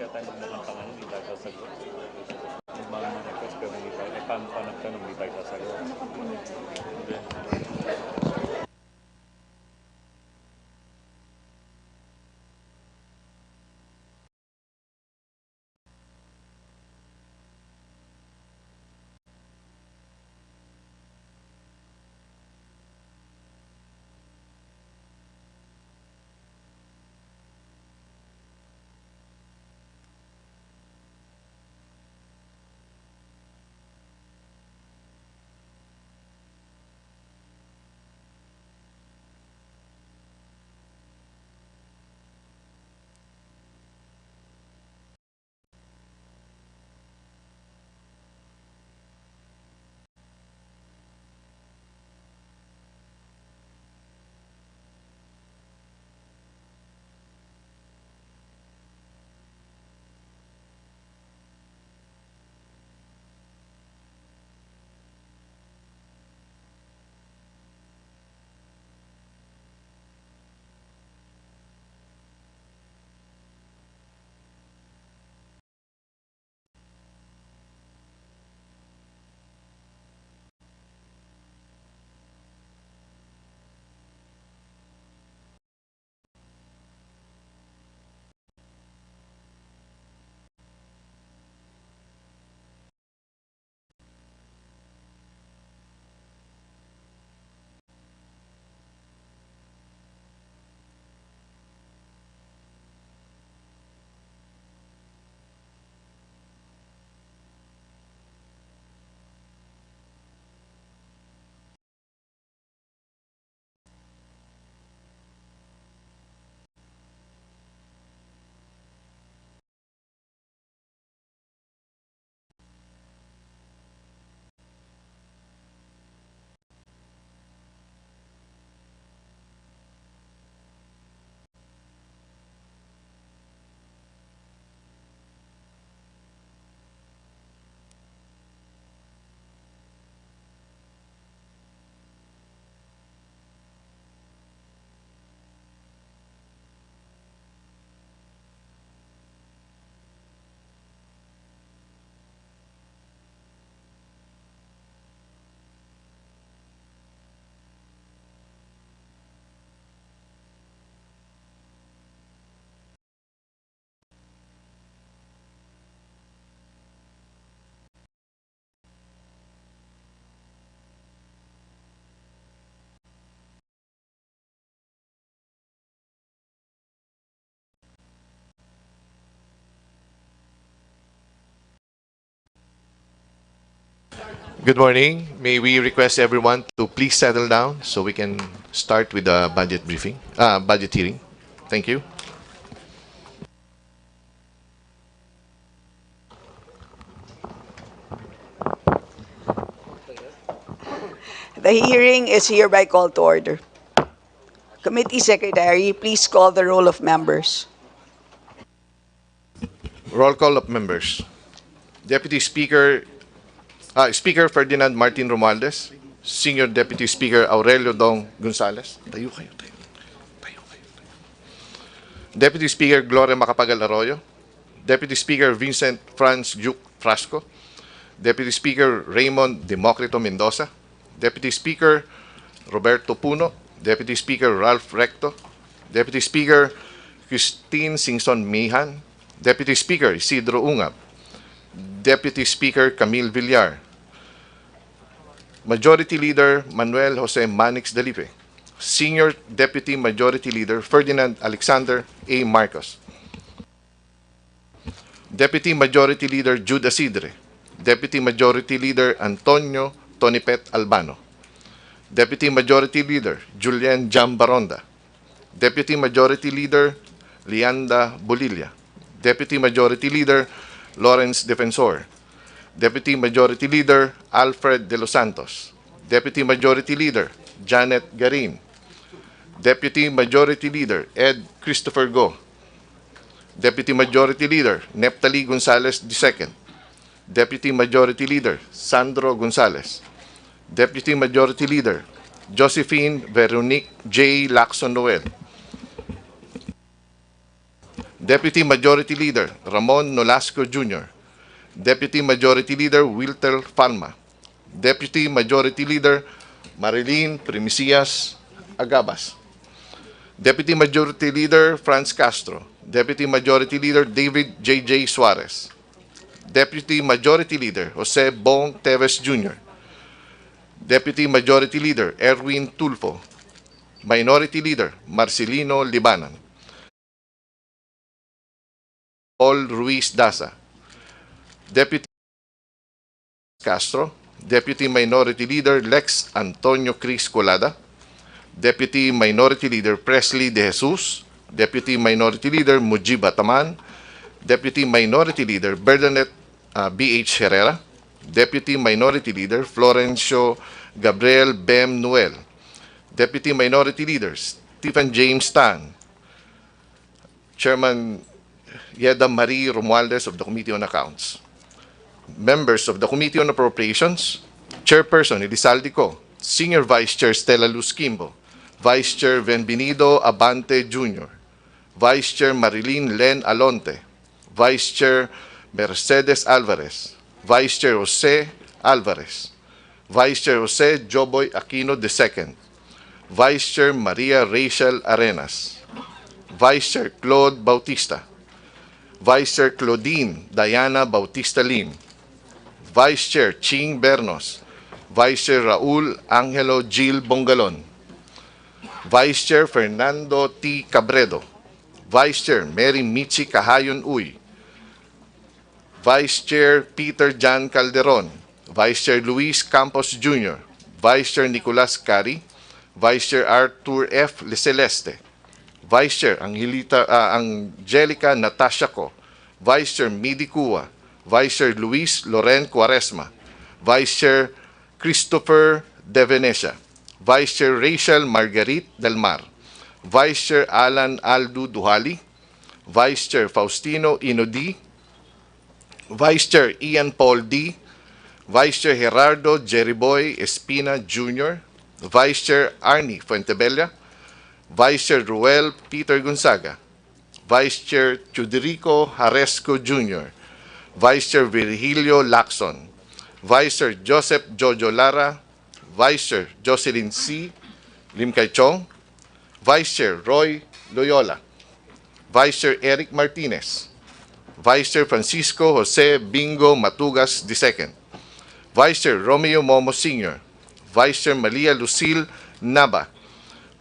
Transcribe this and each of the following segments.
yata nagmukhang pangalan, hindi tayo sasagot. Nagmama-request pero hindi tayo, paano pa nagtanong, hindi tayo sasagot. Hindi. Good morning. May we request everyone to please settle down so we can start with the budget briefing, budget hearing. Thank you. The hearing is hereby called to order. Committee Secretary, please call the roll of members. Roll call of members. Deputy Speaker, Speaker Ferdinand Martin Romualdez. Senior Deputy Speaker Aurelio Dong Gonzales. Tayo kayo, tayo. Tayo kayo. Deputy Speaker Gloria Macapagal Arroyo. Deputy Speaker Vincent Franz Duke Frasco. Deputy Speaker Raymond Democrito Mendoza. Deputy Speaker Roberto Puno. Deputy Speaker Ralph Recto. Deputy Speaker Christine Singson Mihan. Deputy Speaker Isidro Ungab. Deputy Speaker Camille Villar. Majority Leader Manuel Jose Manix Dalipe. Senior Deputy Majority Leader Ferdinand Alexander A. Marcos. Deputy Majority Leader Jude Asidre. Deputy Majority Leader Antonio Tonipet Albano. Deputy Majority Leader Julian Jambaronda. Deputy Majority Leader Lianda Bolilla. Deputy Majority Leader Lawrence Defensor. Deputy Majority Leader Alfred De Los Santos. Deputy Majority Leader Janet Garin. Deputy Majority Leader Ed Christopher Go. Deputy Majority Leader Neptali Gonzales II. Deputy Majority Leader Sandro Gonzales. Deputy Majority Leader Josephine Veronique J. Lacson Noel. Deputy Majority Leader Ramon Nolasco Jr., Deputy Majority Leader Wilter Palma, Deputy Majority Leader Marilyn Primicias Agabas, Deputy Majority Leader Franz Castro, Deputy Majority Leader David J.J. Suarez, Deputy Majority Leader Jose Bong Teves Jr., Deputy Majority Leader Erwin Tulfo, Minority Leader Marcelino Libanan, Paul Ruiz Daza, Deputy Castro, Deputy Minority Leader Lex Antonio Cris Colada, Deputy Minority Leader Presley De Jesus, Deputy Minority Leader Mujib Ataman, Deputy Minority Leader Bernadette B.H. Herrera, Deputy Minority Leader Florencio Gabriel Bem Noel, Deputy Minority Leader Stephen James Tan, Chairman Yeda Marie Romualdez of the Committee on Accounts, members of the Committee on Appropriations, Chairperson Elizalde Co, Senior Vice Chair Stella Luz Kimbo, Vice Chair Benvenido Abante Jr., Vice Chair Marilyn Len Alonte, Vice Chair Mercedes Alvarez, Vice Chair Jose Alvarez, Vice Chair Jose Joboy Aquino II, Vice Chair Maria Rachel Arenas, Vice Chair Claude Bautista, Vice Chair Claudine Diana Bautista Lim, Vice Chair Ching Bernos, Vice Chair Raul Angelo Gil Bongalon, Vice Chair Fernando T. Cabredo, Vice Chair Mary Michi Cahayon Uy, Vice Chair Peter Jan Calderon, Vice Chair Luis Campos Jr., Vice Chair Nicolas Cari, Vice Chair Arthur F. Leceleste, Vice Chair Angelica Natasha Co, Vice Chair Midi Cua, Vice Chair Luis Loren Cuaresma, Vice Chair Christopher De Venecia, Vice Chair Rachel Margarit Del Mar, Vice Chair Alan Aldo Duhali, Vice Chair Faustino Inodi, Vice Chair Ian Paul D, Vice Chair Gerardo Jeriboy Espina Jr., Vice Chair Arnie Fuentebella, Vice Chair Ruel Peter Gonzaga, Vice Chair Chuderico Haresco Jr., Vice Chair Virgilio Lacson, Vice Chair Joseph Jojo Lara, Vice Chair Jocelyn C. Lim Kai Chong, Vice Chair Roy Loyola, Vice Chair Eric Martinez, Vice Chair Francisco Jose Bingo Matugas II, Vice Chair Romeo Momo Sr., Vice Chair Malia Lucille Naba,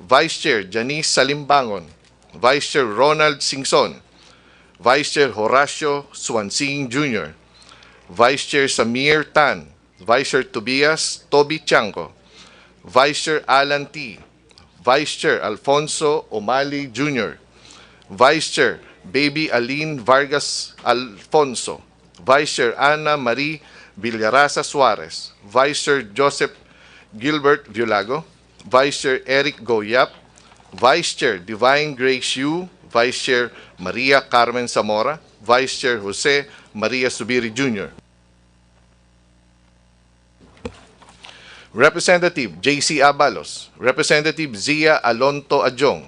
Vice Chair Janice Salimbangon, Vice Chair Ronald Singson, Vice Chair Horacio Swansing Jr., Vice Chair Samir Tan, Vice Chair Tobias Toby Chanco, Vice Chair Alan T., Vice Chair Alfonso Omali Jr., Vice Chair Baby Aline Vargas Alfonso, Vice Chair Ana Marie Villarasa Suarez, Vice Chair Joseph Gilbert Violago, Vice Chair Eric Goyap, Vice Chair Divine Grace Yu, Vice Chair Maria Carmen Zamora, Vice Chair Jose Maria Subiri Jr., Representative J.C. Abalos, Representative Zia Alonto Adjong,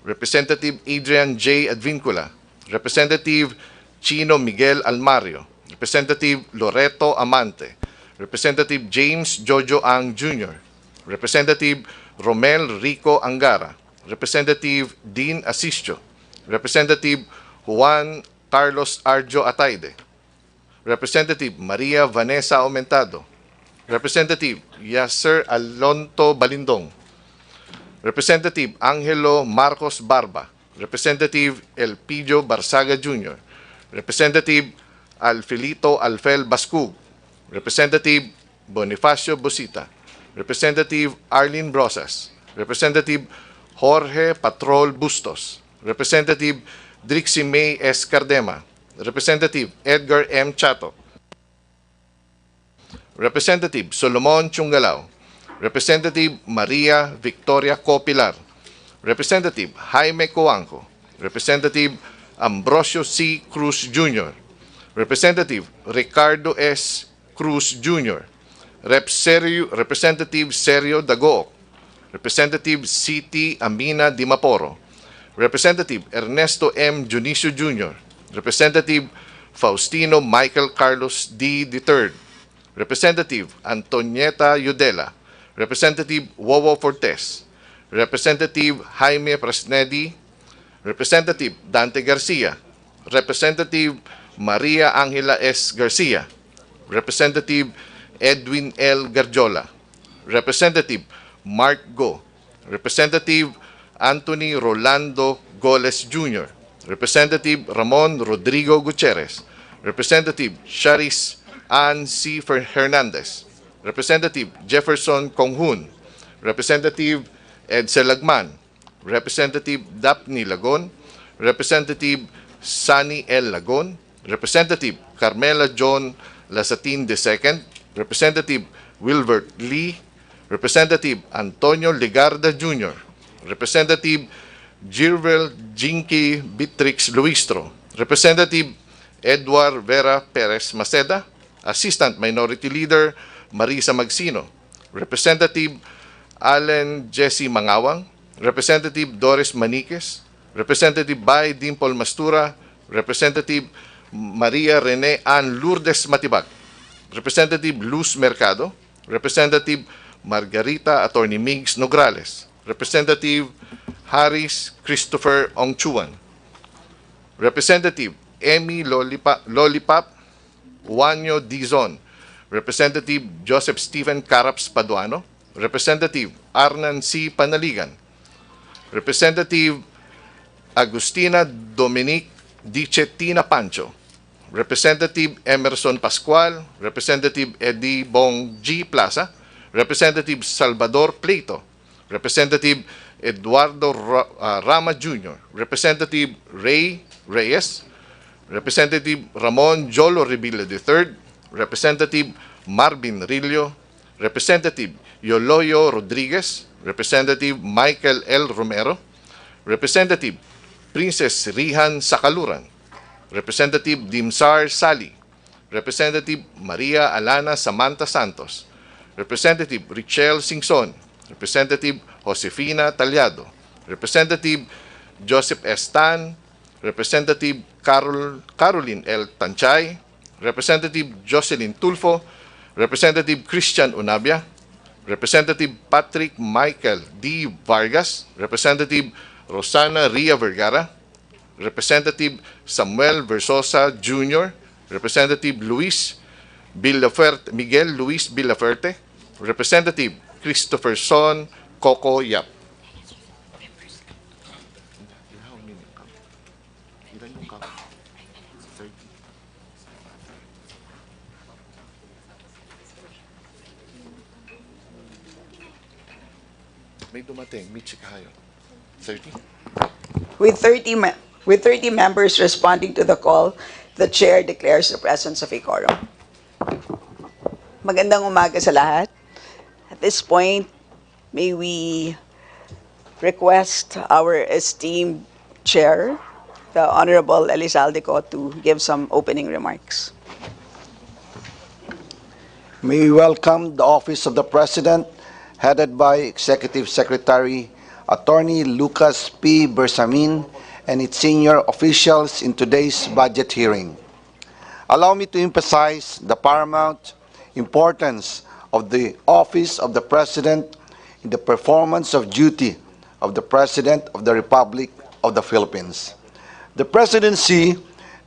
Representative Adrian J. Advincula, Representative Chino Miguel Almario, Representative Loreto Amante, Representative James Jojo Ang Jr., Representative Romel Rico Angara, Representative Dean Asistio, Representative Juan Carlos Arjo Ataide, Representative Maria Vanessa Aumentado, Representative Yasser Alonto Balindong, Representative Angelo Marcos Barba, Representative Elpidio Barsaga Jr., Representative Alfelito Alfel Bascug, Representative Bonifacio Busita, Representative Arlene Brosas, Representative Jorge Patrol Bustos, Representative Drixie May S. Cardema, Representative Edgar M. Chato, Representative Solomon Chungalao, Representative Maria Victoria Copilar, Representative Jaime Coanco, Representative Ambrosio C. Cruz Jr., Representative Ricardo S. Cruz Jr., Representative Sergio Dagoc, Representative C.T. Amina Dimaporo, Representative Ernesto M. Junicio Jr., Representative Faustino Michael Carlos D. III, Representative Antonieta Yudela, Representative Wowo Fortes, Representative Jaime Presnedi, Representative Dante Garcia, Representative Maria Angela S. Garcia, Representative Edwin L. Garjola, Representative Mark Go, Representative Anthony Rolando Goles Jr., Representative Ramon Rodrigo Gutierrez, Representative Charis Ann C. Hernandez, Representative Jefferson Konghun, Representative Edsel Lagman, Representative Daphne Lagon, Representative Sunny L. Lagon, Representative Carmela John Lasatin II, Representative Wilbert Lee, Representative Antonio Legarda Jr., Representative Jirvel Jinky Bitrix Luistro, Representative Edward Vera Perez Maceda, Assistant Minority Leader Marisa Magsino, Representative Allen Jesse Mangawang, Representative Doris Maniquez, Representative Bay Dimple Mastura, Representative Maria Rene Ann Lourdes Matibag, Representative Luz Mercado, Representative Margarita Attorney Migs Nograles, Representative Harris Christopher Ongchuan, Representative Emmy Lollipop Juanyo Dizon, Representative Joseph Stephen Caraps Paduano, Representative Arnan C. Panaligan, Representative Agustina Dominique Dichetina Pancho, Representative Emerson Pascual, Representative Eddie Bong G. Plaza, Representative Salvador Pleito, Representative Eduardo Rama Jr., Representative Ray Reyes, Representative Ramon Jolo Revilla III, Representative Marvin Rillo, Representative Yoloyo Rodriguez, Representative Michael L. Romero, Representative Princess Rihan Sakaluran, Representative Dimsar Sali, Representative Maria Alana Samantha Santos, Representative Richelle Singson, Representative Josefina Talyado, Representative Joseph S. Tan, Representative Caroline L. Tanchay, Representative Jocelyn Tulfo, Representative Christian Unabia, Representative Patrick Michael D. Vargas, Representative Rosana Ria Vergara, Representative Samuel Versosa Jr., Representative Miguel Luis Villaferte, Representative Christopher Son Coco Yap. May dumating, Mitch Kahayon. 30? With 30 members responding to the call, the chair declares the presence of a quorum. Magandang umaga sa lahat. At this point, may we request our esteemed chair, the Honorable Elizalde Co, to give some opening remarks. May we welcome the Office of the President, headed by Executive Secretary Attorney Lucas P. Bersamin and its senior officials in today's budget hearing. Allow me to emphasize the paramount importance of the Office of the President in the performance of duty of the President of the Republic of the Philippines. The Presidency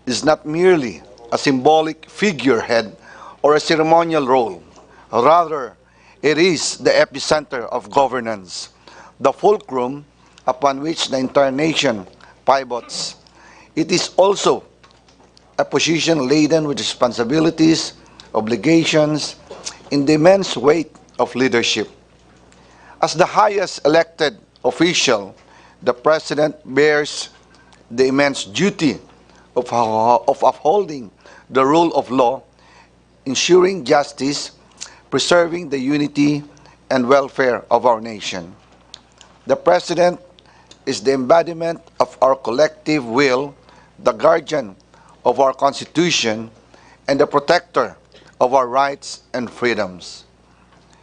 is not merely a symbolic figurehead or a ceremonial role. Rather, it is the epicenter of governance, the fulcrum upon which the entire nation pivots. It is also a position laden with responsibilities, obligations, and the immense weight of leadership. As the highest elected official, the President bears the immense duty of upholding the rule of law, ensuring justice, preserving the unity and welfare of our nation. The President is the embodiment of our collective will, the guardian of our Constitution, and the protector of our rights and freedoms.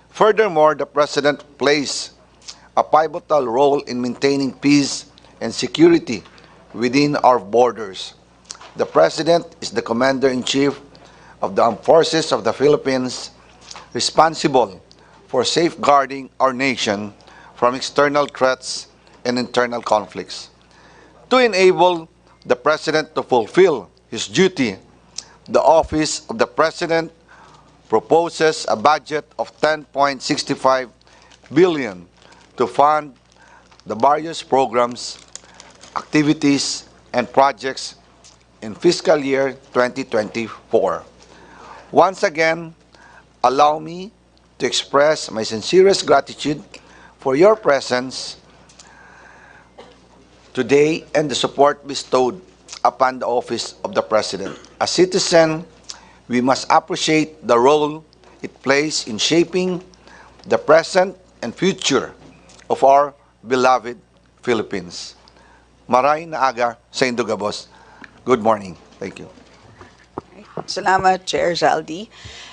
Furthermore, the President plays a pivotal role in maintaining peace and security within our borders. The President is the Commander-in-Chief of the Armed Forces of the Philippines, responsible for safeguarding our nation from external threats and internal conflicts. To enable the President to fulfill his duty, the Office of the President proposes a budget of 10.65 billion to fund the various programs, activities, and projects in fiscal year 2024. Once again, allow me to express my sincerest gratitude for your presence today and the support bestowed upon the office of the President. As citizen, we must appreciate the role it plays in shaping the present and future of our beloved Philippines. Maray na aga sa Indogabos. Good morning. Thank you. Salamat, Chair Zaldi.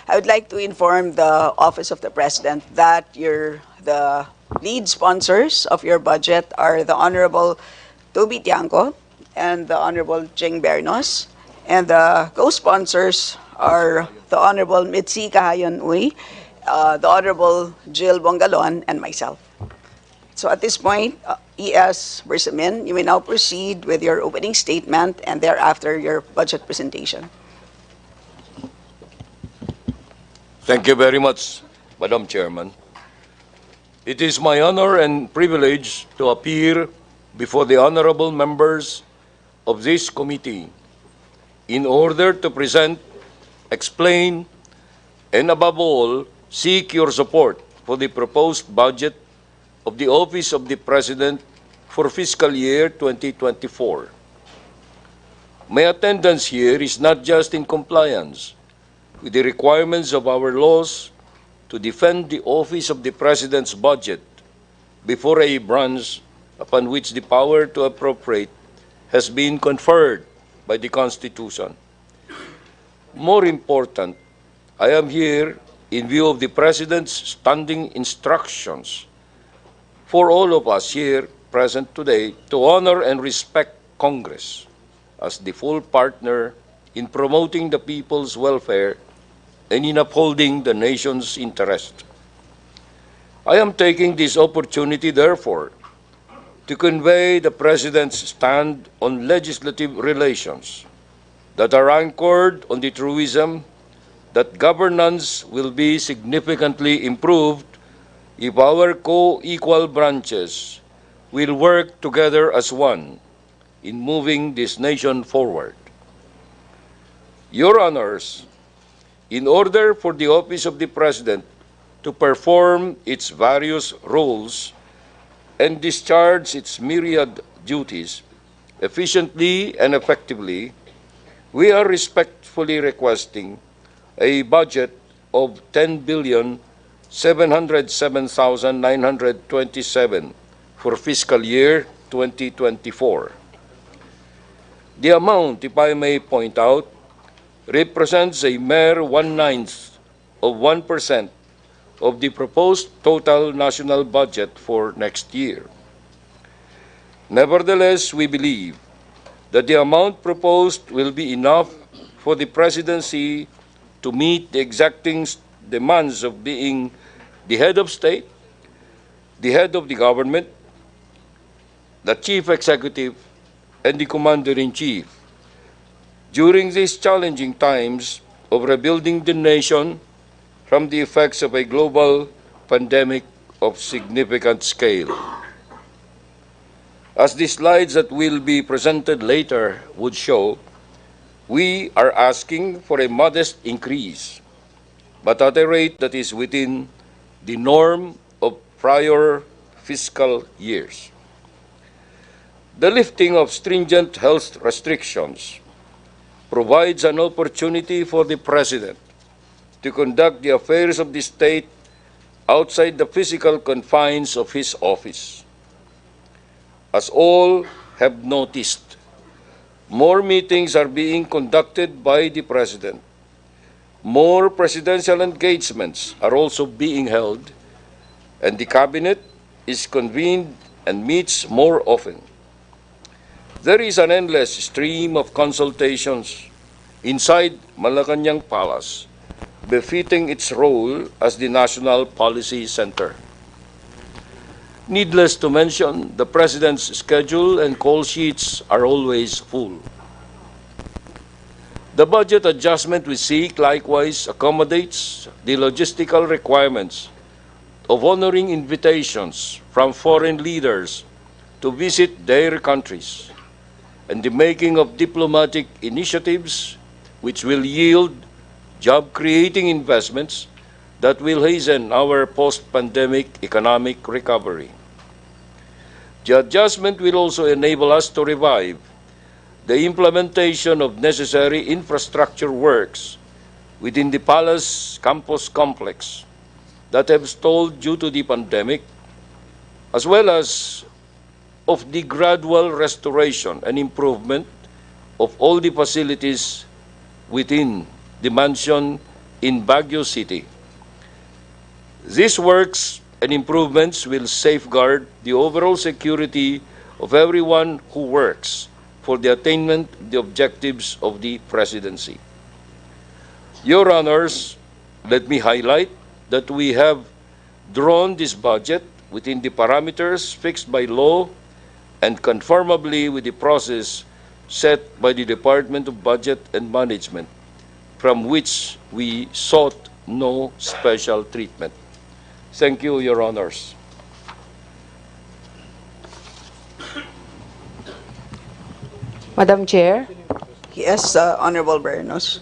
I would like to inform the Office of the President that the lead sponsors of your budget are the Honorable Toby Tiangco and the Honorable Jing Bernos, and the co-sponsors are the Honorable Mitzi Kahayon Uy, the Honorable Jill Bongalon, and myself. So at this point, E.S. Bersamin, you may now proceed with your opening statement and thereafter your budget presentation. Thank you very much, Madam Chairman. It is my honor and privilege to appear before the honorable members of this committee in order to present, explain, and above all, seek your support for the proposed budget of the Office of the President for fiscal year 2024. My attendance here is not just in compliance with the requirements of our laws to defend the Office of the President's budget before a branch upon which the power to appropriate has been conferred by the Constitution. More important, I am here in view of the President's standing instructions for all of us here present today to honor and respect Congress as the full partner in promoting the people's welfare and in upholding the nation's interest. I am taking this opportunity, therefore, to convey the President's stand on legislative relations that are anchored on the truism that governance will be significantly improved if our co-equal branches will work together as one in moving this nation forward. Your Honors, in order for the Office of the President to perform its various roles and discharge its myriad duties efficiently and effectively, we are respectfully requesting a budget of 10,707,927 for fiscal year 2024. The amount, if I may point out, represents a mere 1/9 of 1% of the proposed total national budget for next year. Nevertheless, we believe that the amount proposed will be enough for the Presidency to meet the exacting demands of being the head of state, the head of the government, the Chief Executive, and the Commander-in-Chief during these challenging times of rebuilding the nation from the effects of a global pandemic of significant scale. As the slides that will be presented later would show, we are asking for a modest increase, but at a rate that is within the norm of prior fiscal years. The lifting of stringent health restrictions provides an opportunity for the President to conduct the affairs of the state outside the physical confines of his office. As all have noticed, more meetings are being conducted by the President. More presidential engagements are also being held, and the Cabinet is convened and meets more often. There is an endless stream of consultations inside Malacanang Palace, befitting its role as the National Policy Center. Needless to mention, the President's schedule and call sheets are always full. The budget adjustment we seek likewise accommodates the logistical requirements of honoring invitations from foreign leaders to visit their countries and the making of diplomatic initiatives which will yield job-creating investments that will hasten our post-pandemic economic recovery. The adjustment will also enable us to revive the implementation of necessary infrastructure works within the Palace Campus Complex that have stalled due to the pandemic, as well as of the gradual restoration and improvement of all the facilities within the mansion in Baguio City. These works and improvements will safeguard the overall security of everyone who works for the attainment of the objectives of the presidency. Your Honors, let me highlight that we have drawn this budget within the parameters fixed by law and conformably with the process set by the Department of Budget and Management, from which we sought no special treatment. Thank you, Your Honors. Madam Chair, Yes, Honorable Bernos.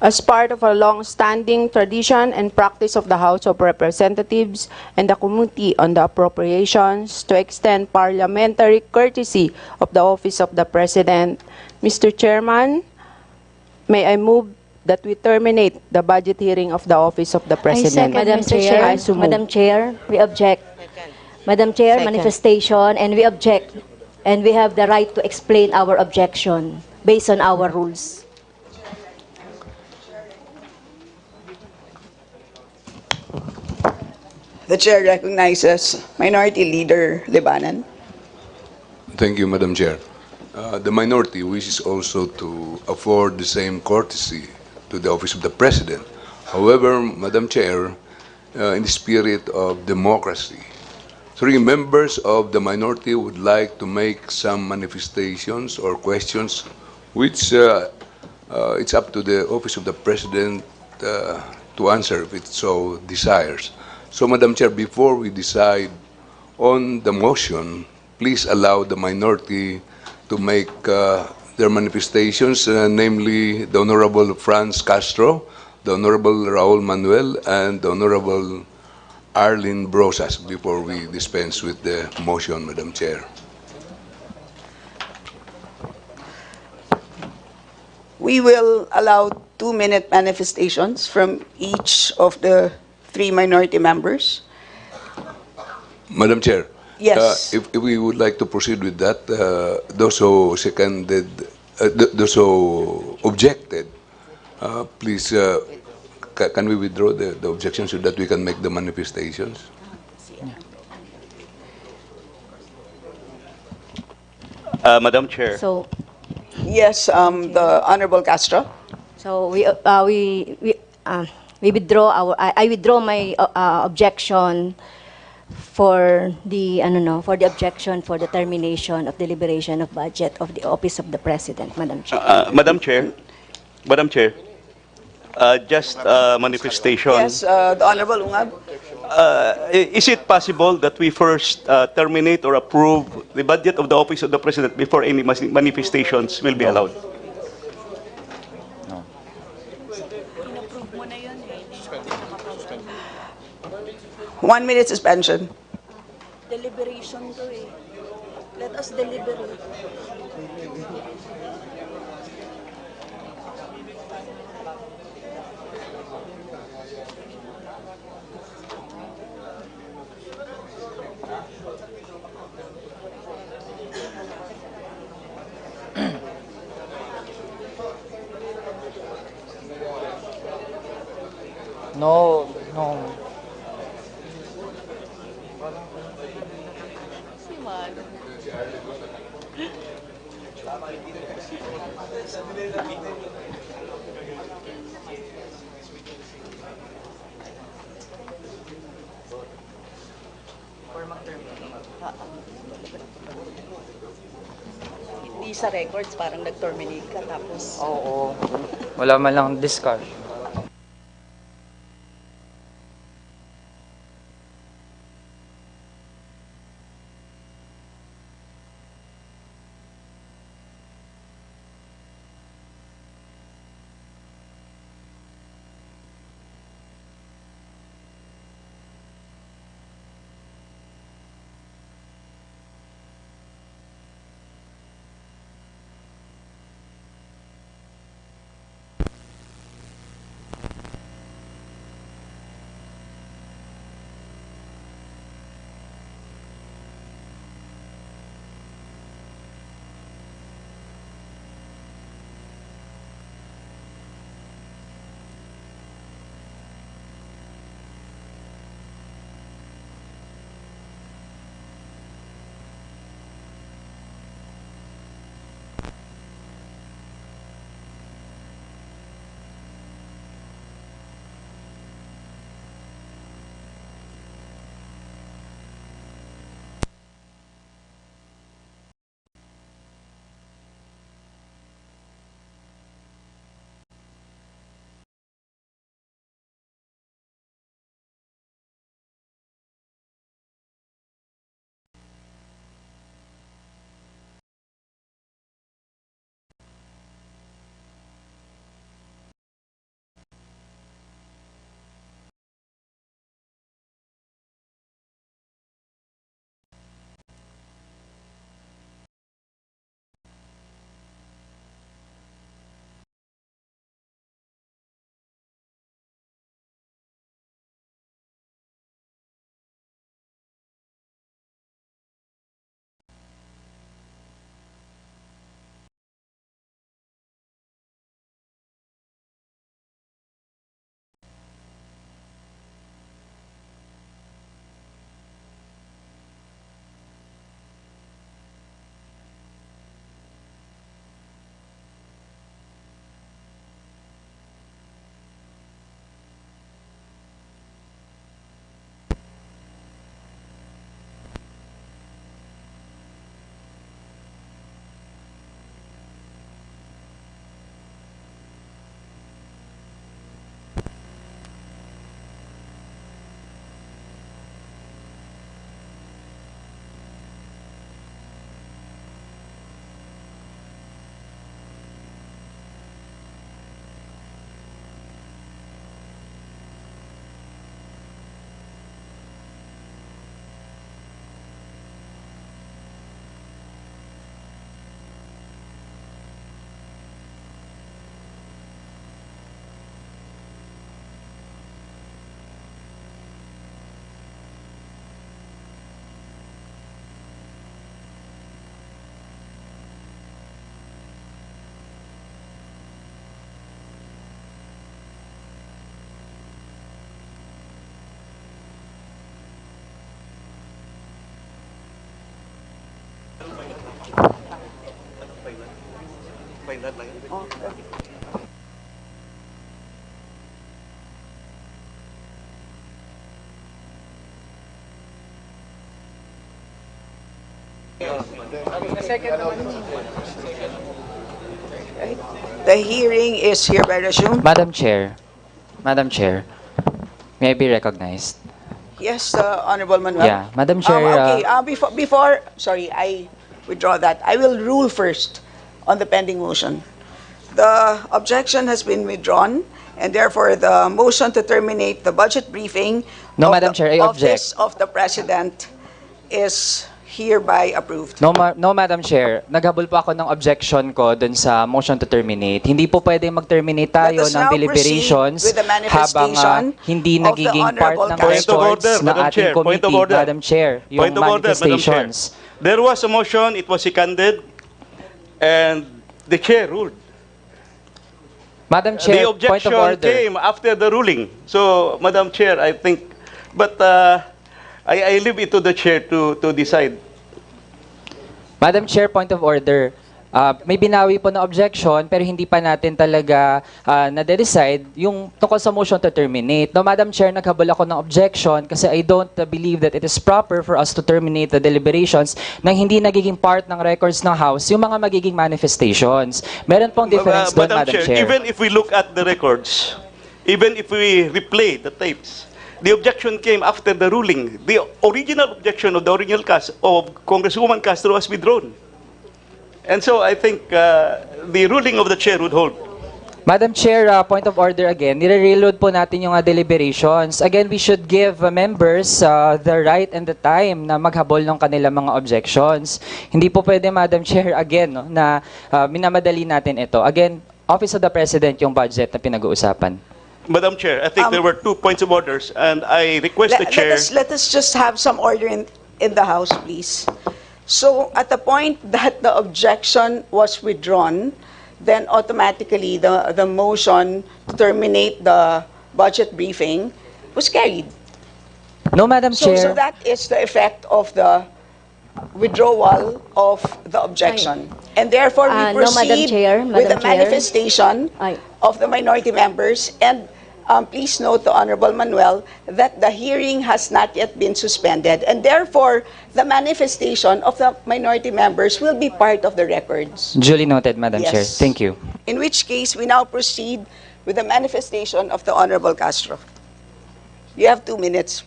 as part of a long-standing tradition and practice of the House of Representatives and the Committee on the Appropriations to extend parliamentary courtesy of the Office of the President, Mr. Chairman, may I move that we terminate the budget hearing of the Office of the President. Madam Mr. Chair, I so move. Madam Chair, we object. Madam Chair, Second. manifestation, and we object. And we have the right to explain our objection based on our rules. The chair recognizes Minority Leader Libanan. Thank you, Madam Chair. The minority wishes also to afford the same courtesy to the Office of the President. However, Madam Chair, in the spirit of democracy, three members of the minority would like to make some manifestations or questions which it's up to the Office of the President to answer if it so desires. So, Madam Chair, before we decide on the motion, please allow the minority to make their manifestations, namely the Honorable Franz Castro, the Honorable Raul Manuel, and the Honorable Arlene Brosas, before we dispense with the motion, Madam Chair. We will allow 2-minute manifestations from each of the 3 minority members. Madam Chair, Yes. if we would like to proceed with that, those who seconded, those who objected, please, can we withdraw the objection so that we can make the manifestations? Madam Chair. So, Yes, the Honorable Castro. so we withdraw our. I withdraw my objection for the for the objection for the termination of deliberation of budget of the Office of the President, Madam Chair. Madam Chair, just manifestation. Yes, the Honorable Ungab. Is it possible that we first terminate or approve the budget of the Office of the President before any manifestations will be allowed? 1-minute suspension. Deliberation to eh. Let us deliberate. No, no. Hindi sa records, parang nag-terminate ka tapos... Oo. Wala man lang discussion. The hearing is hereby resumed. Madam Chair, may I be recognized? Yes, Honorable Manuel. Yeah, Madam Chair, Okay, before, sorry, I withdraw that. I will rule first on the pending motion. The objection has been withdrawn, and therefore the motion to terminate the budget briefing No, of Madam the Chair, I Office object. of the President is hereby approved. No, Madam Chair. Naghabol po ako ng objection ko dun sa motion to terminate. Hindi po pwedeng mag-terminate tayo Let us ng now deliberations proceed with the habang manifestation hindi of the nagiging part Honorable ng Council. Point of records order, ng Madam ating Chair. Point of committee, order. Madam Chair, yung Point of order, Madam Chair. manifestations. There was a motion, it was seconded, and the chair ruled. Madam Chair, The point of objection order. came after the ruling. So, Madam Chair, I think, but I leave it to the chair to decide. Madam Chair, point of order. May binawi po na objection pero hindi pa natin talaga na-decide yung tungkol sa motion to terminate. No, Madam Chair, naghabol ako ng objection kasi I don't believe that it is proper for us to terminate the deliberations nang hindi nagiging part ng records ng House yung mga magiging manifestations. Meron pong difference doon, Madam Chair. Even if we look at the records, even if we replay the tapes, the objection came after the ruling. The original objection of the original cast of Congresswoman Castro was withdrawn. And so I think the ruling of the chair would hold. Madam Chair, point of order again. Nire-reload po natin yung deliberations. Again, we should give members the right and the time na maghabol ng kanilang mga objections. Hindi po pwede, Madam Chair, again, no, na minamadali natin ito. Again, Office of the President yung budget na pinag-uusapan. Madam Chair, I think there were 2 points of orders, and I request the chair. Let us just have some order in the House, please. So at the point that the objection was withdrawn, then automatically the motion to terminate the budget briefing was carried. No, Madam Chair. So that is the effect of the withdrawal of the objection. And therefore, we No, Madam proceed Chair, with the Madam Chair. manifestation Ay. of the minority members. And please note to Honorable Manuel that the hearing has not yet been suspended. And therefore, the manifestation of the minority members will be part of the records. Duly noted, Madam Yes. Chair. Thank you. In which case, we now proceed with the manifestation of the Honorable Castro. You have 2 minutes.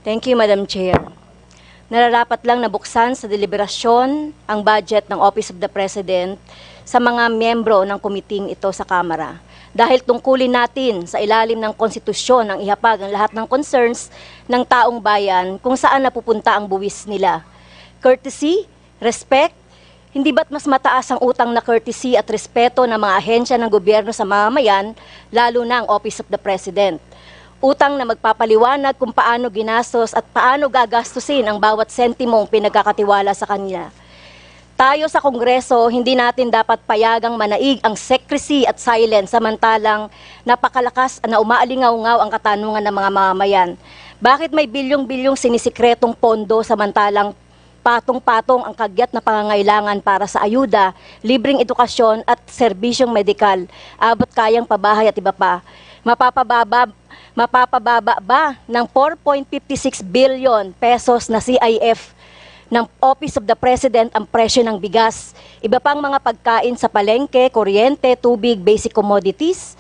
Thank you, Madam Chair. Nararapat lang na buksan sa deliberasyon ang budget ng Office of the President sa mga miyembro ng komiting ito sa Kamara. Dahil tungkulin natin sa ilalim ng konstitusyon ang ihapag ang lahat ng concerns ng taong bayan kung saan napupunta ang buwis nila. Courtesy, respect, hindi ba't mas mataas ang utang na courtesy at respeto ng mga ahensya ng gobyerno sa mamamayan, lalo na ang Office of the President? Utang na magpapaliwanag kung paano ginastos at paano gagastusin ang bawat sentimong pinagkakatiwala sa kanila. Tayo sa Kongreso, hindi natin dapat payagang manaig ang secrecy at silence samantalang napakalakas na umaalingaw-ngaw ang katanungan ng mga mamamayan. Bakit may bilyong-bilyong sinisikretong pondo samantalang patong-patong ang kagyat na pangangailangan para sa ayuda, libreng edukasyon at serbisyong medikal, abot kayang pabahay at iba pa? Mapapababa ba ng 4.56 billion pesos na CIF ng Office of the President ang presyo ng bigas, iba pang mga pagkain sa palengke, kuryente, tubig, basic commodities?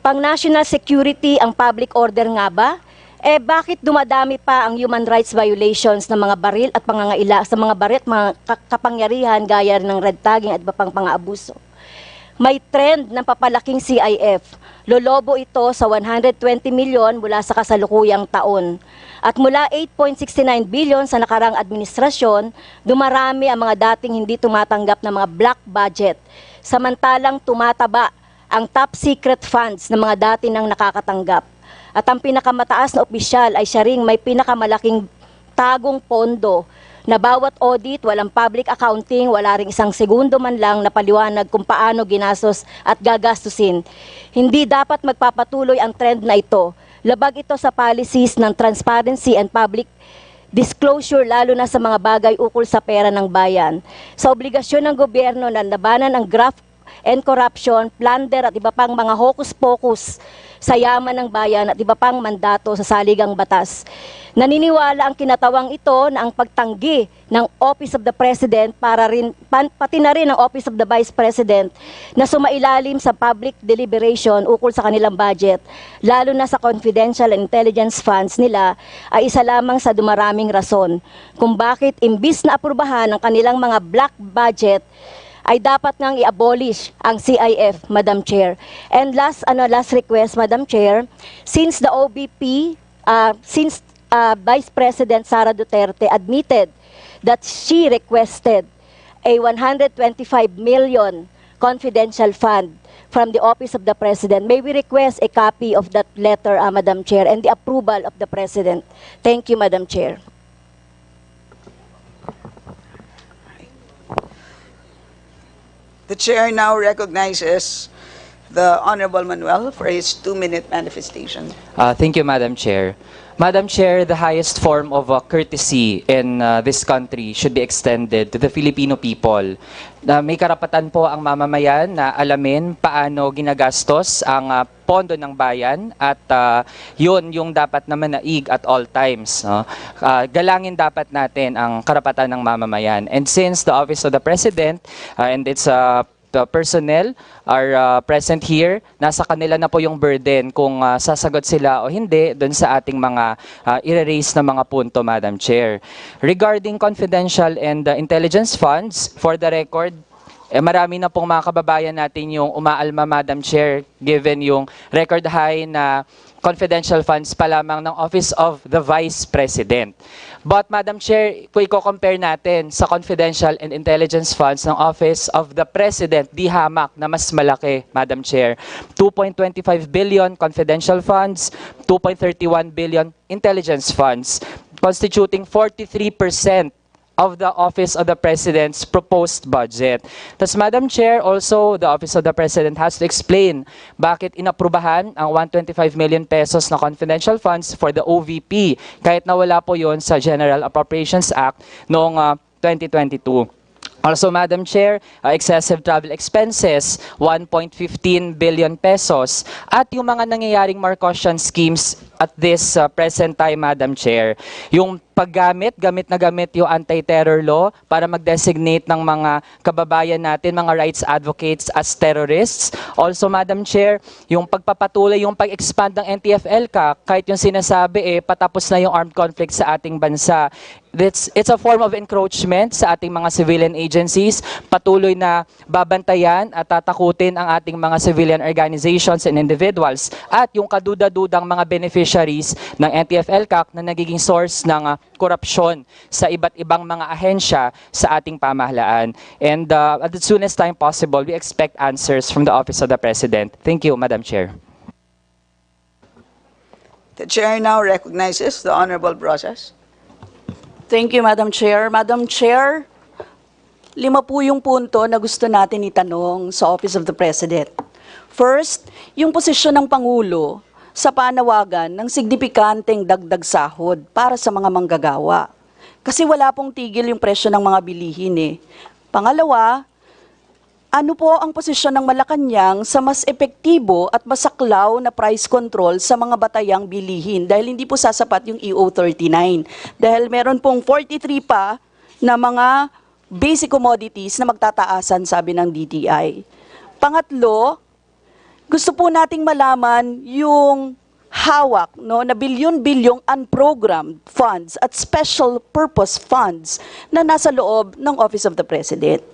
Pang national security ang public order nga ba? Bakit dumadami pa ang human rights violations ng mga baril at sa mga baril at mga kapangyarihan gaya ng red tagging at iba pang pang-aabuso? May trend ng papalaking CIF. Lolobo ito sa 120 milyon mula sa kasalukuyang taon. At mula 8.69 billion sa nakarang administrasyon, dumarami ang mga dating hindi tumatanggap ng mga black budget. Samantalang tumataba ang top secret funds ng mga dati nang nakakatanggap. At ang pinakamataas na opisyal ay siya ring may pinakamalaking tagong pondo na bawat audit, walang public accounting, wala ring isang segundo man lang na paliwanag kung paano ginastos at gagastusin. Hindi dapat magpapatuloy ang trend na ito. Labag ito sa policies ng transparency and public disclosure lalo na sa mga bagay ukol sa pera ng bayan. Sa obligasyon ng gobyerno na labanan ang graft and corruption, plunder at iba pang mga hocus-pocus sa yaman ng bayan at iba pang mandato sa saligang batas. Naniniwala ang kinatawang ito na ang pagtanggi ng Office of the President pati na rin ang Office of the Vice President na sumailalim sa public deliberation ukol sa kanilang budget, lalo na sa confidential and intelligence funds nila, ay isa lamang sa dumaraming rason kung bakit imbis na aprubahan ang kanilang mga black budget, ay dapat ngang i-abolish ang CIF, Madam Chair. And last request, Madam Chair, since the OBP, Vice President Sara Duterte admitted that she requested a 125 million confidential fund from the Office of the President, may we request a copy of that letter, Madam Chair, and the approval of the President. Thank you, Madam Chair. The chair now recognizes the Honorable Manuel for his 2-minute manifestation. Thank you, Madam Chair. Madam Chair, the highest form of courtesy in this country should be extended to the Filipino people. May karapatan po ang mamamayan na alamin paano ginagastos ang pondo ng bayan at yun yung dapat na manaig at all times. No? Galangin dapat natin ang karapatan ng mamamayan. And since the Office of the President and its the personnel are present here, nasa kanila na po yung burden kung sasagot sila o hindi doon sa ating mga i-raise na mga punto, Madam Chair. Regarding confidential and intelligence funds, for the record, marami na pong mga kababayan natin yung umaalma, Madam Chair, given yung record high na confidential funds pa lamang ng Office of the Vice President. But Madam Chair, kung i-compare natin sa confidential and intelligence funds ng Office of the President, di hamak na mas malaki, Madam Chair. 2.25 billion confidential funds, 2.31 billion intelligence funds, constituting 43% of the Office of the President's proposed budget. Thus, Madam Chair, also the Office of the President has to explain bakit inaprubahan ang 125 million pesos na confidential funds for the OVP kahit na wala po yon sa General Appropriations Act noong 2022. Also, Madam Chair, excessive travel expenses, 1.15 billion pesos, at yung mga nangyayaring Marcosian schemes at this present time, Madam Chair. Yung gamit yung anti-terror law para mag-designate ng mga kababayan natin, mga rights advocates as terrorists. Also, Madam Chair, yung pagpapatuloy, yung pag-expand ng NTF-ELCA, kahit yung sinasabi, patapos na yung armed conflict sa ating bansa. It's a form of encroachment sa ating mga civilian agencies. Patuloy na babantayan at tatakutin ang ating mga civilian organizations and individuals. At yung kaduda-dudang mga beneficiaries ng NTF-ELCA na nagiging source ng korupsyon sa iba't ibang mga ahensya sa ating pamahalaan. And at the soonest time possible, we expect answers from the Office of the President. Thank you, Madam Chair. The Chair now recognizes the Honorable Process. Thank you, Madam Chair. Madam Chair, 5 po yung punto na gusto natin itanong sa Office of the President. First, yung posisyon ng Pangulo sa panawagan ng signifikanteng dagdag sahod para sa mga manggagawa. Kasi wala pong tigil yung presyo ng mga bilihin. Pangalawa, ano po ang posisyon ng Malacanang sa mas epektibo at masaklaw na price control sa mga batayang bilihin dahil hindi po sasapat yung EO39. Dahil meron pong 43 pa na mga basic commodities na magtataasan, sabi ng DTI. Pangatlo, gusto po nating malaman yung hawak na bilyon-bilyong unprogrammed funds at special purpose funds na nasa loob ng Office of the President.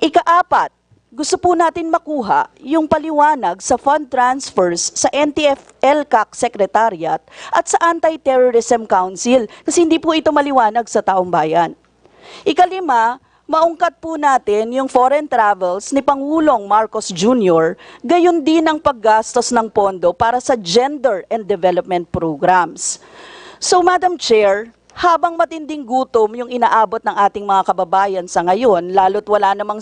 Ika-4, gusto po natin makuha yung paliwanag sa fund transfers sa NTF-ELCAC Secretariat at sa Anti-Terrorism Council kasi hindi po ito maliwanag sa taong bayan. Ika-5, maungkat po natin yung foreign travels ni Pangulong Marcos Jr., gayon din ang paggastos ng pondo para sa gender and development programs. So, Madam Chair, habang matinding gutom yung inaabot ng ating mga kababayan sa ngayon, lalo't wala namang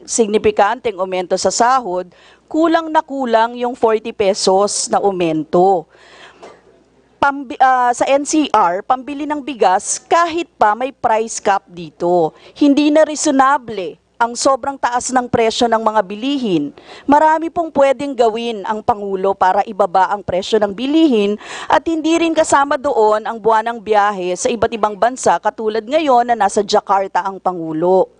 signifikanteng aumento sa sahod, kulang na kulang yung 40 pesos na aumento. Sa NCR, pambili ng bigas, kahit pa may price cap dito. Hindi na reasonable ang sobrang taas ng presyo ng mga bilihin. Marami pong pwedeng gawin ang Pangulo para ibaba ang presyo ng bilihin at hindi rin kasama doon ang buwanang biyahe sa iba't ibang bansa katulad ngayon na nasa Jakarta ang Pangulo.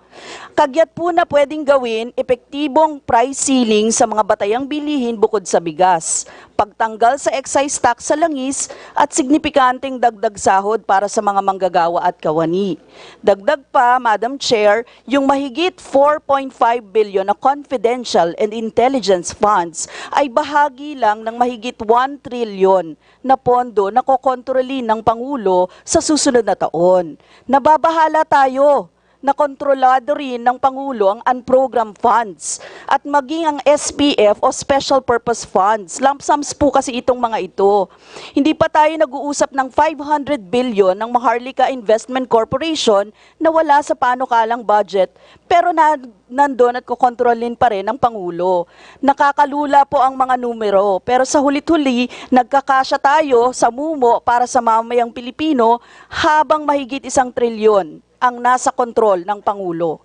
Kagyat po na pwedeng gawin, epektibong price ceiling sa mga batayang bilihin bukod sa bigas, pagtanggal sa excise tax sa langis at signifikanteng dagdag sahod para sa mga manggagawa at kawani. Dagdag pa, Madam Chair, yung mahigit 4.5 billion na confidential and intelligence funds ay bahagi lang ng mahigit 1 trillion na pondo na kokontrolin ng Pangulo sa susunod na taon. Nababahala tayo na kontrolado rin ng Pangulo ang unprogrammed funds at maging ang SPF o Special Purpose Funds. Lump sums po kasi itong mga ito. Hindi pa tayo nag-uusap ng 500 billion ng Maharlika Investment Corporation na wala sa panukalang budget pero nandun at kukontrolin pa rin ng Pangulo. Nakakalula po ang mga numero pero sa hulit-huli nagkakasya tayo sa mumo para sa mamayang Pilipino habang mahigit 1 trilyon ang nasa kontrol ng Pangulo.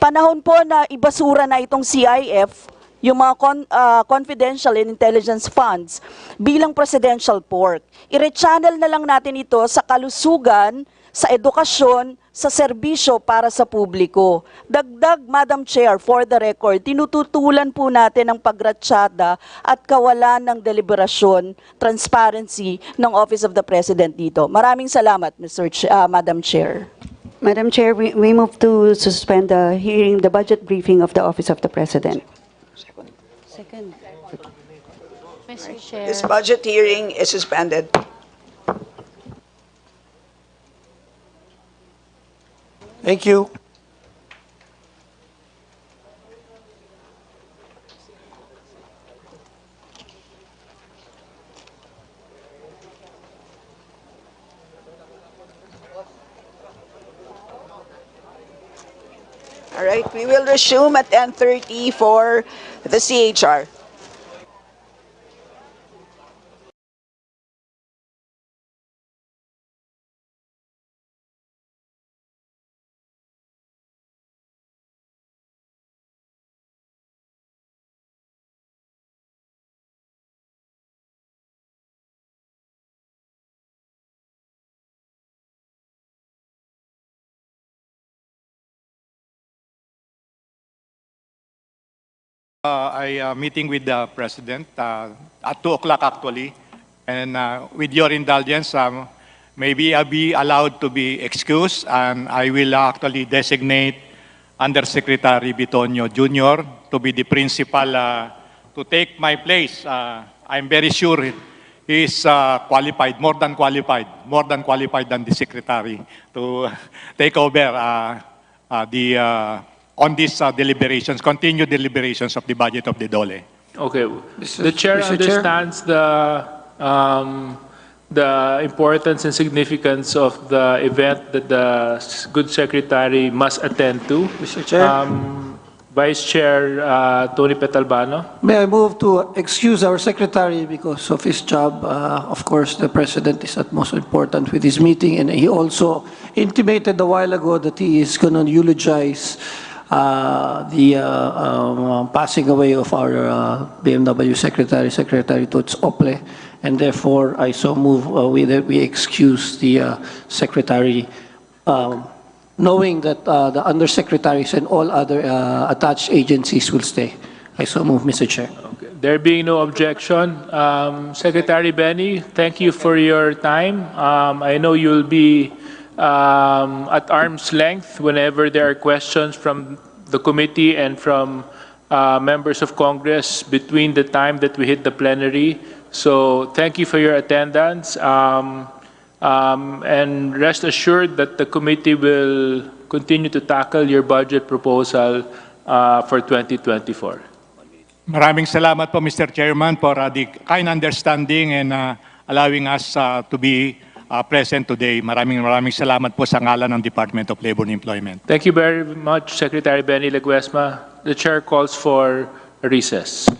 Panahon po na ibasura na itong CIF, yung mga confidential and intelligence funds, bilang presidential pork. I-rechannel na lang natin ito sa kalusugan, sa edukasyon, sa serbisyo para sa publiko. Dagdag, Madam Chair, for the record, tinututulan po natin ang pagratsyada at kawalan ng deliberasyon, transparency ng Office of the President dito. Maraming salamat, Madam Chair. Madam Chair, we move to suspend the hearing, the budget briefing of the Office of the President. Second. Mr. Chair. This budget hearing is suspended. Thank you. All right, we will resume at 10:30 for the CHR. I meeting with the President at 2 o'clock actually. And with your indulgence, maybe I'll be allowed to be excused and I will actually designate Undersecretary Bitonio Jr. to be the principal to take my place. I'm very sure he is qualified, more than qualified than the Secretary to take over on these deliberations, continued deliberations of the budget of the DOLE. Okay. The chair understands the importance and significance of the event that the good secretary must attend to. Mr. Chair. Vice Chair Tony Petalbano. May I move to excuse our secretary because of his job? Of course, the president is at most important with his meeting, and he also intimated a while ago that he is going to eulogize the passing away of our BMW secretary, Secretary Toots Ople, and therefore I so move that we excuse the secretary, knowing that the undersecretaries and all other attached agencies will stay. I so move, Mr. Chair. Okay. There being no objection, Secretary Benny, thank you for your time. I know you'll be at arm's length whenever there are questions from the committee and from members of Congress between the time that we hit the plenary. So thank you for your attendance. And rest assured that the committee will continue to tackle your budget proposal for 2024. Maraming salamat po, Mr. Chairman, for the kind understanding and allowing us to be present today. Maraming salamat po sa ngalan ng Department of Labor and Employment. Thank you very much, Secretary Benny Leguesma. The chair calls for a recess.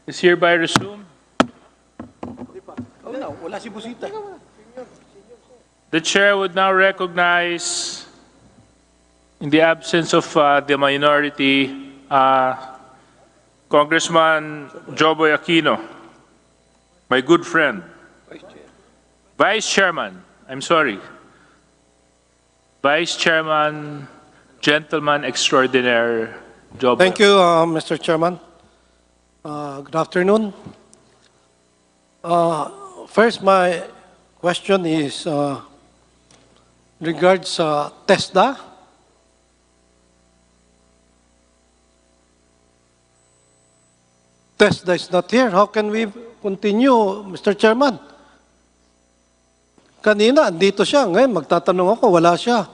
is hereby resumed. Wala si Busita. The chair would now recognize, in the absence of the minority, Congressman Joboy Aquino, my good friend. Vice Chairman, I'm sorry. Vice Chairman, Gentleman Extraordinaire Joboy. Thank you, Mr. Chairman. Good afternoon. First, my question is regards TESDA. TESDA is not here. How can we continue, Mr. Chairman? Kanina, andito siya. Ngayon, magtatanong ako, wala siya.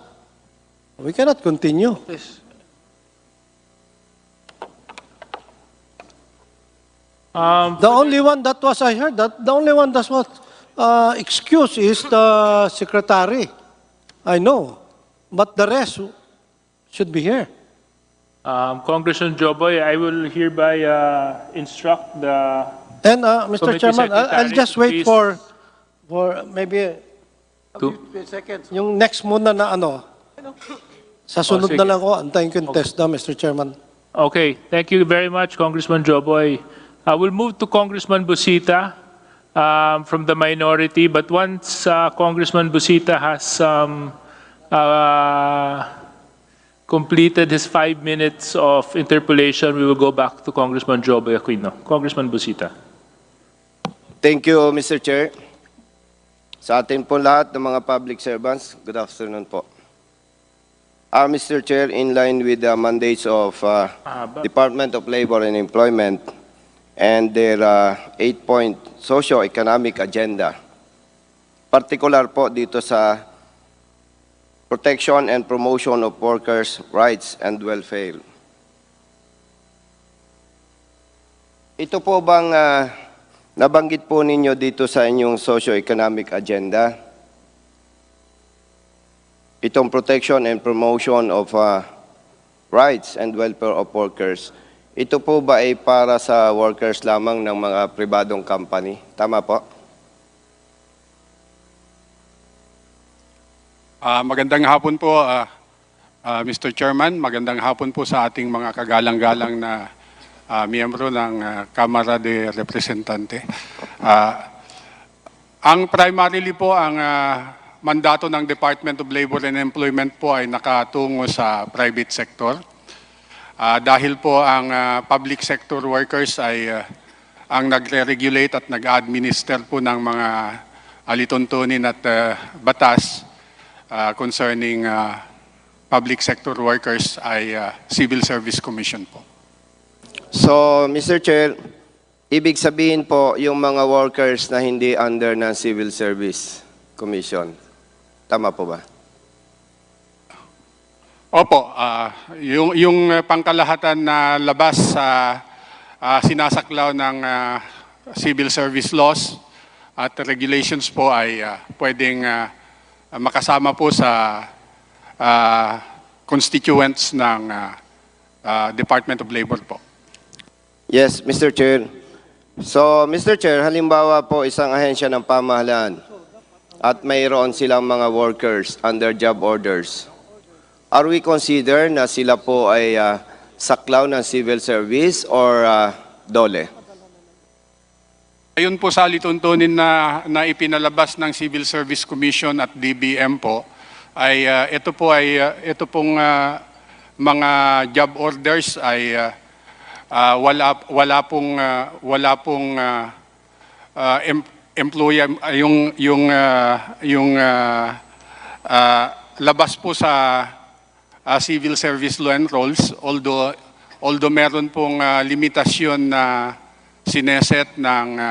We cannot continue. Please. The only one that was, I heard, that the only one that was excused is the secretary. I know. But the rest should be here. Congressman Joboy, I will hereby instruct the And Mr. Committee Chairman, I'll Secretary just to wait please- for maybe to, seconds. Yung next muna na ano, sa sunod sige. na lang ko, antayin ko yung TESDA, Mr. Chairman. Okay, thank you very much, Congressman Joboy. We'll move to Congressman Busita from the minority, but once Congressman Busita has completed his 5 minutes of interpolation, we will go back to Congressman Joboy Aquino. Congressman Busita. Thank you, Mr. Chair. Sa atin po lahat ng mga public servants, good afternoon po. Mr. Chair, in line with the mandates of Department of Labor and Employment and their 8-point socio-economic agenda, particular po dito sa protection and promotion of workers' rights and welfare. Ito po bang nabanggit po ninyo dito sa inyong socio-economic agenda? Itong protection and promotion of rights and welfare of workers, ito po ba ay para sa workers lamang ng mga pribadong company? Tama po? Magandang hapon po, Mr. Chairman. Magandang hapon po sa ating mga kagalang-galang na miyembro ng Kamara de Representante. Ang primarily po, ang mandato ng Department of Labor and Employment po ay nakatungo sa private sector. Dahil po ang public sector workers ay ang nagre-regulate at nag-administer po ng mga alituntunin at batas concerning public sector workers ay Civil Service Commission po. So, Mr. Chair, ibig sabihin po yung mga workers na hindi under ng Civil Service Commission. Tama po ba? Opo, yung pangkalahatan na labas sa sinasaklaw ng civil service laws at regulations po ay pwedeng makasama po sa constituents ng Department of Labor po. Yes, Mr. Chair. So, Mr. Chair, halimbawa po isang ahensya ng pamahalaan at mayroon silang mga workers under job orders. Are we consider na sila po ay saklaw ng civil service or dole? Ayun po sa alituntunin na ipinalabas ng Civil Service Commission at DBM po, ay ito pong mga job orders ay wala pong employer yung labas po sa civil service law and rules, although meron pong limitasyon na sineset ng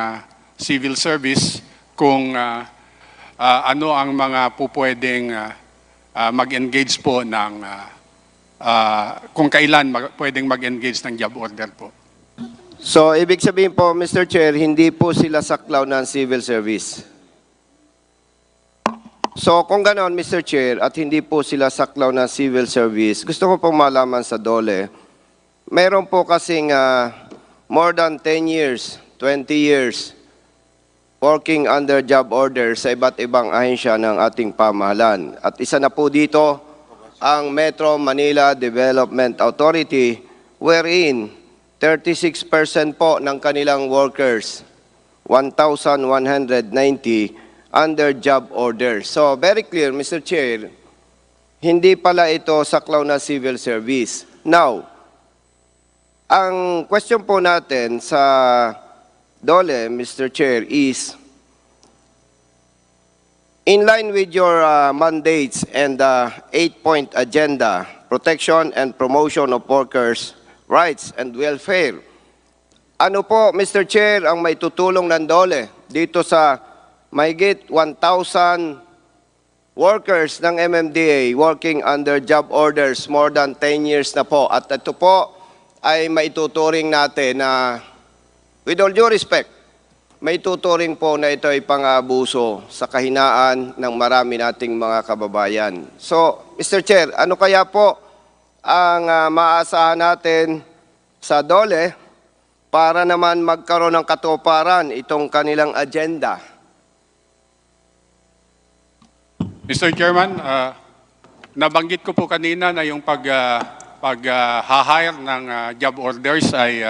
civil service kung ano ang mga pupwedeng mag-engage po ng kung kailan pwedeng mag-engage ng job order po. So, ibig sabihin po, Mr. Chair, hindi po sila saklaw ng civil service. So, kung ganoon, Mr. Chair, at hindi po sila saklaw ng civil service, gusto ko pong malaman sa DOLE, meron po kasing more than 10 years, 20 years, working under job order sa iba't ibang ahensya ng ating pamahalaan. At isa na po dito, ang Metro Manila Development Authority, wherein 36% po ng kanilang workers, 1,190 under job order. So very clear, Mr. Chair, hindi pala ito saklaw na civil service. Now, ang question po natin sa DOLE, Mr. Chair, is in line with your mandates and the 8-point agenda, protection and promotion of workers' rights and welfare. Ano po, Mr. Chair, ang may tutulong ng DOLE dito sa mahigit 1,000 workers ng MMDA working under job orders more than 10 years na po. At ito po ay maituturing natin na, with all due respect, maituturing po na ito ay pang-abuso sa kahinaan ng marami nating mga kababayan. So, Mr. Chair, ano kaya po ang maaasahan natin sa DOLE para naman magkaroon ng katuparan itong kanilang agenda? Mr. Chairman, nabanggit ko po kanina na yung pag-hire ng job orders ay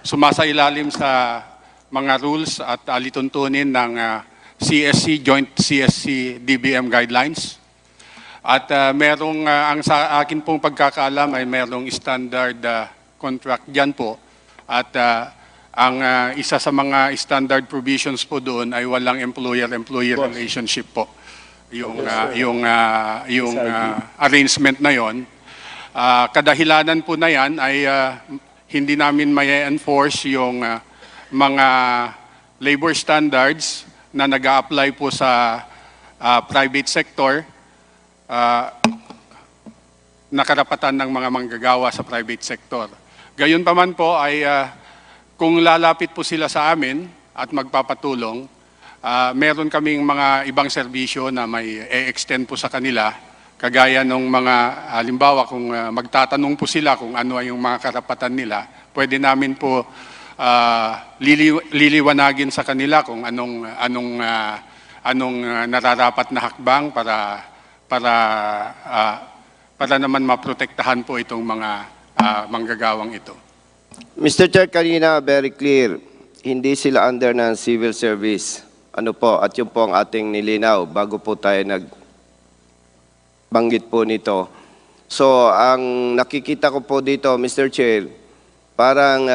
sumasailalim sa mga rules at alituntunin ng CSC, Joint CSC DBM Guidelines. At ang sa akin pong pagkakaalam ay merong standard contract dyan po. At ang isa sa mga standard provisions po doon ay walang employer-employee relationship po. Yung arrangement na yon. Kadahilanan po na yan ay hindi namin may enforce yung mga labor standards na nag-a-apply po sa private sector na karapatan ng mga manggagawa sa private sector. Gayon pa man po ay kung lalapit po sila sa amin at magpapatulong, meron kaming mga ibang serbisyo na may e-extend po sa kanila, kagaya ng mga, halimbawa kung magtatanong po sila kung ano ay yung mga karapatan nila, pwede namin po liliwanagin sa kanila kung anong nararapat na hakbang para naman maprotektahan po itong mga manggagawang ito. Mr. Chair, kanina very clear, hindi sila under ng civil service. Ano po, at yun po ang ating nilinaw bago po tayo nagbanggit po nito. So, ang nakikita ko po dito, Mr. Chair, parang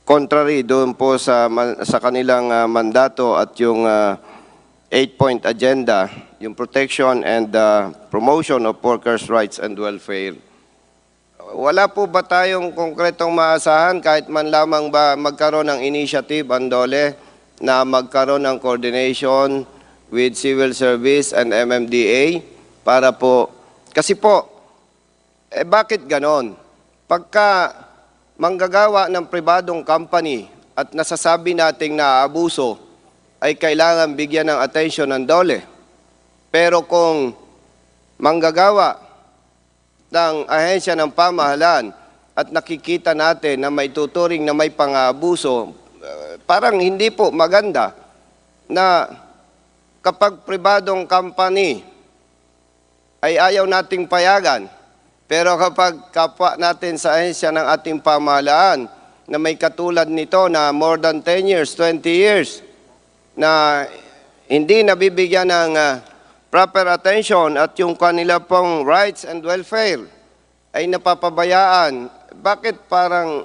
contrary doon po sa kanilang mandato at yung 8-point agenda, yung protection and promotion of workers' rights and welfare. Wala po ba tayong konkretong maasahan kahit man lamang ba magkaroon ng initiative ang DOLE na magkaroon ng coordination with civil service and MMDA para po, kasi po, bakit ganon? Pagka manggagawa ng pribadong company at nasasabi nating naaabuso, ay kailangan bigyan ng atensyon ng DOLE. Pero kung manggagawa ng ahensya ng pamahalaan at nakikita natin na may tuturing na may pang-aabuso, parang hindi po maganda na kapag pribadong company ay ayaw nating payagan, pero kapag kapwa natin sa ahensya ng ating pamahalaan na may katulad nito na more than 10 years, 20 years, na hindi nabibigyan ng proper attention at yung kanila pong rights and welfare ay napapabayaan, bakit parang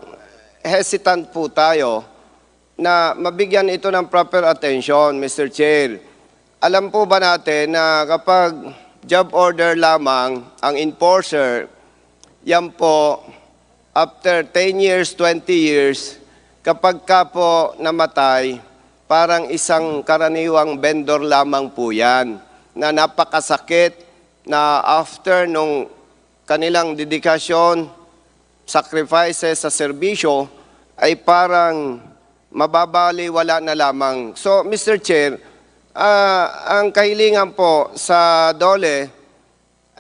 hesitant po tayo na mabigyan ito ng proper attention, Mr. Chair? Alam po ba natin na kapag job order lamang ang enforcer, yan po after 10 years, 20 years, kapag ka po namatay, parang isang karaniwang vendor lamang po yan, na napakasakit na after nung kanilang dedikasyon, sacrifices sa serbisyo, ay parang mababaliwala na lamang. So, Mr. Chair, ang kahilingan po sa DOLE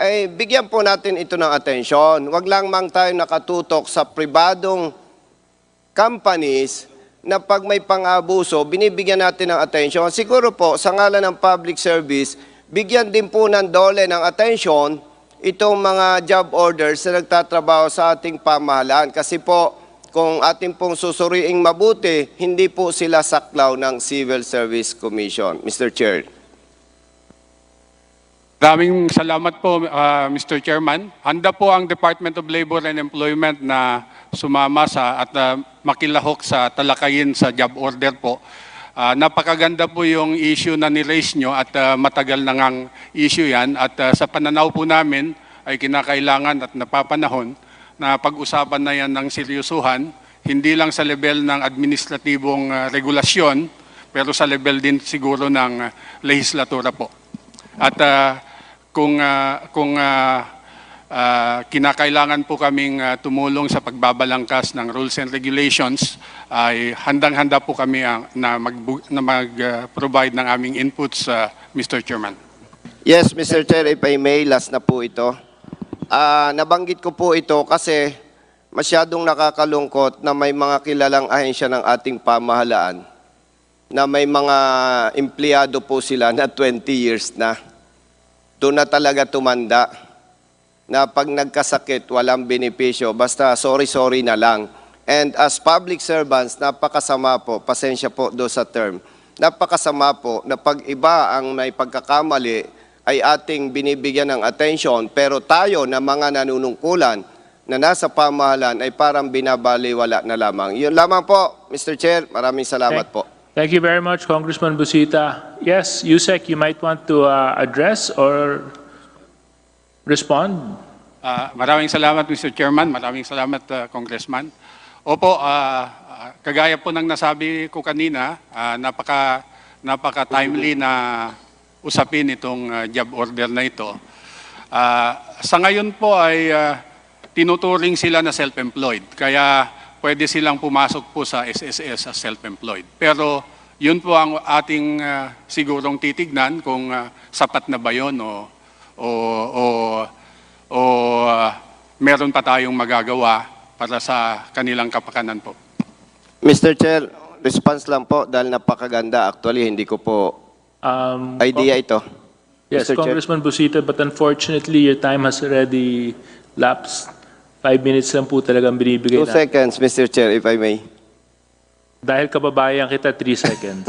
ay bigyan po natin ito ng atensyon. Huwag lang mang tayo nakatutok sa pribadong companies na pag may pang-abuso, binibigyan natin ng atensyon. Siguro po, sa ngalan ng public service, bigyan din po ng dole ng atensyon itong mga job orders na nagtatrabaho sa ating pamahalaan. Kasi po, kung ating pong susuriing mabuti, hindi po sila saklaw ng Civil Service Commission. Mr. Chair. Maraming salamat po, Mr. Chairman. Handa po ang Department of Labor and Employment na sumama at makilahok sa talakayin sa job order po. Napakaganda po yung issue na ni-raise nyo at matagal na ngang issue yan. At sa pananaw po namin ay kinakailangan at napapanahon na pag-usapan na yan ng seryosuhan, hindi lang sa level ng administratibong regulasyon, pero sa level din siguro ng lehislatura po. At kung kinakailangan po kaming tumulong sa pagbabalangkas ng rules and regulations, ay handang-handa po kami na mag-provide ng aming inputs, Mr. Chairman. Yes, Mr. Chair, if I may, last na po ito. Nabanggit ko po ito kasi masyadong nakakalungkot na may mga kilalang ahensya ng ating pamahalaan na may mga empleyado po sila na 20 years na. Doon na talaga tumanda na pag nagkasakit, walang benepisyo. Basta sorry na lang. And as public servants, napakasama po, pasensya po do sa term, napakasama po na pag iba ang may pagkakamali ay ating binibigyan ng attention, pero tayo na mga nanunungkulan na nasa pamahalan ay parang binabaliwala na lamang. Yun lamang po, Mr. Chair. Maraming salamat po. Thank you very much, Congressman Busita. Yes, Yusek, you might want to address or respond. Maraming salamat, Mr. Chairman. Maraming salamat, Congressman. Opo, kagaya po ng nasabi ko kanina, napaka-timely na usapin itong job order na ito. Sa ngayon po ay tinuturing sila na self-employed. Kaya pwede silang pumasok po sa SSS as self-employed. Pero yun po ang ating sigurong titignan kung sapat na ba yun o meron pa tayong magagawa para sa kanilang kapakanan po. Mr. Chair, response lang po dahil napakaganda. Actually, hindi ko po idea ito. Yes, Mr. Congressman Busita, but unfortunately your time has already lapsed. 5 minutes lang po talagang binibigay 2 seconds, Mr. Chair, if I may. Dahil kababayan kita, 3 seconds.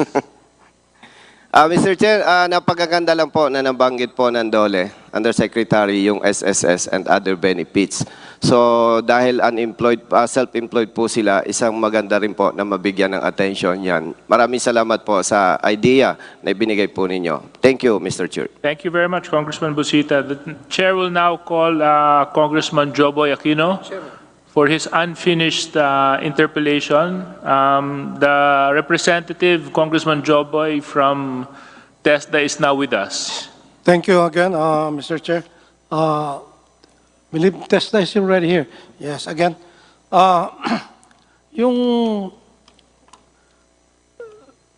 Mr. Chair, napakaganda lang po na nabanggit po ng DOLE, Undersecretary, yung SSS and other benefits. So dahil unemployed, self-employed po sila, isang maganda rin po na mabigyan ng attention yan. Maraming salamat po sa idea na ibinigay po ninyo. Thank you, Mr. Chair. Thank you very much, Congressman Busita. The Chair will now call Congressman Joboy Aquino for his unfinished interpellation. The representative, Congressman Joboy from TESDA, is now with us. Thank you again, Mr. Chair. Believe TESDA is already here. Yes, again.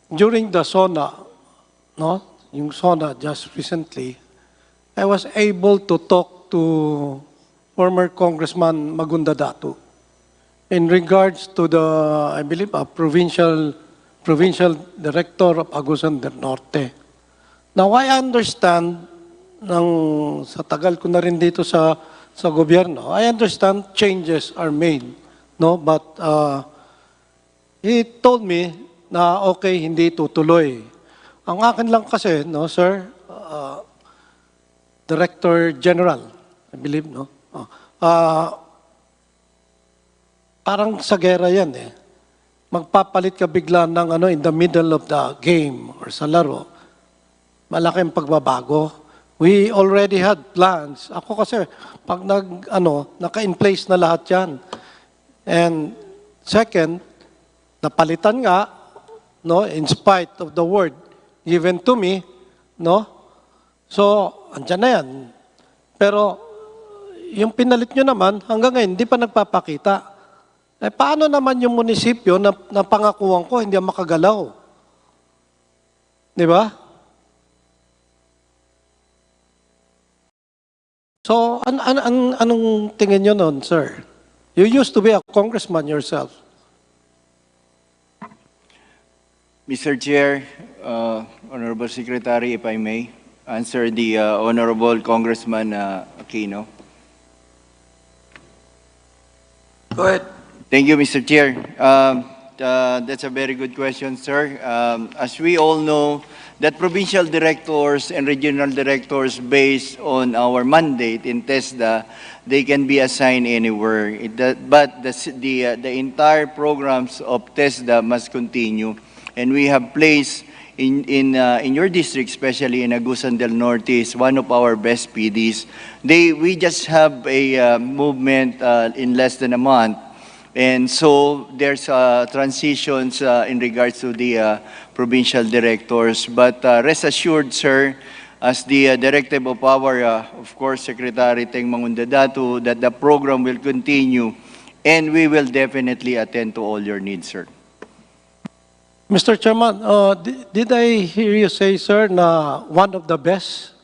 During the SONA, yung SONA just recently, I was able to talk to former Congressman Magunda Datu in regards to the, I believe, provincial director of Agusan del Norte. Now, I understand, sa tagal ko na rin dito sa gobyerno, I understand changes are made, but he told me na okay, hindi tutuloy. Ang akin lang kasi, sir, Director General, I believe, parang sa gera yan Magpapalit ka bigla ng in the middle of the game or sa laro. Malaking pagbabago. We already had plans. Ako kasi, pag naka-in place na lahat yan. And second, napalitan nga, in spite of the word given to me, So, andyan na yan. Pero, yung pinalit nyo naman, hanggang ngayon, hindi pa nagpapakita. Paano naman yung munisipyo na pangakuan ko, hindi makagalaw? Di ba? So, anong tingin nyo nun, sir? You used to be a congressman yourself. Mr. Chair, Honorable Secretary, if I may answer the Honorable Congressman Aquino. Go ahead. Thank you, Mr. Chair. That's a very good question, sir. As we all know, that provincial directors and regional directors, based on our mandate in TESDA, they can be assigned anywhere. But the entire programs of TESDA must continue. And we have placed in your district, especially in Agusan del Norte, is one of our best PDs. We just have a movement in less than a month. And so there's transitions in regards to the provincial directors. But rest assured, sir, as the directive of our, of course, Secretary Teng Mangundadatu, that the program will continue and we will definitely attend to all your needs, sir. Mr. Chairman, did I hear you say, sir, na one of the best?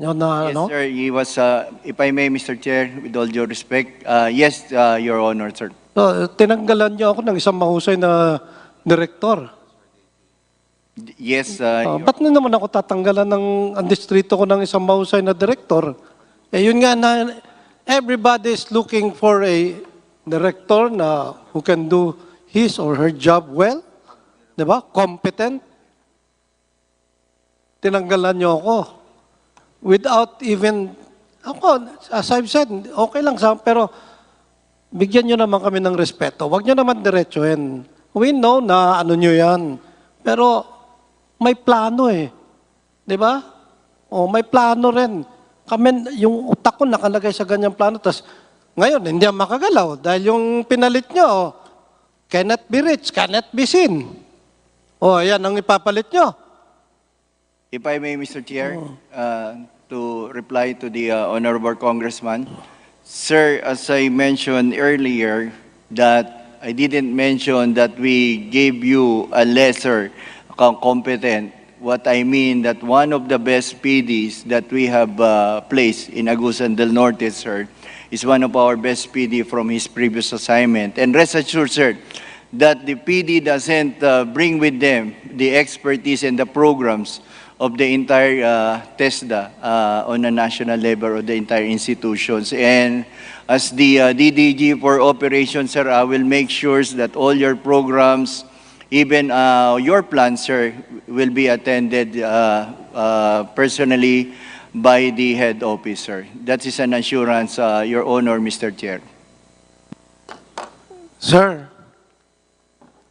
Yes, sir. He was, if I may, Mr. Chair, with all due respect, yes, Your Honor, sir. So, tinanggalan niyo ako ng isang mahusay na direktor. Yes, Ba't na naman ako tatanggalan ng ang distrito ko ng isang mahusay na direktor? Eh, yun nga na everybody is looking for a director na who can do his or her job well. Diba? Competent. Tinanggalan niyo ako. Without even, ako, as I've said, okay lang sa, pero bigyan nyo naman kami ng respeto. Huwag nyo naman diretsuhin. We know na ano nyo yan. Pero may plano eh. Di ba? O, may plano rin. Kami, yung utak ko nakalagay sa ganyang plano. Tapos, ngayon, hindi ang makagalaw. Dahil yung pinalit nyo, cannot be reached, cannot be seen. O, yan ang ipapalit nyo. If I may, Mr. Chair, to reply to the Honorable Congressman, sir, as I mentioned earlier, that I didn't mention that we gave you a lesser competent. What I mean that one of the best PDs that we have placed in Agusan del Norte, sir, is one of our best PD from his previous assignment. And rest assured, sir, that the PD doesn't bring with them the expertise and the programs of the entire TESDA on a national level of the entire institutions. And as the DDG for operations, sir, I will make sure that all your programs, even your plans, sir, will be attended personally by the head officer. That is an assurance, Your Honor, Mr. Chair. Sir,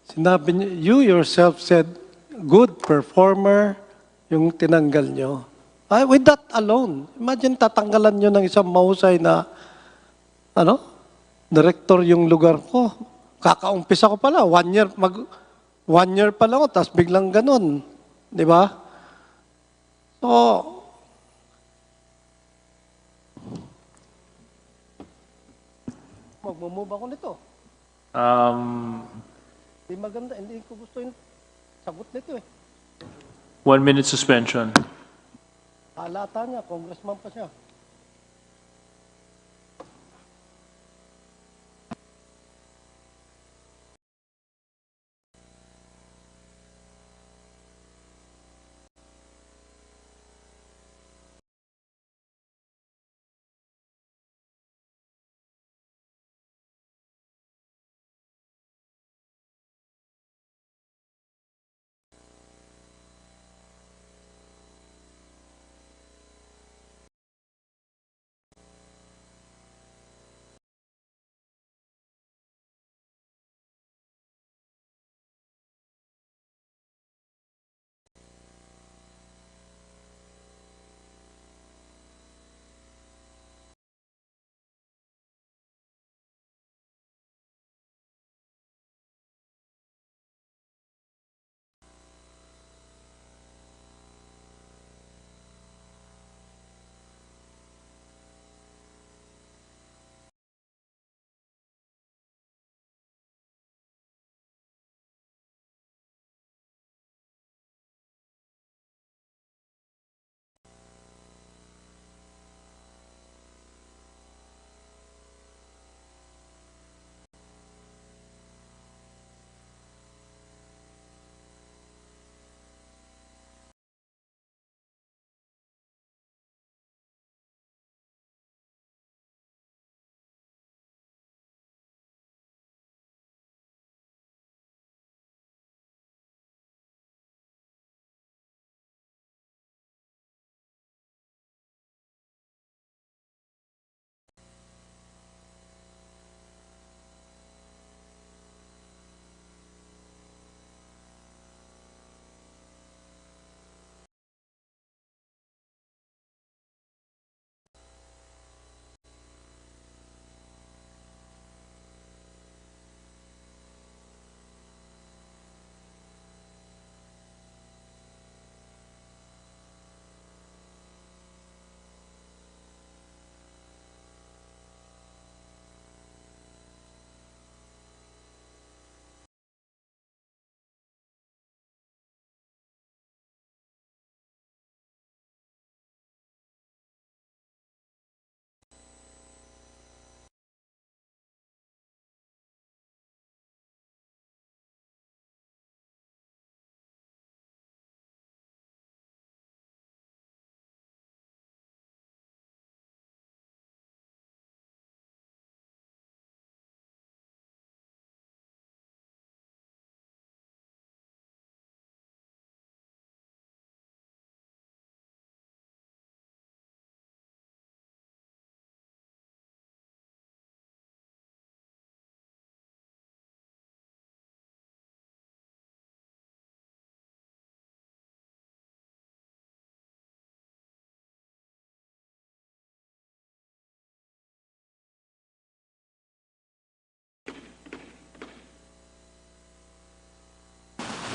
sinabi niyo, you yourself said, good performer yung tinanggal nyo. With that alone, imagine tatanggalan nyo ng isang mahusay na, director yung lugar ko. Kakaumpisa ko pala, 1 year, 1 year pa lang ako, tapos biglang ganun. Di ba? So, magmumove ako nito. Hindi maganda, hindi ko gusto yung sagot nito eh. 1 minute suspension. Halata niya, congressman pa siya.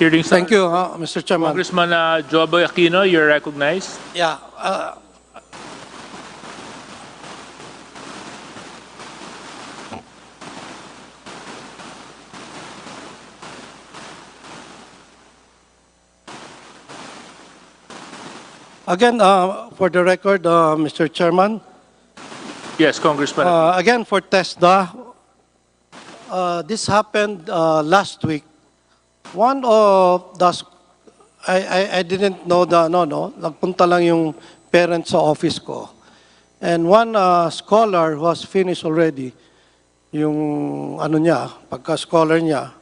Hearing Thank you, Mr. Chairman. Congressman Jobo Aquino, you're recognized. Yeah. Again, for the record, Mr. Chairman, Yes, Congressman. again for TESDA, this happened last week. One of the, I didn't know nagpunta lang yung parents sa office ko. And one scholar who has finished already, yung ano niya, pagka-scholar niya,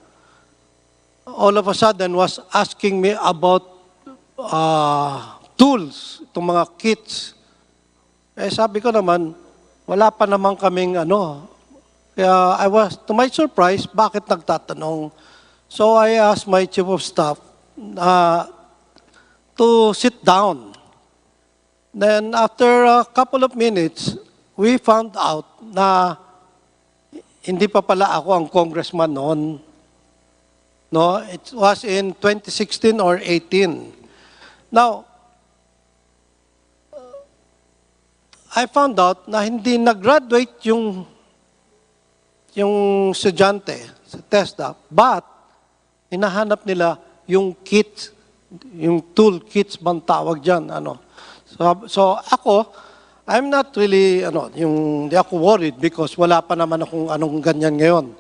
all of a sudden was asking me about tools, itong mga kits. Eh sabi ko naman, wala pa naman kaming ano. Kaya I was, to my surprise, bakit nagtatanong? So I asked my chief of staff to sit down. Then after a couple of minutes, we found out na hindi pa pala ako ang congressman noon. No, it was in 2016 or 18. Now, I found out na hindi nag-graduate yung estudyante sa TESDA, but hinahanap nila yung kits, yung tool kits bang tawag dyan. Ano. So ako, I'm not really, hindi ako worried because wala pa naman akong anong ganyan ngayon.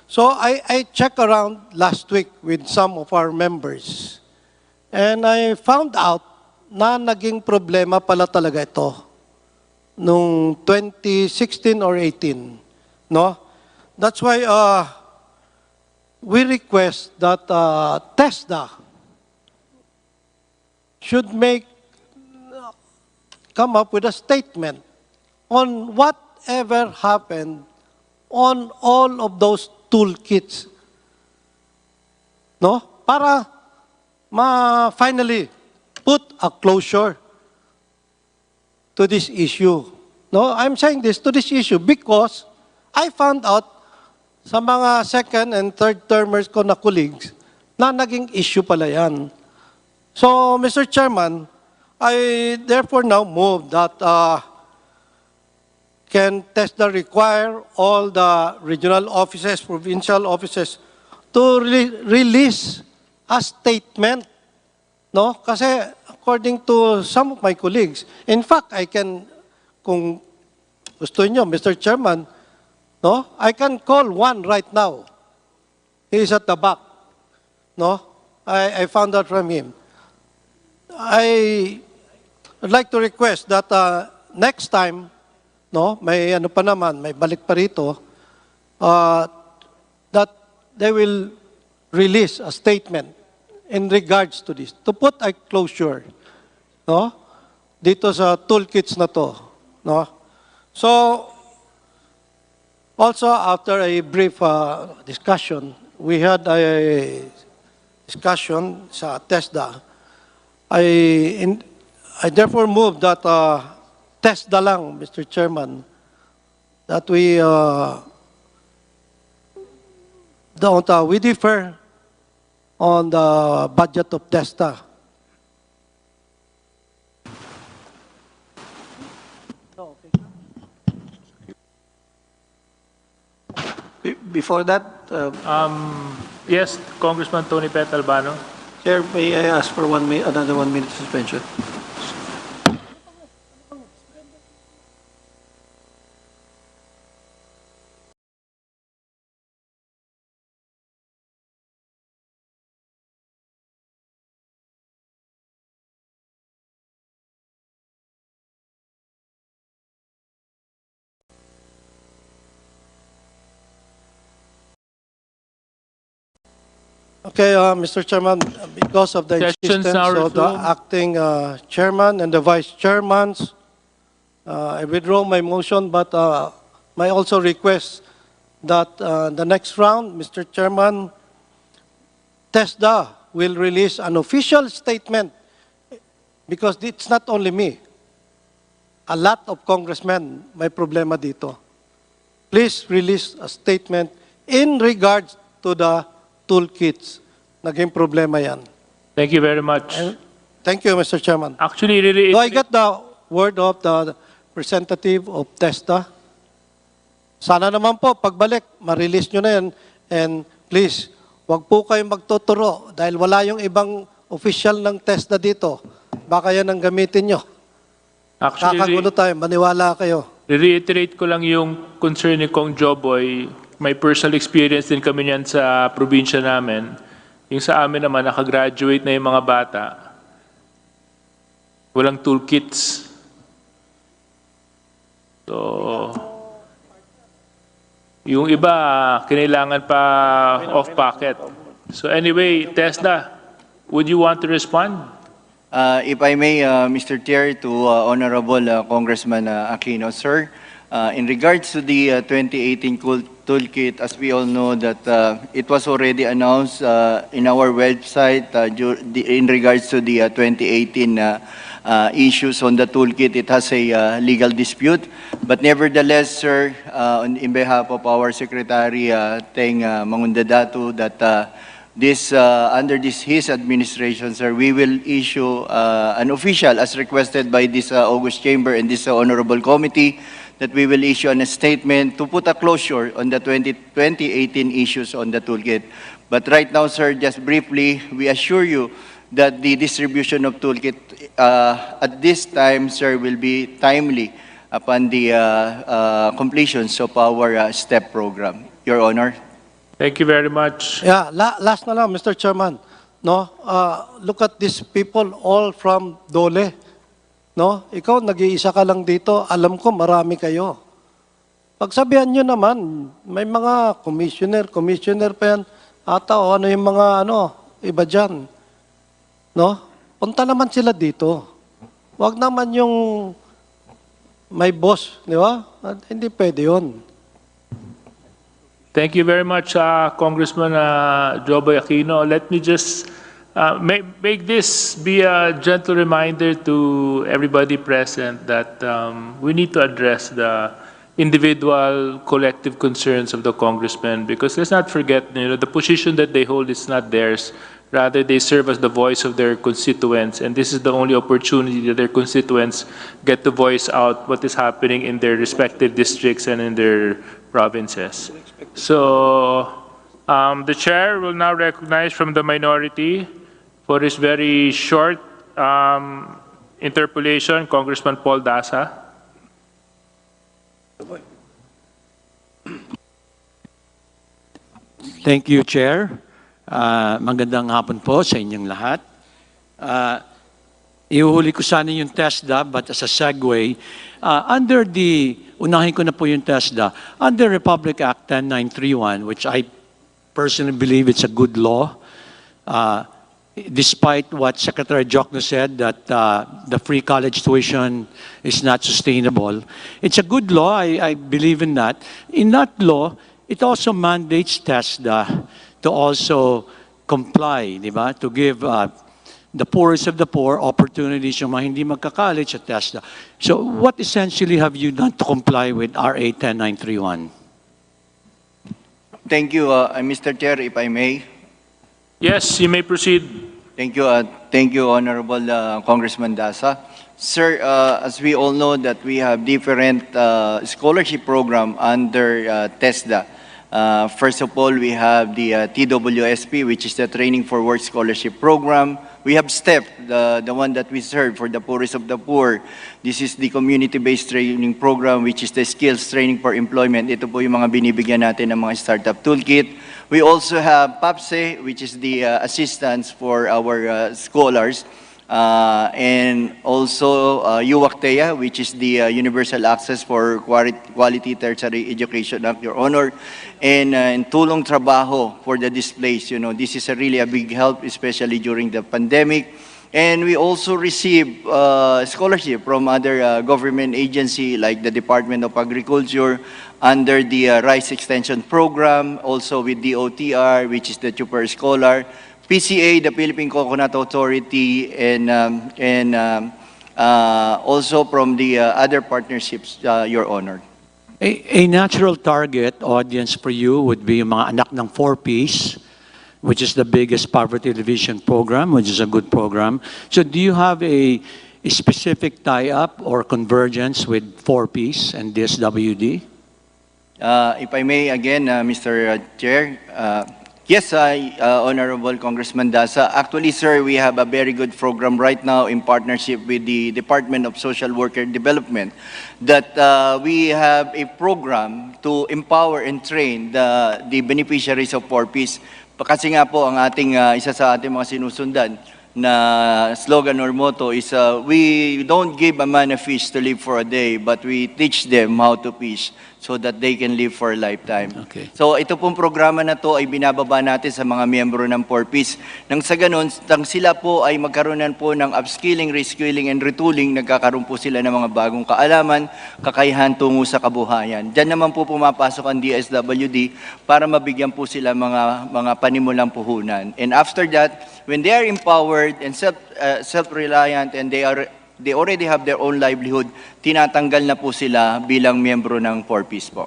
So I checked around last week with some of our members and I found out na naging problema pala talaga ito nung 2016 or 18. No? That's why we request that TESDA should come up with a statement on whatever happened on all of those toolkits. No? Para finally put a closure to this issue. No, I'm saying this to this issue because I found out sa mga second and third termers ko na colleagues na naging issue pala yan. So, Mr. Chairman, I therefore now move that can TESDA require all the regional offices, provincial offices to release a statement. No? Kasi according to some of my colleagues, in fact, I can, kung gusto niyo, Mr. Chairman, no? I can call one right now. He is at the back. No? I found out from him. I would like to request that next time, no, may ano pa naman, may balik pa rito, that they will release a statement in regards to this, to put a closure, no, dito sa toolkits na to, no. So, also after a brief discussion, we had a discussion sa TESDA. I therefore move that TESDA lang, Mr. Chairman, that we we differ on the budget of TESDA. Before that, Yes, Congressman Tony Pet Albano. Chair, may I ask for another 1 minute suspension? Okay, Mr. Chairman, because of the Sessions insistence now of the resumed. acting chairman and the vice chairmans, I withdraw my motion, but may also request that the next round, Mr. Chairman, TESDA will release an official statement because it's not only me. A lot of congressmen may problema dito. Please release a statement in regards to the toolkits naging problema yan. Thank you very much. Thank you, Mr. Chairman. Actually, Do I get the word of the representative of TESDA? Sana naman po, pagbalik, ma-release nyo na yan. And please, wag po kayong magtuturo dahil wala yung ibang official ng TESDA dito. Baka yan ang gamitin nyo. Actually, Kakagulo tayo, maniwala kayo. reiterate ko lang yung concern ni Kong Joboy. May personal experience din kami niyan sa probinsya namin. Yung sa amin naman, nakagraduate na yung mga bata. Walang toolkits. So, yung iba, kinailangan pa off-pocket. So anyway, TESDA, would you want to respond? If I may, Mr. Chair, to Honorable Congressman Aquino, sir, in regards to the 2018 toolkit, as we all know that it was already announced in our website in regards to the 2018 issues on the toolkit. It has a legal dispute. But nevertheless, sir, in behalf of our Secretary, Teng Mangundadatu, that under his administration, sir, we will issue an official, as requested by this August Chamber and this honorable committee, that we will issue a statement to put a closure on the 2018 issues on the toolkit. But right now, sir, just briefly, we assure you that the distribution of toolkit at this time, sir, will be timely upon the completions of our STEP program. Your Honor. Thank you very much. Yeah, last na lang, Mr. Chairman. No, look at these people all from Dole. No, ikaw nag-iisa ka lang dito. Alam ko marami kayo. Pagsabihan nyo naman, may mga commissioner pa yan. Ata o ano yung mga iba dyan. No? Punta naman sila dito. Huwag naman yung may boss, di ba? Hindi pwede yun. Thank you very much, Congressman Joboy Aquino. Let me just make this be a gentle reminder to everybody present that we need to address the individual, collective concerns of the congressmen, because let's not forget, the position that they hold is not theirs. Rather, they serve as the voice of their constituents, and this is the only opportunity that their constituents get to voice out what is happening in their respective districts and in their provinces. So, the chair will now recognize from the minority for his very short interpolation, Congressman Paul Dasa. Thank you, Chair. Magandang hapon po sa inyong lahat. Ihuhuli ko sana yung TESDA, but as a segue, unahin ko na po yung TESDA, under Republic Act 10931, which I personally believe it's a good law, despite what Secretary Jokno said, that the free college tuition is not sustainable. It's a good law, I believe in that. In that law, it also mandates TESDA to also comply, di ba? To give the poorest of the poor opportunities yung mga hindi magka-college at TESDA. So what essentially have you done to comply with RA 10931? Thank you, Mr. Chair, if I may. Yes, you may proceed. Thank you, Honorable Congressman Dasa. Sir, as we all know that we have different scholarship program under TESDA. First of all, we have the TWSP, which is the Training for Work Scholarship Program. We have STEP, the one that we serve for the poorest of the poor. This is the community-based training program, which is the skills training for employment. Ito po yung mga binibigyan natin ng mga startup toolkit. We also have PAPSE, which is the assistance for our scholars. And also UWACTEA, which is the Universal Access for Quality Tertiary Education Act, Your Honor, and Tulong Trabaho for the displaced. This is really a big help, especially during the pandemic. And we also receive scholarship from other government agency like the Department of Agriculture under the Rice Extension Program, also with the OTR, which is the Super Scholar, PCA, the Philippine Coconut Authority, and also from the other partnerships, Your Honor. A natural target audience for you would be yung mga anak ng 4Ps which is the biggest poverty alleviation program, which is a good program. So do you have a specific tie-up or convergence with 4Ps and DSWD? If I may, again, Mr. Chair, yes, Honorable Congressman Dasa. Actually, sir, we have a very good program right now in partnership with the Department of Social Worker Development that we have a program to empower and train the beneficiaries of 4Ps. Kasi nga po, ang ating, isa sa ating mga sinusundan na slogan or motto is we don't give a man a fish to live for a day, but we teach them how to fish so that they can live for a lifetime. Okay. So ito pong programa na to ay binababa natin sa mga miyembro ng 4Ps. Nang sa ganun, tang sila po ay magkaroon po ng upskilling, reskilling, and retooling, nagkakaroon po sila ng mga bagong kaalaman, kakayahan tungo sa kabuhayan. Diyan naman po pumapasok ang DSWD para mabigyan po sila mga panimulang puhunan. And after that, when they are empowered and self-reliant and they already have their own livelihood, tinatanggal na po sila bilang miyembro ng 4Ps po.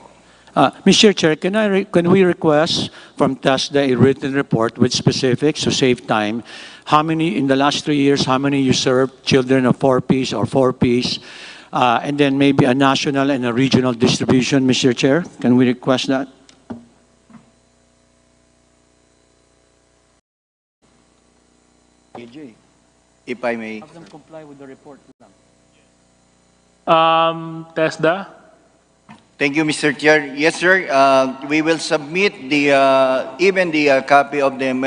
Mr. Chair, can we request from TESDA a written report with specifics to save time? How many, in the last 3 years, how many you served children of 4Ps or 4Ps? And then maybe a national and a regional distribution, Mr. Chair? Can we request that? If I may. Have them comply with the report. TESDA? Thank you, Mr. Chair. Yes, sir. We will submit even the copy of the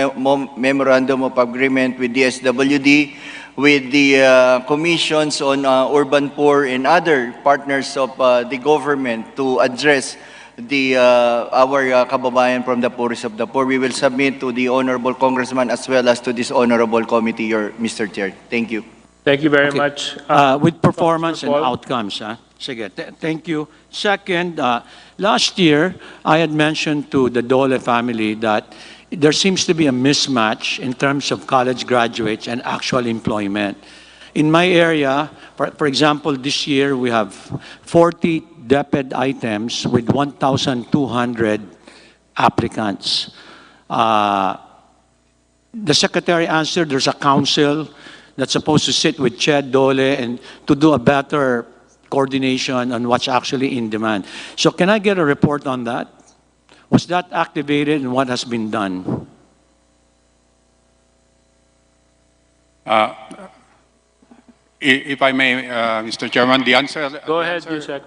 Memorandum of Agreement with DSWD, with the commissions on urban poor and other partners of the government to address our kababayan from the poorest of the poor. We will submit to the Honorable Congressman as well as to this Honorable Committee, Mr. Chair. Thank you. Thank you very much. With performance and outcomes. Sige, thank you. Second, last year, I had mentioned to the Dole family that there seems to be a mismatch in terms of college graduates and actual employment. In my area, for example, this year we have 40 DepEd items with 1,200 applicants. The Secretary answered there's a council that's supposed to sit with Ched Dole and to do a better coordination on what's actually in demand. So can I get a report on that? Was that activated and what has been done? If I may, Mr. Chairman, the answer... Go ahead, Yusek.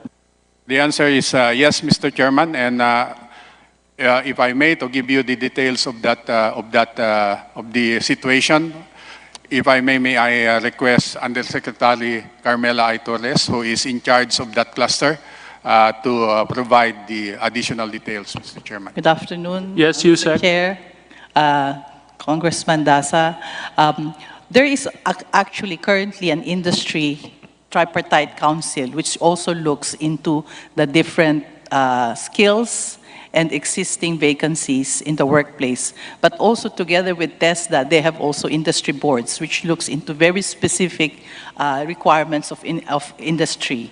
The answer is yes, Mr. Chairman, and if I may, to give you the details of the situation, if I may I request Undersecretary Carmela I. Torres, who is in charge of that cluster, to provide the additional details, Mr. Chairman. Good afternoon. Yes, Mr. Yusek. Chair, Congressman Dasa. There is actually currently an industry tripartite council which also looks into the different skills and existing vacancies in the workplace. But also together with TESDA, they have also industry boards which looks into very specific requirements of industry.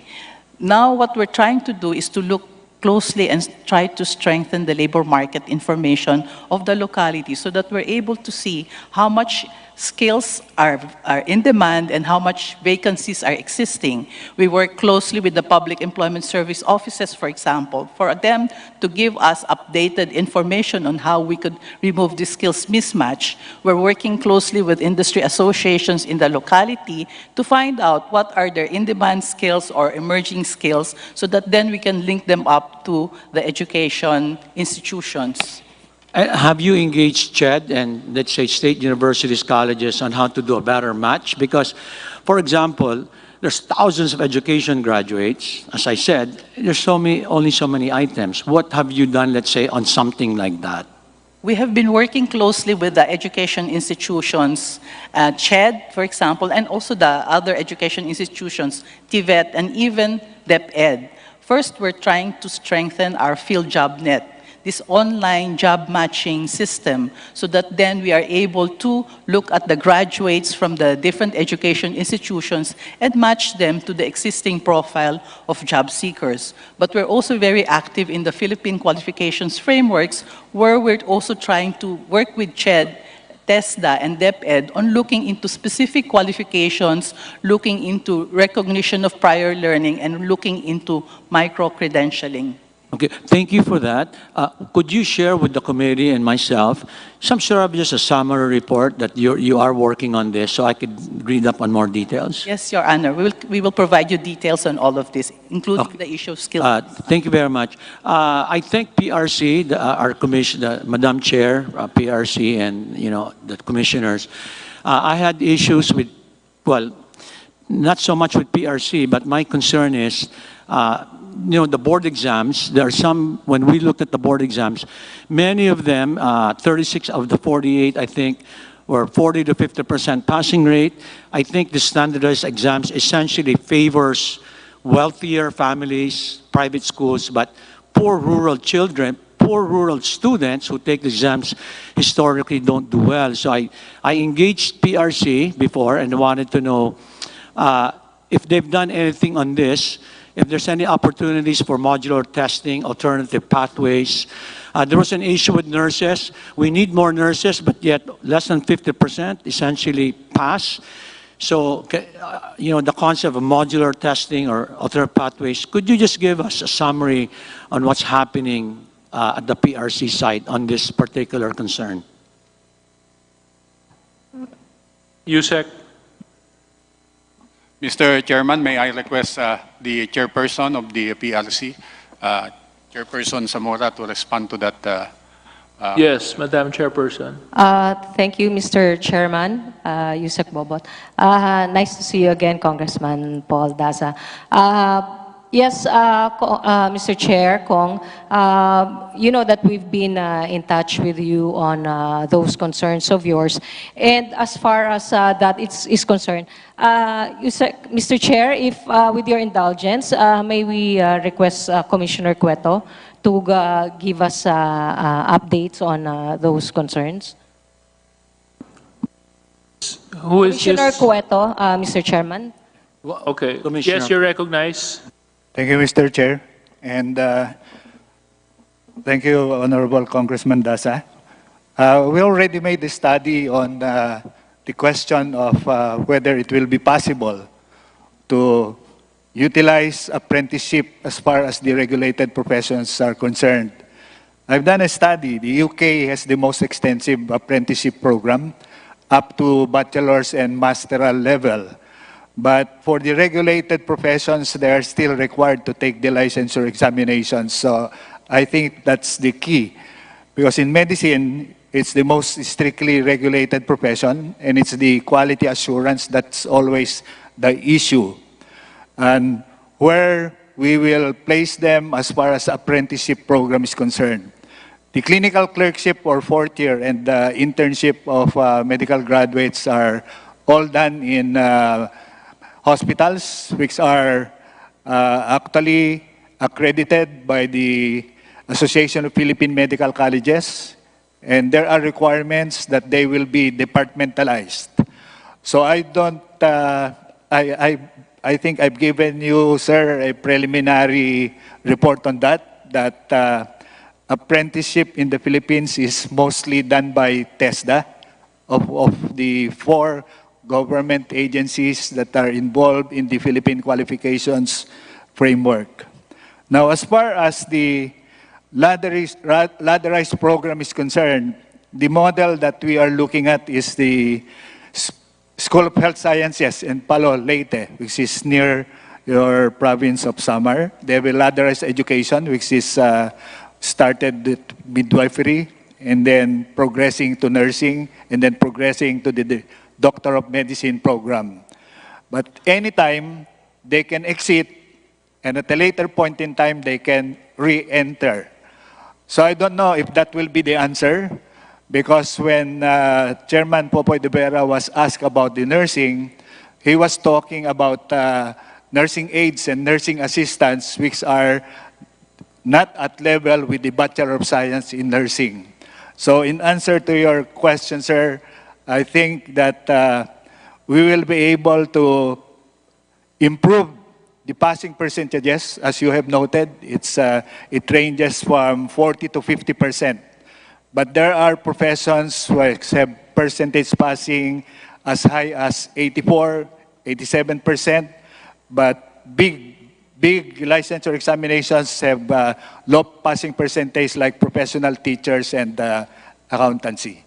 Now what we're trying to do is to look closely and try to strengthen the labor market information of the locality so that we're able to see how much skills are in demand and how much vacancies are existing. We work closely with the Public Employment Service offices, for example, for them to give us updated information on how we could remove the skills mismatch. We're working closely with industry associations in the locality to find out what are their in-demand skills or emerging skills so that then we can link them up to the education institutions. Have you engaged Ched and, let's say, state universities, colleges on how to do a better match? Because, for example, there's thousands of education graduates. As I said, there's only so many items. What have you done, let's say, on something like that? We have been working closely with the education institutions, Ched, for example, and also the other education institutions, TVET, and even DepEd. First, we're trying to strengthen our field job net. this online job matching system so that then we are able to look at the graduates from the different education institutions and match them to the existing profile of job seekers. But we're also very active in the Philippine qualifications frameworks, where we're also trying to work with CHED, TESDA, and DepEd on looking into specific qualifications, looking into recognition of prior learning, and looking into micro-credentialing. Okay, thank you for that. Could you share with the committee and myself some sort of just a summary report that you are working on this so I could read up on more details? Yes, Your Honor. We will provide you details on all of this, including the issue of skills. Thank you very much. I think PRC, our commission, Madam Chair, PRC, and the commissioners, I had issues with, well, not so much with PRC, but my concern is, the board exams. There are some, when we looked at the board exams, many of them, 36 of the 48, I think, were 40 to 50% passing rate. I think the standardized exams essentially favors wealthier families, private schools, but poor rural children, poor rural students who take the exams historically don't do well. So I engaged PRC before and wanted to know if they've done anything on this, if there's any opportunities for modular testing, alternative pathways. There was an issue with nurses. We need more nurses, but yet less than 50% essentially pass. So, the concept of modular testing or alternative pathways, could you just give us a summary on what's happening at the PRC side on this particular concern? Yusek. Mr. Chairman, may I request the chairperson of the PRC, Chairperson Zamora, to respond to that? Yes, Madam Chairperson. Thank you, Mr. Chairman, Yusek Bobot. Nice to see you again, Congressman Paul Daza. Yes, Mr. Chair, Kong, you know that we've been in touch with you on those concerns of yours. And as far as that is concerned, Mr. Chair, if with your indulgence, may we request Commissioner Cueto to give us updates on those concerns? Who is Commissioner this? Cueto, Mr. Chairman. Okay. Commissioner. Yes, you're recognized. Thank you, Mr. Chair. And thank you, Honorable Congressman Daza. We already made a study on the question of whether it will be possible to utilize apprenticeship as far as the regulated professions are concerned. I've done a study. The UK has the most extensive apprenticeship program up to bachelor's and masteral level. But for the regulated professions, they are still required to take the licensure examinations. So I think that's the key. Because in medicine, it's the most strictly regulated profession, and it's the quality assurance that's always the issue. And where we will place them as far as apprenticeship program is concerned. The clinical clerkship or fourth year and the internship of medical graduates are all done in hospitals, which are actually accredited by the Association of Philippine Medical Colleges, and there are requirements that they will be departmentalized. So I don't, I think I've given you, sir, a preliminary report on that apprenticeship in the Philippines is mostly done by TESDA of the 4 government agencies that are involved in the Philippine qualifications framework. Now, as far as the ladderized program is concerned, the model that we are looking at is the School of Health Sciences in Palo Leyte, which is near your province of Samar. They have a ladderized education, which is started with midwifery, and then progressing to nursing, and then progressing to the Doctor of Medicine program. But anytime they can exit, and at a later point in time, they can re-enter. So I don't know if that will be the answer, because when Chairman Popoy de Vera was asked about the nursing, he was talking about nursing aides and nursing assistants, which are not at level with the Bachelor of Science in Nursing. So in answer to your question, sir, I think that we will be able to improve the passing percentages. As you have noted, it ranges from 40 to 50%. But there are professions which have percentage passing as high as 84, 87%, but big licensure examinations have low passing percentage like professional teachers and accountancy.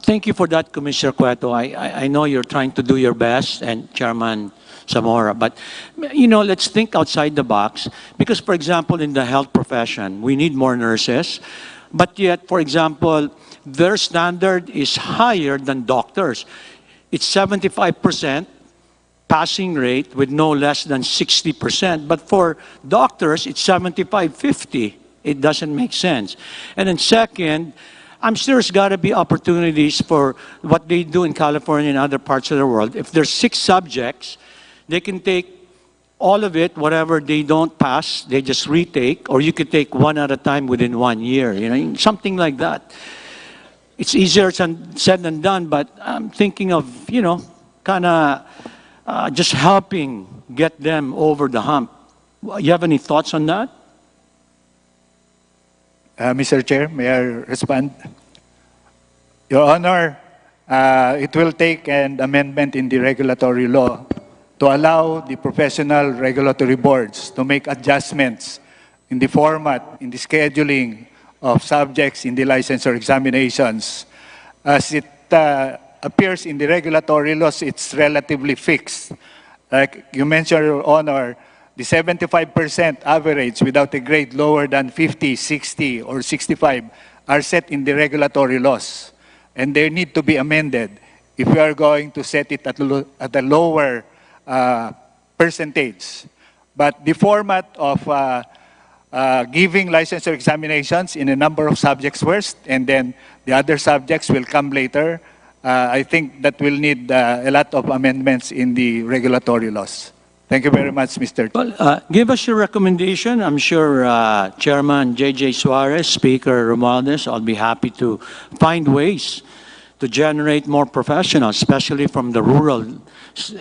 Thank you for that, Commissioner Cueto. I know you're trying to do your best, and Chairman Zamora, but let's think outside the box, because, for example, in the health profession, we need more nurses, but yet, for example, their standard is higher than doctors. It's 75% passing rate with no less than 60%, but for doctors, it's 75-50. It doesn't make sense. And then second, I'm sure there's got to be opportunities for what they do in California and other parts of the world. If there's 6 subjects, they can take all of it, whatever they don't pass, they just retake, or you could take one at a time within 1 year, something like that. It's easier said than done, but I'm thinking of, kind of just helping get them over the hump. You have any thoughts on that? Mr. Chair, may I respond? Your Honor, it will take an amendment in the regulatory law to allow the professional regulatory boards to make adjustments in the format, in the scheduling of subjects in the licensure examinations. As it appears in the regulatory laws, it's relatively fixed. Like you mentioned, Your Honor, the 75% average without a grade lower than 50, 60, or 65 are set in the regulatory laws. And they need to be amended if we are going to set it at a lower percentage. But the format of giving licensure examinations in a number of subjects first, and then the other subjects will come later, I think that will need a lot of amendments in the regulatory laws. Thank you very much, Mr. Well, give us your recommendation. I'm sure Chairman J.J. Suarez, Speaker Romualdez, I'll be happy to find ways to generate more professionals, especially from the rural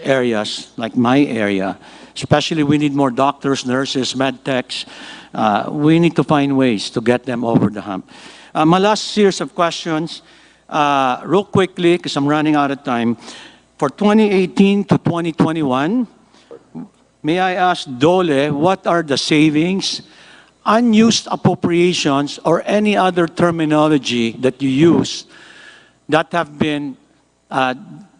areas like my area. Especially we need more doctors, nurses, med techs. We need to find ways to get them over the hump. My last series of questions, real quickly, because I'm running out of time. For 2018 to 2021, may I ask Dole, what are the savings, unused appropriations, or any other terminology that you use that have been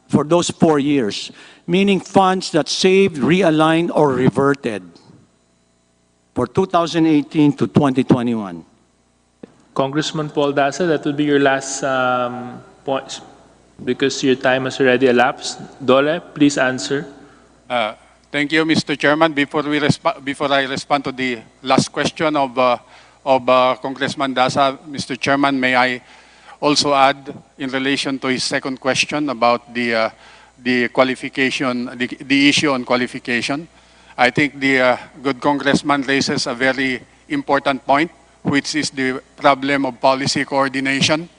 for those 4 years, meaning funds that saved, realigned, or reverted for 2018 to 2021? Congressman Paul Daza, that will be your last point because your time has already elapsed. Dole, please answer. Thank you, Mr. Chairman. Before I respond to the last question of Congressman Daza, Mr. Chairman, may I also add in relation to his second question about the qualification, the issue on qualification. I think the good congressman raises a very important point, which is the problem of policy coordination.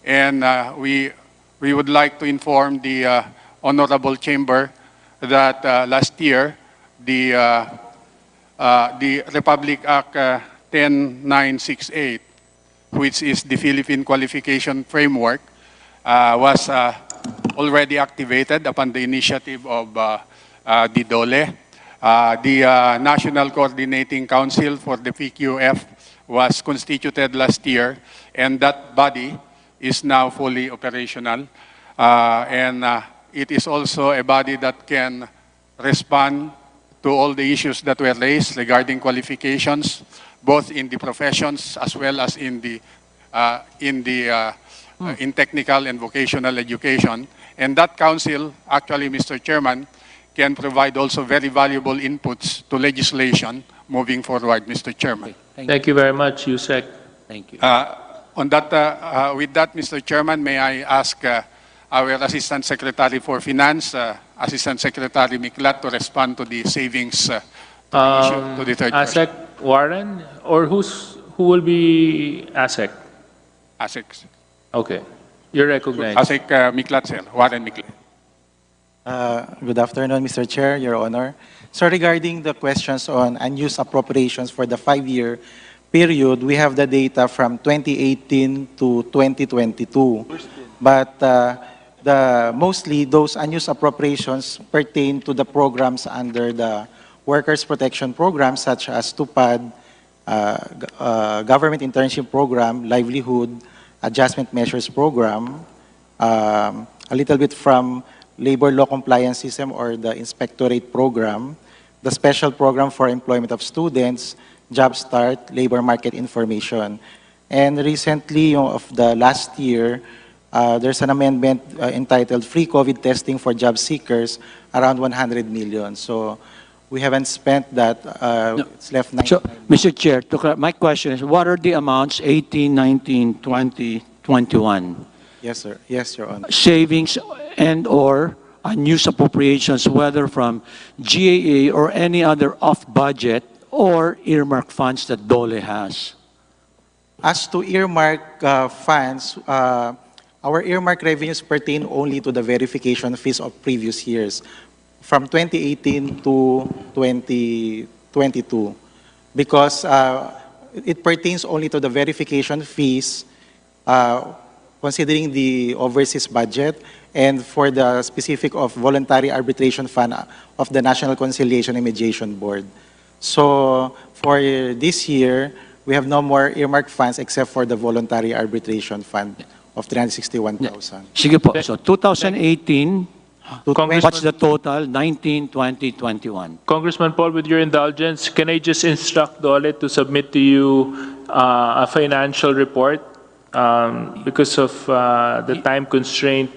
And we would like to inform the Honorable Chamber that last year, the Republic Act 10968, which is the Philippine Qualification Framework, was already activated upon the initiative of the DOLE. The National Coordinating Council for the PQF was constituted last year, and that body is now fully operational. It is also a body that can respond to all the issues that were raised regarding qualifications, both in the professions as well as in technical and vocational education. And that council, actually, Mr. Chairman, can provide also very valuable inputs to legislation moving forward, Mr. Chairman. Thank you very much, Yusek. Thank you. With that, Mr. Chairman, may I ask our Assistant Secretary for Finance, Assistant Secretary Miklat, to respond to the savings to the third question. Warren, or who will be ASEC? ASEC. Okay, you're recognized. ASEC Miklat, sir. Warren Miklat. Good afternoon, Mr. Chair, Your Honor. So regarding the questions on unused appropriations for the 5-year period, we have the data from 2018 to 2022. But mostly those unused appropriations pertain to the programs under the Workers' Protection Program, such as TUPAD, Government Internship Program, Livelihood Adjustment Measures Program, a little bit from Labor Law Compliance System or the Inspectorate Program, the Special Program for Employment of Students, Job Start, Labor Market Information. And recently, of the last year, there's an amendment entitled Free COVID Testing for Job Seekers, around 100 million. So we haven't spent that. It's left 99. So, Mr. Chair, my question is, what are the amounts 18, 19, 20, 21? Yes, sir. Yes, Your Honor. Savings and/or unused appropriations, whether from GAA or any other off-budget or earmark funds that DOLE has? As to earmark funds, our earmark revenues pertain only to the verification fees of previous years, from 2018 to 2022, because it pertains only to the verification fees considering the overseas budget and for the specific of voluntary arbitration fund of the National Conciliation and Mediation Board. So for this year, we have no more earmark funds except for the voluntary arbitration fund of 361,000. Sige po. So 2018, what's the total? 19, 20, 21. Congressman Paul, with your indulgence, can I just instruct DOLE to submit to you a financial report because of the time constraint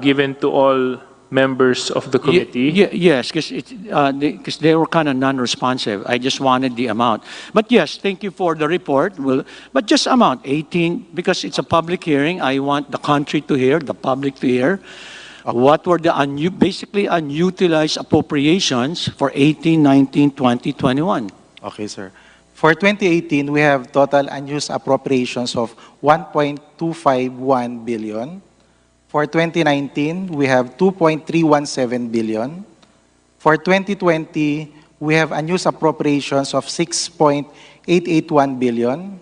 given to all members of the committee? Yes, because they were kind of non-responsive. I just wanted the amount. But yes, thank you for the report. But just amount, 18, because it's a public hearing. I want the country to hear, the public to hear. What were the basically unutilized appropriations for 18, 19, 20, 21? Okay, sir. For 2018, we have total unused appropriations of 1.251 billion. For 2019, we have 2.317 billion. For 2020, we have unused appropriations of 6.881 billion.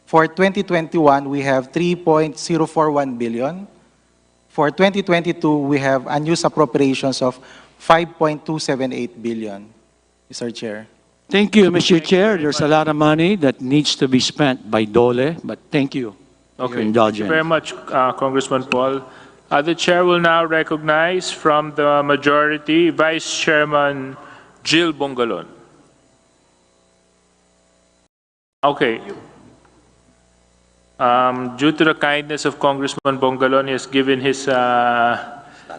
For 2021, we have 3.041 billion. For 2022, we have unused appropriations of 5.278 billion, Mr. Chair. Thank you, Mr. Chair. There's a lot of money that needs to be spent by DOLE, but thank you. Okay, thank you very much, Congressman Paul. The chair will now recognize from the majority, Vice Chairman Jill Bongalon. Okay. Due to the kindness of Congressman Bongalon, he has given his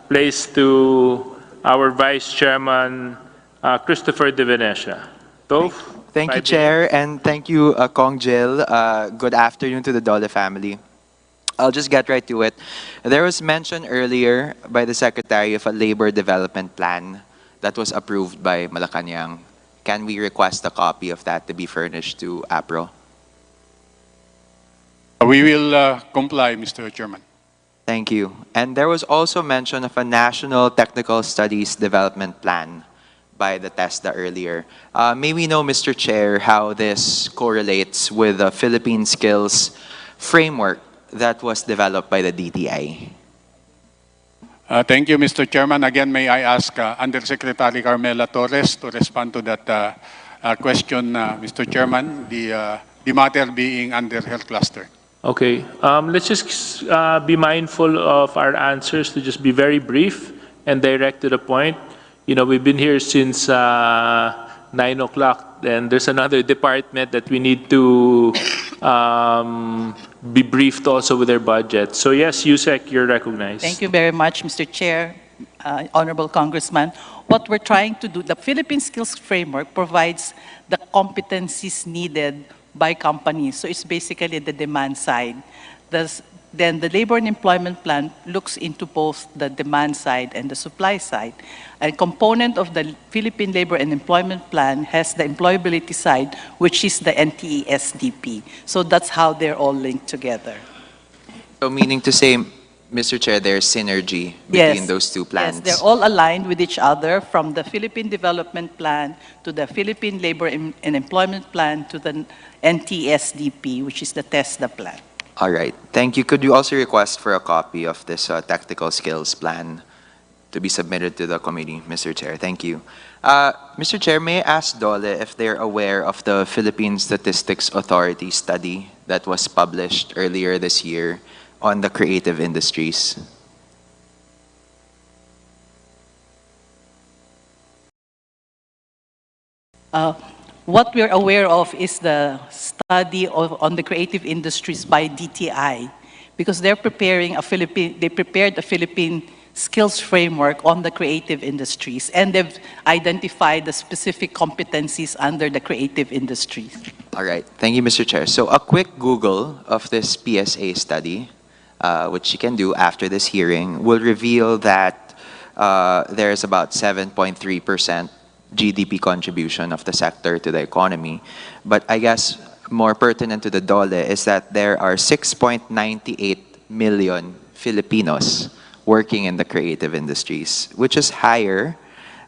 place to our Vice Chairman, Christopher De Venecia. Thank you, Chair, and thank you, Kong Jill. Good afternoon to the DOLE family. I'll just get right to it. There was mention earlier by the Secretary of a labor development plan that was approved by Malacanang. Can we request a copy of that to be furnished to APRO? We will comply, Mr. Chairman. Thank you. And there was also mention of a National Technical Studies Development Plan by the TESDA earlier. May we know, Mr. Chair, how this correlates with the Philippine Skills Framework that was developed by the DTI? Thank you, Mr. Chairman. Again, may I ask Undersecretary Carmela Torres to respond to that question, Mr. Chairman, the matter being under her cluster. Okay, let's just be mindful of our answers to just be very brief and direct to the point. You know, we've been here since 9 o'clock, and there's another department that we need to be briefed also with their budget. So yes, Yusek, you're recognized. Thank you very much, Mr. Chair, Honorable Congressman. What we're trying to do, the Philippine Skills Framework provides the competencies needed by companies. So it's basically the demand side. then the labor and employment plan looks into both the demand side and the supply side. A component of the Philippine labor and employment plan has the employability side, which is the NTESDP. So that's how they're all linked together. So meaning to say, Mr. Chair, there's synergy between those two plans. Yes, they're all aligned with each other, from the Philippine Development Plan to the Philippine Labor and Employment Plan to the NTSDP, which is the TESDA plan. All right. Thank you. Could you also request for a copy of this tactical skills plan to be submitted to the committee, Mr. Chair? Thank you. Mr. Chair, may I ask Dole if they're aware of the Philippine Statistics Authority study that was published earlier this year on the creative industries? What we're aware of is the study on the creative industries by DTI, because they prepared a Philippine skills framework on the creative industries, and they've identified the specific competencies under the creative industries. All right. Thank you, Mr. Chair. So a quick Google of this PSA study, which you can do after this hearing, will reveal that there's about 7.3% GDP contribution of the sector to the economy. But I guess more pertinent to the DOLE is that there are 6.98 million Filipinos working in the creative industries, which is higher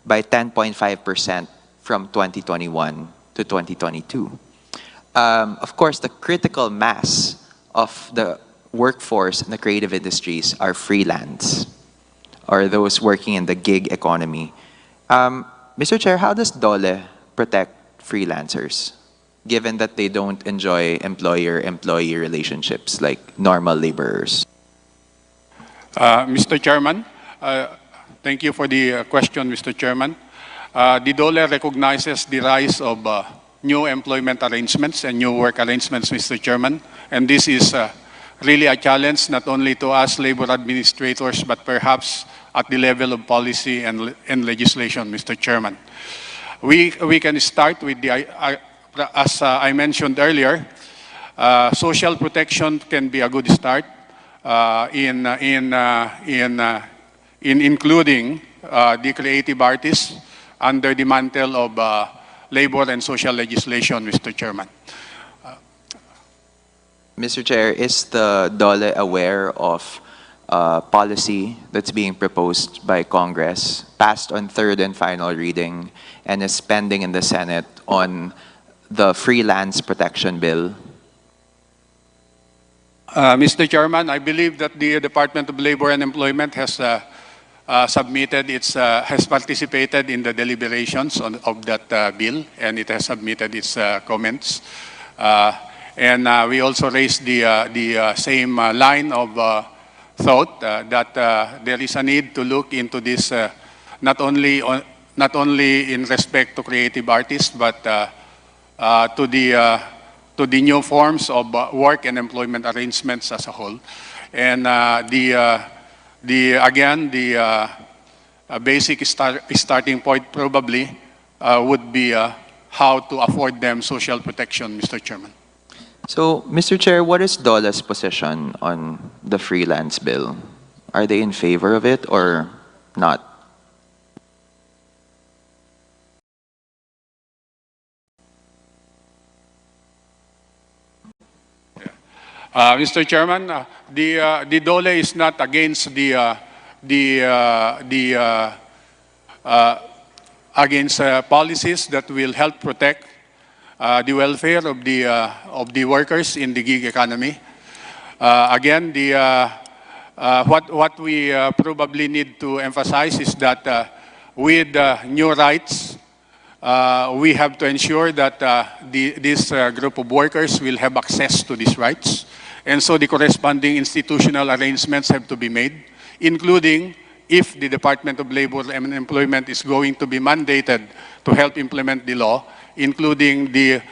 by 10.5% from 2021 to 2022. Of course, the critical mass of the workforce in the creative industries are freelance, or those working in the gig economy. Mr. Chair, how does DOLE protect freelancers, given that they don't enjoy employer-employee relationships like normal laborers? Mr. Chairman, thank you for the question, Mr. Chairman. The DOLE recognizes the rise of new employment arrangements and new work arrangements, Mr. Chairman, and this is really a challenge not only to us labor administrators, but perhaps at the level of policy and legislation, Mr. Chairman. We can start with the, as I mentioned earlier, social protection can be a good start in including the creative artists under the mantle of labor and social legislation, Mr. Chairman. Mr. Chair, is the DOLE aware of policy that's being proposed by Congress, passed on third and final reading, and is pending in the Senate on the freelance protection bill? Mr. Chairman, I believe that the Department of Labor and Employment has has participated in the deliberations of that bill, and it has submitted its comments. And we also raised the same line of thought that there is a need to look into this not only in respect to creative artists, but to the new forms of work and employment arrangements as a whole. And the basic starting point probably would be how to afford them social protection, Mr. Chairman. So, Mr. Chair, what is DOLE's position on the freelance bill? Are they in favor of it or not? Mr. Chairman, the DOLE is not against against policies that will help protect the welfare of the workers in the gig economy. Again, what we probably need to emphasize is that with new rights, we have to ensure that this group of workers will have access to these rights. And so the corresponding institutional arrangements have to be made, including if the Department of Labor and Employment is going to be mandated to help implement the law, including the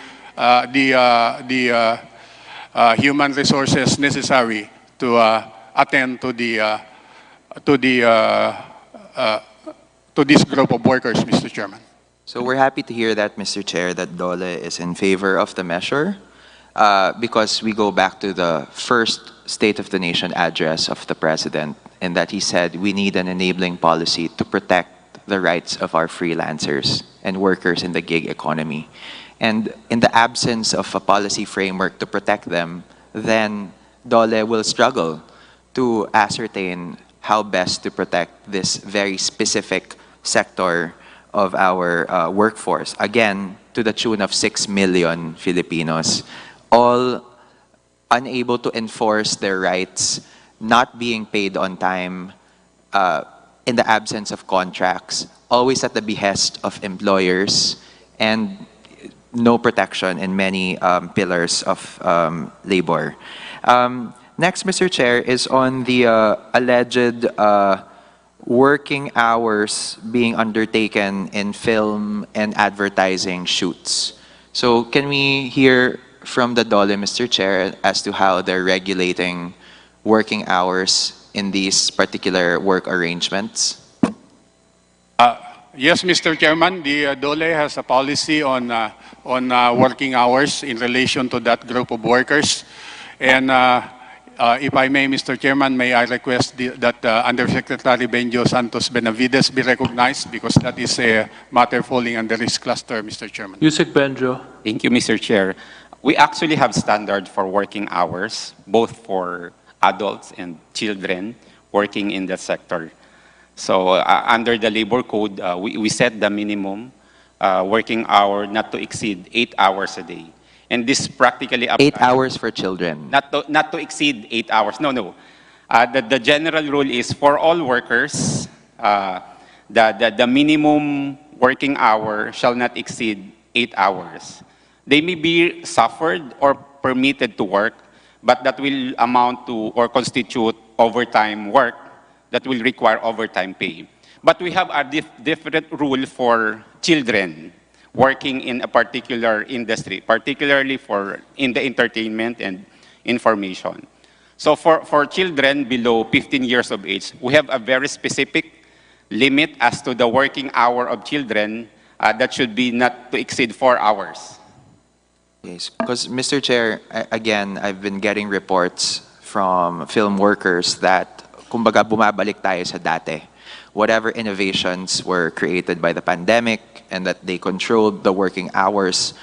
human resources necessary to attend to this group of workers, Mr. Chairman. So we're happy to hear that, Mr. Chair, that DOLE is in favor of the measure. because we go back to the first State of the Nation address of the President, in that he said we need an enabling policy to protect the rights of our freelancers and workers in the gig economy. And in the absence of a policy framework to protect them, then DOLE will struggle to ascertain how best to protect this very specific sector of our workforce. Again, to the tune of 6 million Filipinos, all unable to enforce their rights, not being paid on time, in the absence of contracts, always at the behest of employers, and no protection in many pillars of labor. Next, Mr. Chair, is on the alleged working hours being undertaken in film and advertising shoots. So can we hear from the DOLE, Mr. Chair, as to how they're regulating working hours in these particular work arrangements? Yes, Mr. Chairman, the DOLE has a policy on working hours in relation to that group of workers. And if I may, Mr. Chairman, may I request that Undersecretary Benjo Santos Benavides be recognized, because that is a matter falling under this cluster, Mr. Chairman. Yusek Benjo. Thank you, Mr. Chair. We actually have standards for working hours, both for adults and children working in the sector. So under the labor code, we set the minimum working hour not to exceed 8 hours a day. And this practically applies. 8 hours for children. Not to exceed 8 hours. No. The general rule is for all workers, the minimum working hour shall not exceed 8 hours. They may be suffered or permitted to work, but that will amount to or constitute overtime work that will require overtime pay. But we have a different rule for children working in a particular industry, particularly in the entertainment and information. So for children below 15 years of age, we have a very specific limit as to the working hour of children that should be not to exceed 4 hours. Yes, because Mr. Chair, again, I've been getting reports from film workers that kumbaga bumabalik tayo sa dati. Whatever innovations were created by the pandemic and that they controlled the working hours,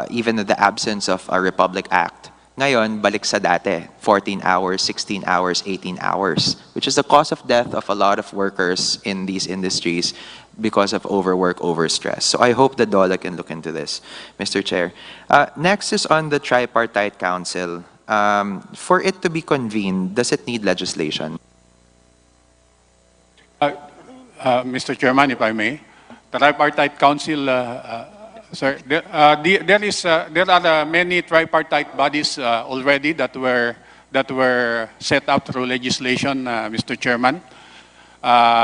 even in the absence of a Republic Act. Ngayon, balik sa dati, 14 hours, 16 hours, 18 hours, which is the cause of death of a lot of workers in these industries because of overwork, overstress. So I hope the DOLE can look into this, Mr. Chair. Next is on the Tripartite Council. For it to be convened, does it need legislation? Mr. Chairman, if I may, the Tripartite Council, sir, there are many tripartite bodies already that were set up through legislation, Mr. Chairman.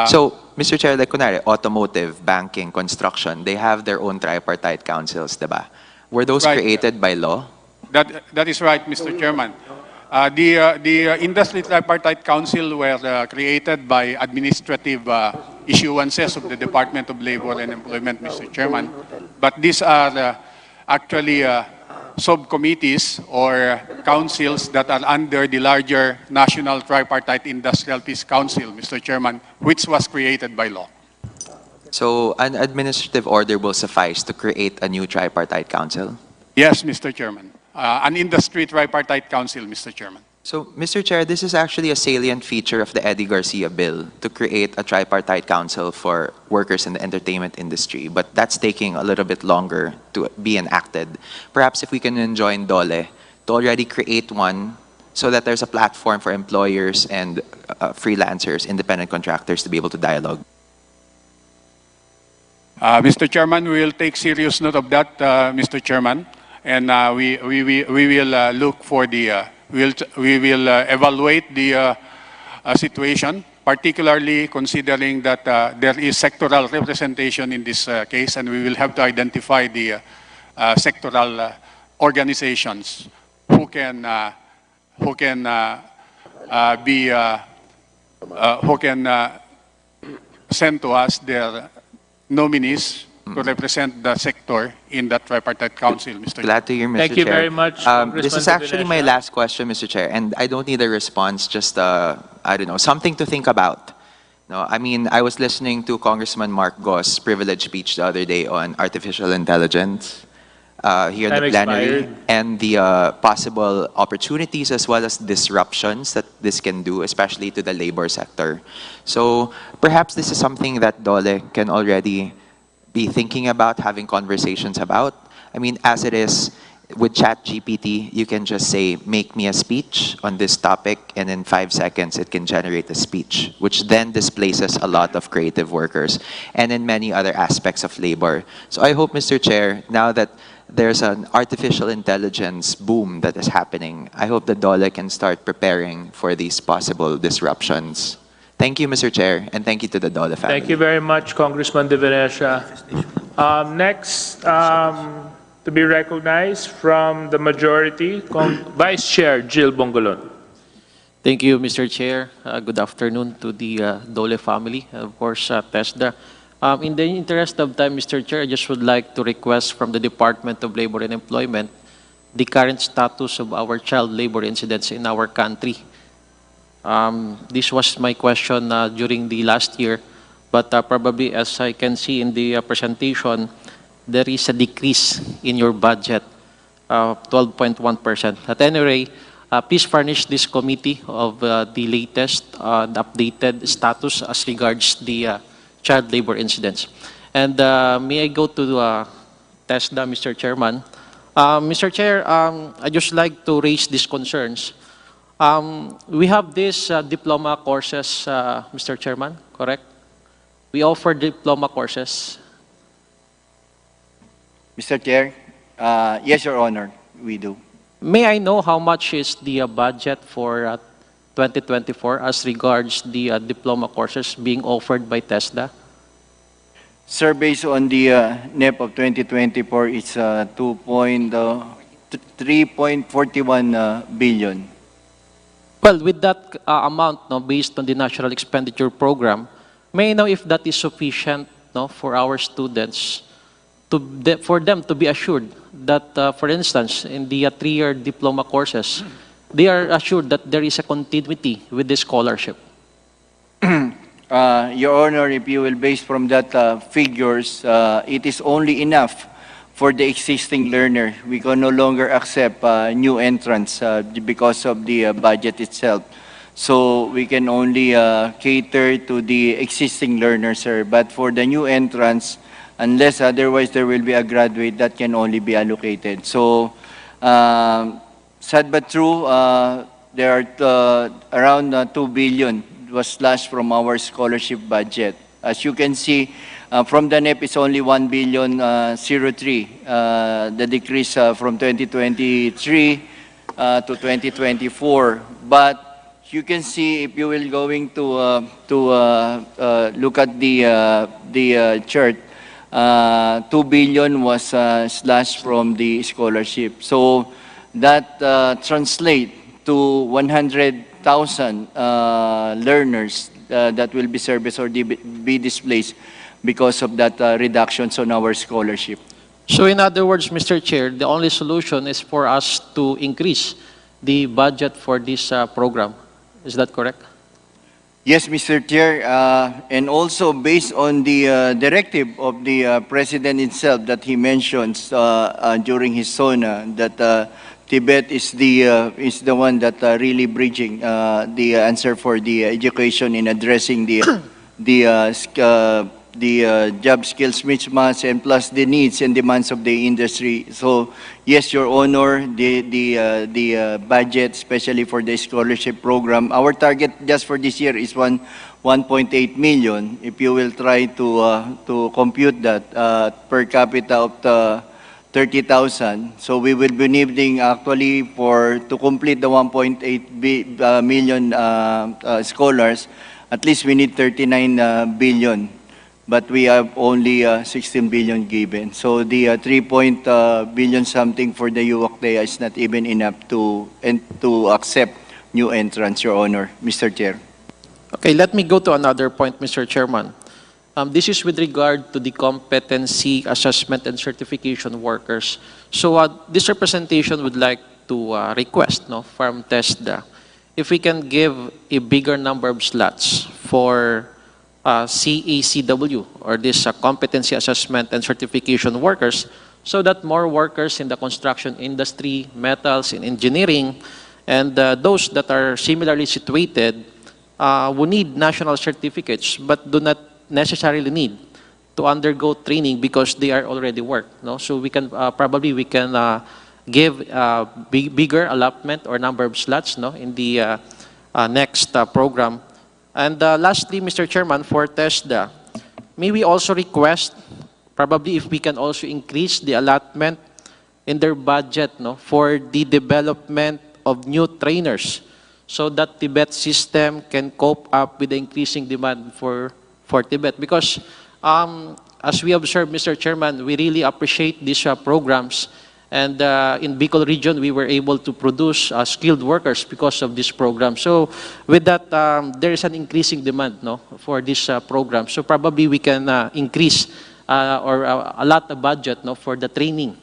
So, Mr. Chair, like kunwari, automotive, banking, construction, they have their own tripartite councils, diba? Were those created by law? That is right, Mr. Chairman. The Industry Tripartite Council were created by administrative issuances of the Department of Labor and Employment, Mr. Chairman. But these are actually subcommittees or councils that are under the larger National Tripartite Industrial Peace Council, Mr. Chairman, which was created by law. So, an administrative order will suffice to create a new tripartite council? Yes, Mr. Chairman. An industry tripartite council, Mr. Chairman. So, Mr. Chair, this is actually a salient feature of the Eddie Garcia bill to create a tripartite council for workers in the entertainment industry, but that's taking a little bit longer to be enacted. Perhaps if we can enjoin DOLE to already create one so that there's a platform for employers and freelancers, independent contractors to be able to dialogue. Mr. Chairman, we will take serious note of that, Mr. Chairman, and we will look for the, we will evaluate the situation, particularly considering that there is sectoral representation in this case, and we will have to identify the sectoral organizations who can send to us their nominees to represent the sector in that tripartite council, Mr. Glad to hear, Mr. Thank you Chair. very much, This Congressman is actually my Divinesha. last question, Mr. Chair, and I don't need a response, just, I don't know, something to think about. No, I mean, I was listening to Congressman Mark Goss' privileged speech the other day on artificial intelligence here in Time the plenary, expired. and the possible opportunities as well as disruptions that this can do, especially to the labor sector. So perhaps this is something that DOLE can already be thinking about, having conversations about. I mean, as it is, with ChatGPT, you can just say, make me a speech on this topic, and in 5 seconds, it can generate a speech, which then displaces a lot of creative workers, and in many other aspects of labor. So I hope, Mr. Chair, now that there's an artificial intelligence boom that is happening, I hope the DOLE can start preparing for these possible disruptions. Thank you, Mr. Chair, and thank you to the DOLE family. Thank you very much, Congressman Divinesha. Next, to be recognized from the majority, Vice Chair Jill Bongolon. Thank you, Mr. Chair. Good afternoon to the Dole family, and of course, TESDA. In the interest of time, Mr. Chair, I just would like to request from the Department of Labor and Employment the current status of our child labor incidents in our country. This was my question during the last year, but probably as I can see in the presentation, there is a decrease in your budget, 12.1%. At any rate, please furnish this committee of the latest, the updated status as regards the child labor incidents. And may I go to TESDA, Mr. Chairman? Mr. Chair, I just like to raise these concerns. We have these diploma courses, Mr. Chairman, correct? We offer diploma courses. Mr. Chair, yes, Your Honor, we do. May I know how much is the budget for 2024 as regards the diploma courses being offered by TESDA? Sir, based on the NEP of 2024, it's 3.41 billion. Well, with that amount, no, based on the National Expenditure Program, may I know if that is sufficient, no, for our students, for them to be assured that, for instance, in the 3-year diploma courses, they are assured that there is a continuity with the scholarship? Your Honor, if you will base from that figures, it is only enough for the existing learner. We can no longer accept new entrants because of the budget itself. So we can only cater to the existing learners, sir. But for the new entrants, unless otherwise there will be a graduate that can only be allocated. So, sad but true, there are around 2 billion was slashed from our scholarship budget. As you can see, from the NEP it's only 1 billion 03, the decrease from 2023 to 2024. But you can see, if you will going to look at the chart, 2 billion was slashed from the scholarship. So that translates to 100,000 learners that will be serviced or be displaced because of that reductions on our scholarship. So in other words, Mr. Chair, the only solution is for us to increase the budget for this program. Is that correct? Yes, Mr. Chair, and also based on the directive of the President itself that he mentions during his SONA, that Tibet is the one that really bridging the answer for the education in addressing the job skills mismatch and plus the needs and demands of the industry. So yes, Your Honor, the budget, especially for the scholarship program, our target just for this year is 1.8 million. If you will try to compute that per capita of 30,000, so we will be needing actually to complete the 1.8 million scholars, at least we need 39 billion. But we have only 16 billion given. So the 3 billion something for the UOCDEA is not even enough to accept new entrants, Your Honor, Mr. Chair. Okay, let me go to another point, Mr. Chairman. This is with regard to the competency assessment and certification workers. So this representation would like to request from TESDA if we can give a bigger number of slots for CACW, or this competency assessment and certification workers, so that more workers in the construction industry, metals, in engineering, and those that are similarly situated who need national certificates but do not necessarily need to undergo training because they are already work. No? So we can probably give bigger allotment or number of slots in the next program. And lastly, Mr. Chairman, for TESDA, may we also request probably if we can also increase the allotment in their budget for the development of new trainers so that Tibet system can cope up with the increasing demand for Tibet. Because as we observed, Mr. Chairman, we really appreciate these programs. And in Bicol region, we were able to produce skilled workers because of this program. So with that, there is an increasing demand for this program. So probably we can increase or allot a budget for the training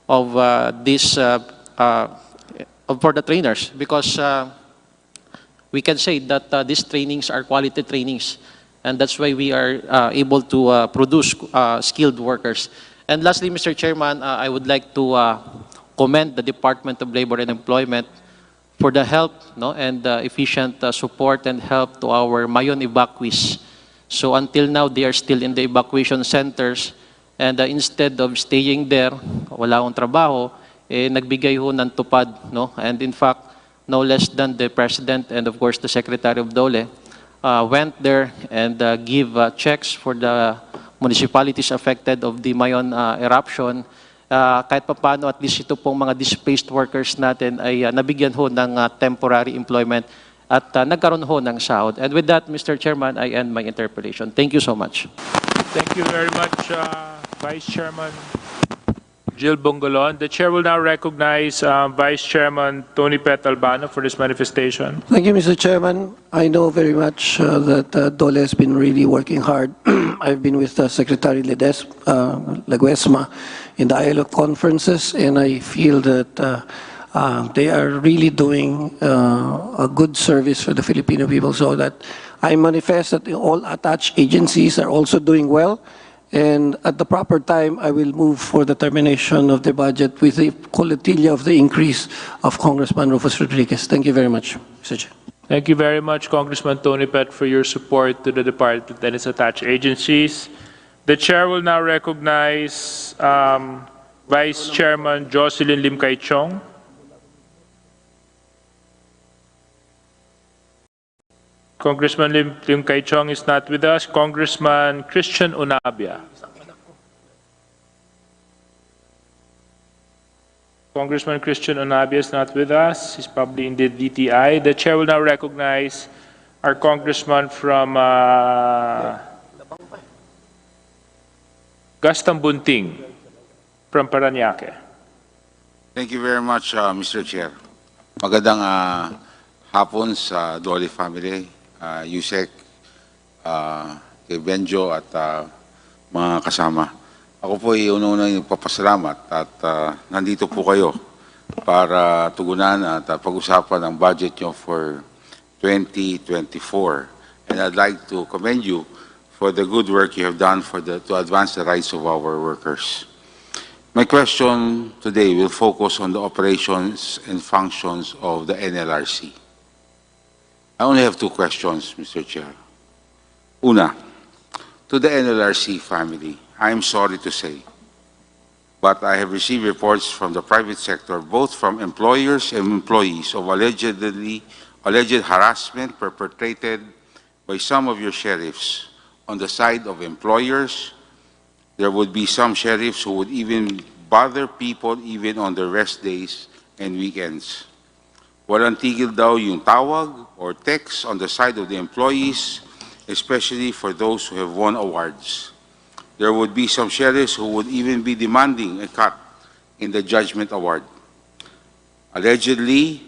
of for the trainers, because we can say that these trainings are quality trainings, and that's why we are able to produce skilled workers. And lastly, Mr. Chairman, I would like to commend the Department of Labor and Employment for the help and efficient support and help to our Mayon evacuees. So until now, they are still in the evacuation centers, and instead of staying there, wala akong trabaho, nagbigay ho ng tupad. And in fact, no less than the President and of course the Secretary of DOLE went there and give checks for the municipalities affected of the Mayon eruption. Kahit paano, at least ito pong mga displaced workers natin ay nabigyan ho ng temporary employment at nagkaroon ho ng sahod. And with that, Mr. Chairman, I end my interpellation. Thank you so much. Thank you very much, Vice Chairman Jill Bongolon. The Chair will now recognize Vice Chairman Tony Pet Albano for this manifestation. Thank you, Mr. Chairman. I know very much that DOLE has been really working hard. I've been with Secretary Laguesma in the ILO conferences, and I feel that they are really doing a good service for the Filipino people, so that I manifest that all attached agencies are also doing well. And at the proper time, I will move for the termination of the budget with the colletilla of the increase of Congressman Rufus Rodriguez. Thank you very much, Mr. Chair. Thank you very much, Congressman Tony Pet, for your support to the department and its attached agencies. The Chair will now recognize Vice Chairman Jocelyn Lim Kai Chong. Congressman Lim Kai Chong is not with us. Congressman Christian Onabia. Congressman Christian Onabia is not with us. He's probably in the DTI. The Chair will now recognize our Congressman from Gastang Bunting from Parañaque. Thank you very much, Mr. Chair. Magandang hapon sa DOLE family. Yusek, kay Benjo at mga kasama. Ako po ay una-una nagpapasalamat at nandito po kayo para tugunan at pag-usapan ang budget nyo for 2024. And I'd like to commend you for the good work you have done to advance the rights of our workers. My question today will focus on the operations and functions of the NLRC. I only have two questions, Mr. Chair. Una, to the NLRC family, I am sorry to say, but I have received reports from the private sector, both from employers and employees, of alleged harassment perpetrated by some of your sheriffs on the side of employers. There would be some sheriffs who would even bother people even on their rest days and weekends. Walang tigil daw yung tawag or text on the side of the employees, especially for those who have won awards. There would be some sheriffs who would even be demanding a cut in the judgment award. Allegedly,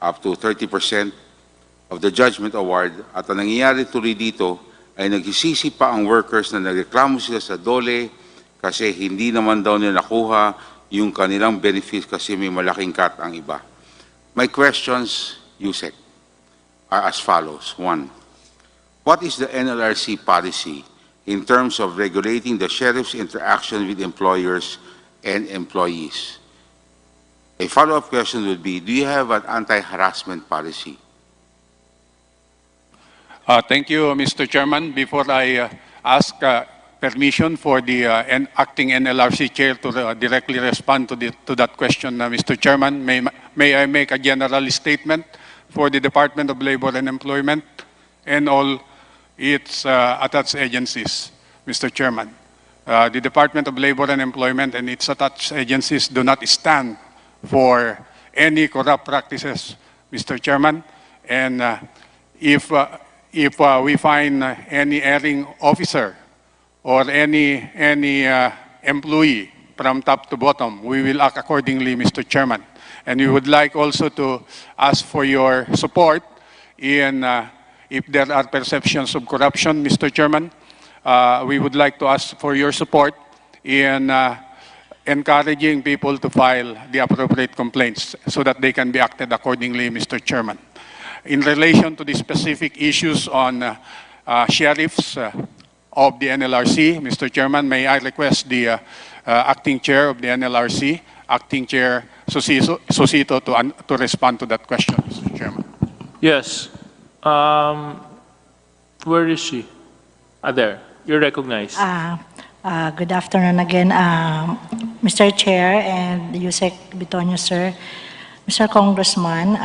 up to 30% of the judgment award, at ang nangyayari tuloy dito ay nagsisisi pa ang workers na nagreklamo sila sa DOLE kasi hindi naman daw nila nakuha yung kanilang benefits kasi may malaking cut ang iba. My questions, Yusek, are as follows. One, what is the NLRC policy in terms of regulating the sheriff's interaction with employers and employees? A follow-up question would be, do you have an anti-harassment policy? Thank you, Mr. Chairman. Before I ask permission for the acting NLRC chair to directly respond to that question, Mr. Chairman, may I make a general statement for the Department of Labor and Employment and all its attached agencies, Mr. Chairman. The Department of Labor and Employment and its attached agencies do not stand for any corrupt practices, Mr. Chairman. And if we find any erring officer or any employee from top to bottom, we will act accordingly, Mr. Chairman. And we would like also to ask for your support in if there are perceptions of corruption, Mr. Chairman. We would like to ask for your support in encouraging people to file the appropriate complaints so that they can be acted accordingly, Mr. Chairman. In relation to the specific issues on sheriffs of the NLRC, Mr. Chairman, may I request the acting chair of the NLRC, Acting Chair Susito, to respond to that question, Mr. Chairman. Yes. Where is she? There. You're recognized. Good afternoon again, Mr. Chair and Yusek Bitonio, sir. Mr. Congressman,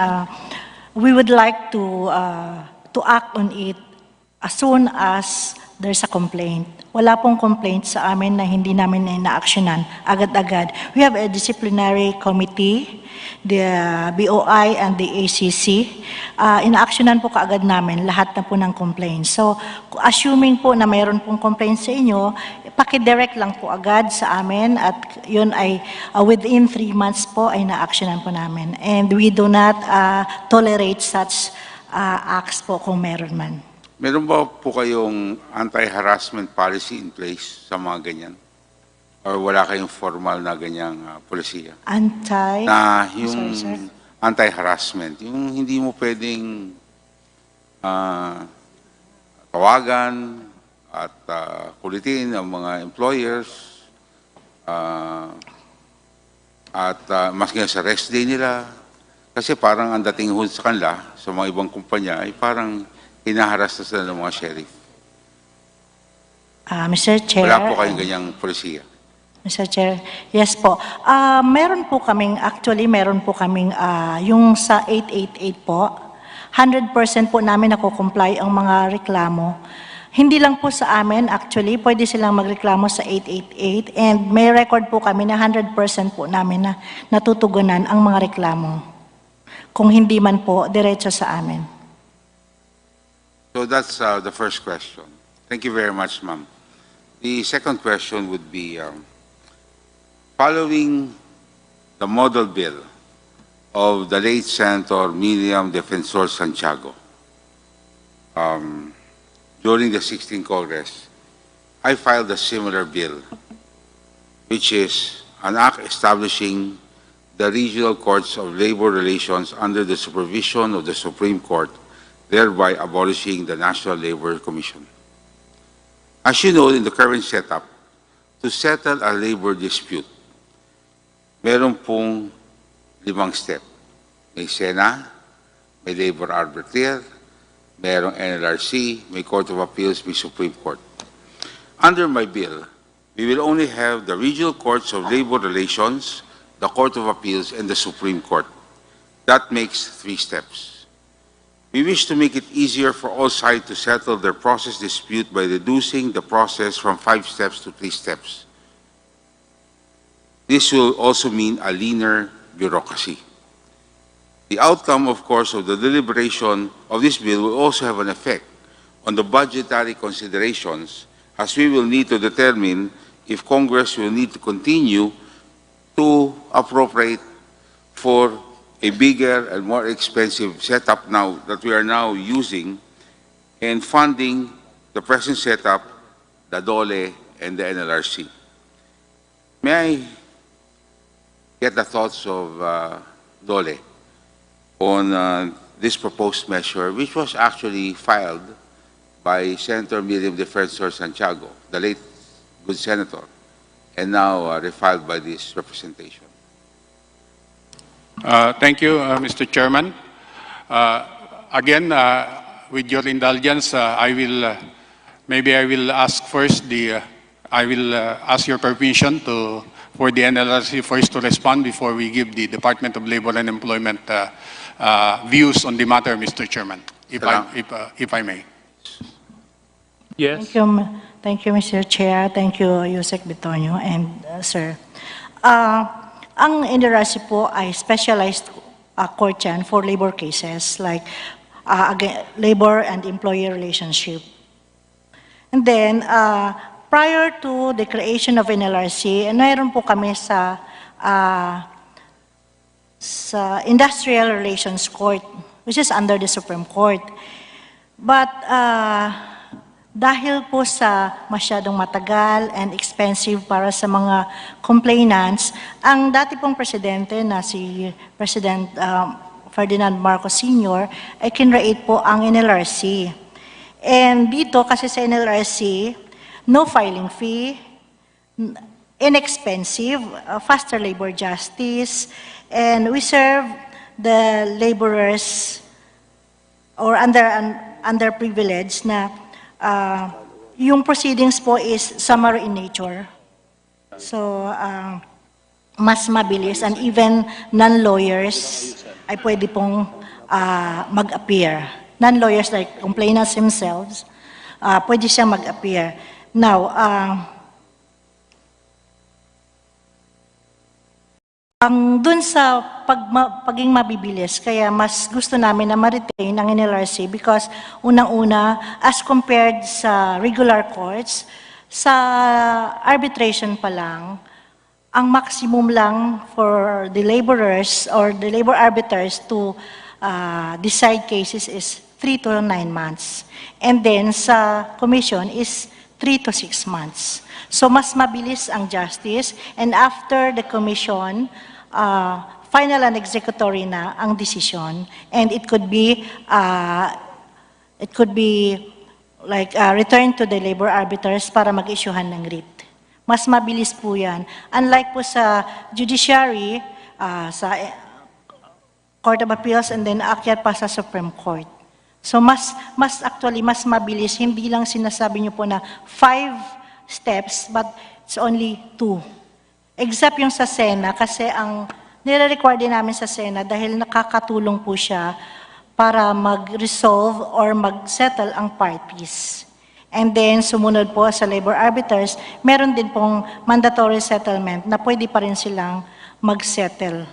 we would like to act on it as soon as there's a complaint. Wala pong complaint sa amin na hindi namin na-actionan agad-agad. We have a disciplinary committee, the BOI and the ACC. Ina-actionan po kaagad namin lahat na po ng complaints. So, assuming po na mayroon pong complaint sa inyo, pakidirect lang po agad sa amin at yun ay within 3 months po ay na-actionan po namin. And we do not tolerate such acts po kung meron man. Meron ba po kayong anti-harassment policy in place sa mga ganyan? Or wala kayong formal na ganyang polisiya? Na yung anti-harassment, yung hindi mo pwedeng tawagan at kulitin ang mga employers at maski sa rest day nila. Kasi parang ang dating ho sa kanila, sa mga ibang kumpanya, ay parang hinaharas na sila ng mga sheriff. Mr. Chair. Wala po kayong ganyang polisiya. Mr. Chair, yes po. Meron po kaming yung sa 888 po, 100% po namin nakukomply ang mga reklamo. Hindi lang po sa amin, actually, pwede silang magreklamo sa 888 and may record po kami na 100% po namin na natutugunan ang mga reklamo. Kung hindi man po, diretso sa amin. So that's the first question. Thank you very much, ma'am. The second question would be, following the model bill of the late Senator Miriam Defensor Santiago during the 16th Congress, I filed a similar bill, which is an act establishing the regional courts of labor relations under the supervision of the Supreme Court, thereby abolishing the National Labor Commission. As you know, in the current setup, to settle a labor dispute, meron pong 5 step. May SENA, may labor arbitrator, merong NLRC, may Court of Appeals, may Supreme Court. Under my bill, we will only have the regional courts of labor relations, the Court of Appeals, and the Supreme Court. That makes 3 steps. We wish to make it easier for all sides to settle their process dispute by reducing the process from 5 steps to 3 steps. This will also mean a leaner bureaucracy. The outcome, of course, of the deliberation of this bill will also have an effect on the budgetary considerations, as we will need to determine if Congress will need to continue to appropriate for a bigger and more expensive setup now that we are now using and funding the present setup, the DOLE, and the NLRC. May I get the thoughts of DOLE on this proposed measure, which was actually filed by Senator Miriam Defensor Santiago, the late good senator, and now refiled by this representation? Thank you, Mr. Chairman. Again, with your indulgence, maybe I will ask first I will ask your permission for the NLRC first to respond before we give the Department of Labor and Employment views on the matter, Mr. Chairman, if I may. Yes. Thank you, Mr. Chair. Thank you, Yusek Bitonio and Sir. Ang NLRC po ay specialized court yan for labor cases like labor and employee relationship. And then, prior to the creation of NLRC, mayroon po kami sa Industrial Relations Court, which is under the Supreme Court. But dahil po sa masyadong matagal and expensive para sa mga complainants, ang dati pong presidente na si President Ferdinand Marcos Sr. ay kinreate po ang NLRC. And dito kasi sa NLRC, no filing fee, inexpensive, faster labor justice, and we serve the laborers or underprivileged na yung proceedings po is summary in nature. So, mas mabilis and even non-lawyers ay pwede pong mag-appear. Non-lawyers like complainants themselves, pwede siyang mag-appear. Now, dun sa pagiging mabibilis, kaya mas gusto namin na ma-retain ang NLRC because unang-una, as compared sa regular courts, sa arbitration pa lang, ang maximum lang for the laborers or the labor arbiters to decide cases is 3 to 9 months. And then sa commission is 3 to 6 months. So mas mabilis ang justice, and after the commission, final and executory na ang decision, and it could be like returned to the labor arbiters para mag-issuehan ng writ. Mas mabilis po yan. Unlike po sa judiciary, sa Court of Appeals, and then aakyat pa sa Supreme Court. So mas mabilis, hindi lang sinasabi niyo po na 5 steps, but it's only 2. Except yung sa SENA, kasi ang nire-require din namin sa SENA dahil nakakatulong po siya para mag-resolve or mag-settle ang parties. And then, sumunod po sa labor arbiters, meron din pong mandatory settlement na pwede pa rin silang mag-settle.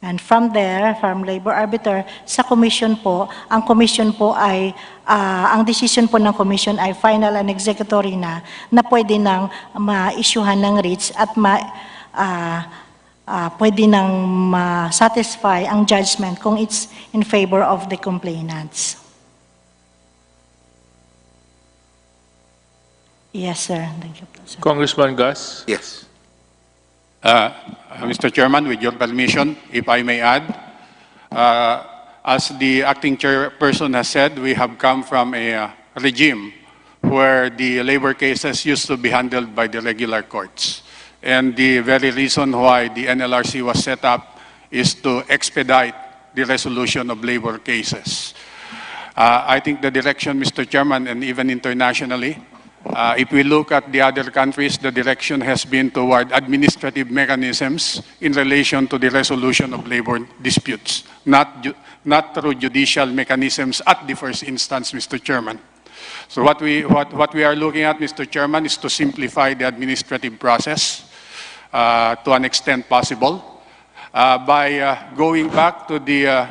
And from there, from labor arbiter, sa commission po, ang commission po ay, ang decision po ng commission ay final and executory na pwede nang ma-issuehan ng writs at pwede nang ma-satisfy ang judgment kung it's in favor of the complainants. Yes, sir. Thank you, sir. Congressman Gus? Yes. Mr. Chairman, with your permission, if I may add, as the acting chairperson has said, we have come from a regime where the labor cases used to be handled by the regular courts. And the very reason why the NLRC was set up is to expedite the resolution of labor cases. I think the direction, Mr. Chairman, and even internationally, if we look at the other countries, the direction has been toward administrative mechanisms in relation to the resolution of labor disputes, not through judicial mechanisms at the first instance, Mr. Chairman. So what we are looking at, Mr. Chairman, is to simplify the administrative process to an extent possible by going back to the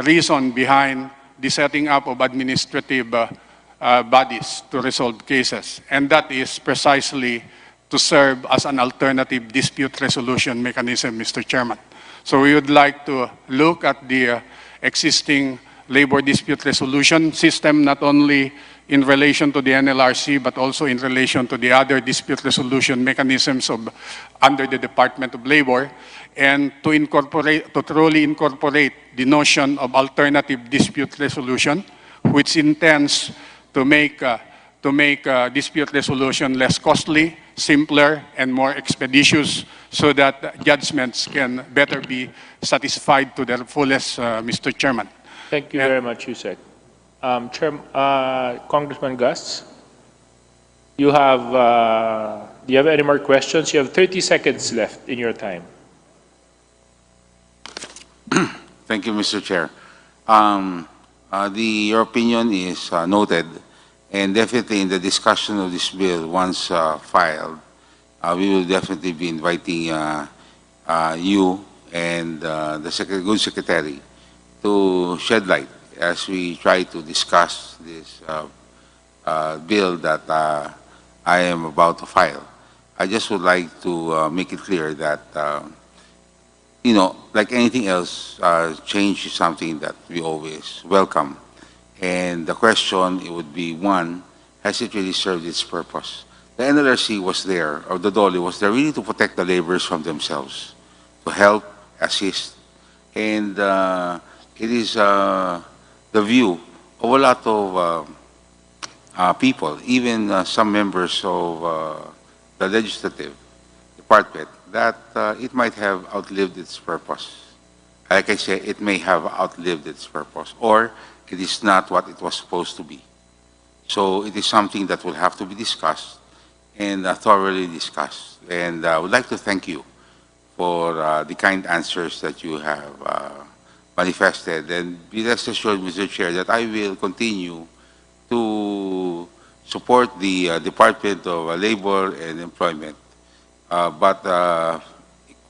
reason behind the setting up of administrative bodies to resolve cases, and that is precisely to serve as an alternative dispute resolution mechanism, Mr. Chairman. So we would like to look at the existing labor dispute resolution system, not only in relation to the NLRC, but also in relation to the other dispute resolution mechanisms under the Department of Labor, and to truly incorporate the notion of alternative dispute resolution, which intends to make dispute resolution less costly, simpler, and more expeditious, so that judgments can better be satisfied to their fullest, Mr. Chairman. Thank you very much, Yusek. Congressman Gus, do you have any more questions? You have 30 seconds left in your time. Thank you, Mr. Chair. Your opinion is noted, and definitely in the discussion of this bill, once filed, we will definitely be inviting you and the good secretary to shed light as we try to discuss this bill that I am about to file. I just would like to make it clear that, you know, like anything else, change is something that we always welcome. And the question, it would be, one, has it really served its purpose? The NLRC was there, or the DOLE was there really to protect the laborers from themselves, to help, assist. And it is the view of a lot of people, even some members of the legislative department, that it might have outlived its purpose. Like I say, it may have outlived its purpose, or it is not what it was supposed to be. So it is something that will have to be discussed and thoroughly discussed. And I would like to thank you for the kind answers that you have manifested. And be rest assured, Mr. Chair, that I will continue to support the Department of Labor and Employment, but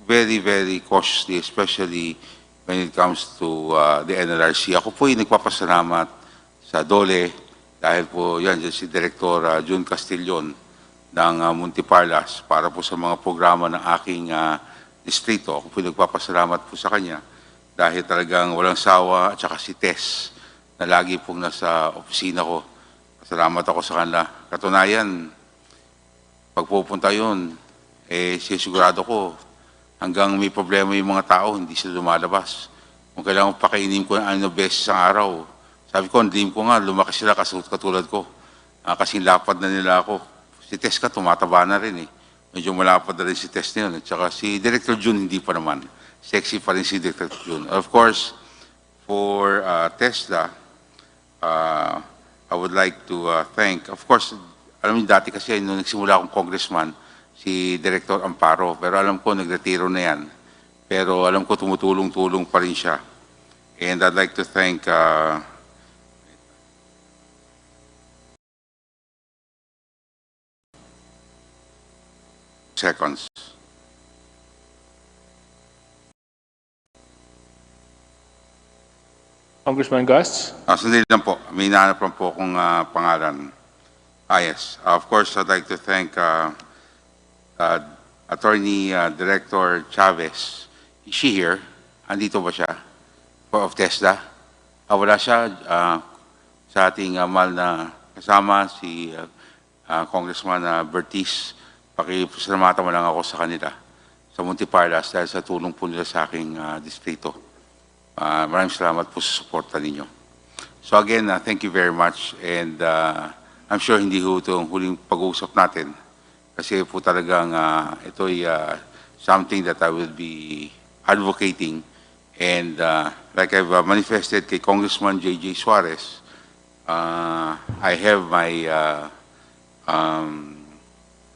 very, very cautiously, especially when it comes to the NLRC. Ako po yung nagpapasalamat sa DOLE dahil po yan si Director June Castillon ng Muntiparlas para po sa mga programa ng aking distrito. Ako po yung nagpapasalamat po sa kanya dahil talagang walang sawa, at saka si Tess na lagi pong nasa opisina ko. Salamat ako sa kanila. Katunayan, pag pupunta yun, sigurado ko, hanggang may problema yung mga tao, hindi sila lumalabas. Kung kailangan pakainin ko ng 6 beses ang araw, sabi ko, dream ko nga, lumaki sila katulad ko. Kasing lapad na nila ako. Si Tess ka, tumataba na rin eh. Medyo malapad na rin si Tess na yun. At saka si Director June, hindi pa naman. Sexy pa rin si Director June. Of course, for Tesla, I would like to thank, of course, alam niyo dati kasi nung nagsimula akong congressman, si Director Amparo, pero alam ko nagretiro na yan. Pero alam ko tumutulong-tulong pa rin siya. And I'd like to thank seconds. Congressman Gus? Sandali lang po. May hinahanap lang po akong pangalan. Yes. Of course, I'd like to thank Attorney Director Chavez. Is she here? Andito ba siya? Of TESDA? Wala siya sa ating mahal na kasama, si Congressman Bertis. Pakisalamatan mo lang ako sa kanila sa Muntiparlas dahil sa tulong po nila sa aking distrito. Maraming salamat po sa suporta ninyo. So again, thank you very much, and I'm sure hindi ho itong huling pag-uusap natin kasi po talagang ito'y something that I will be advocating, and like I've manifested kay Congressman J.J. Suarez, I have my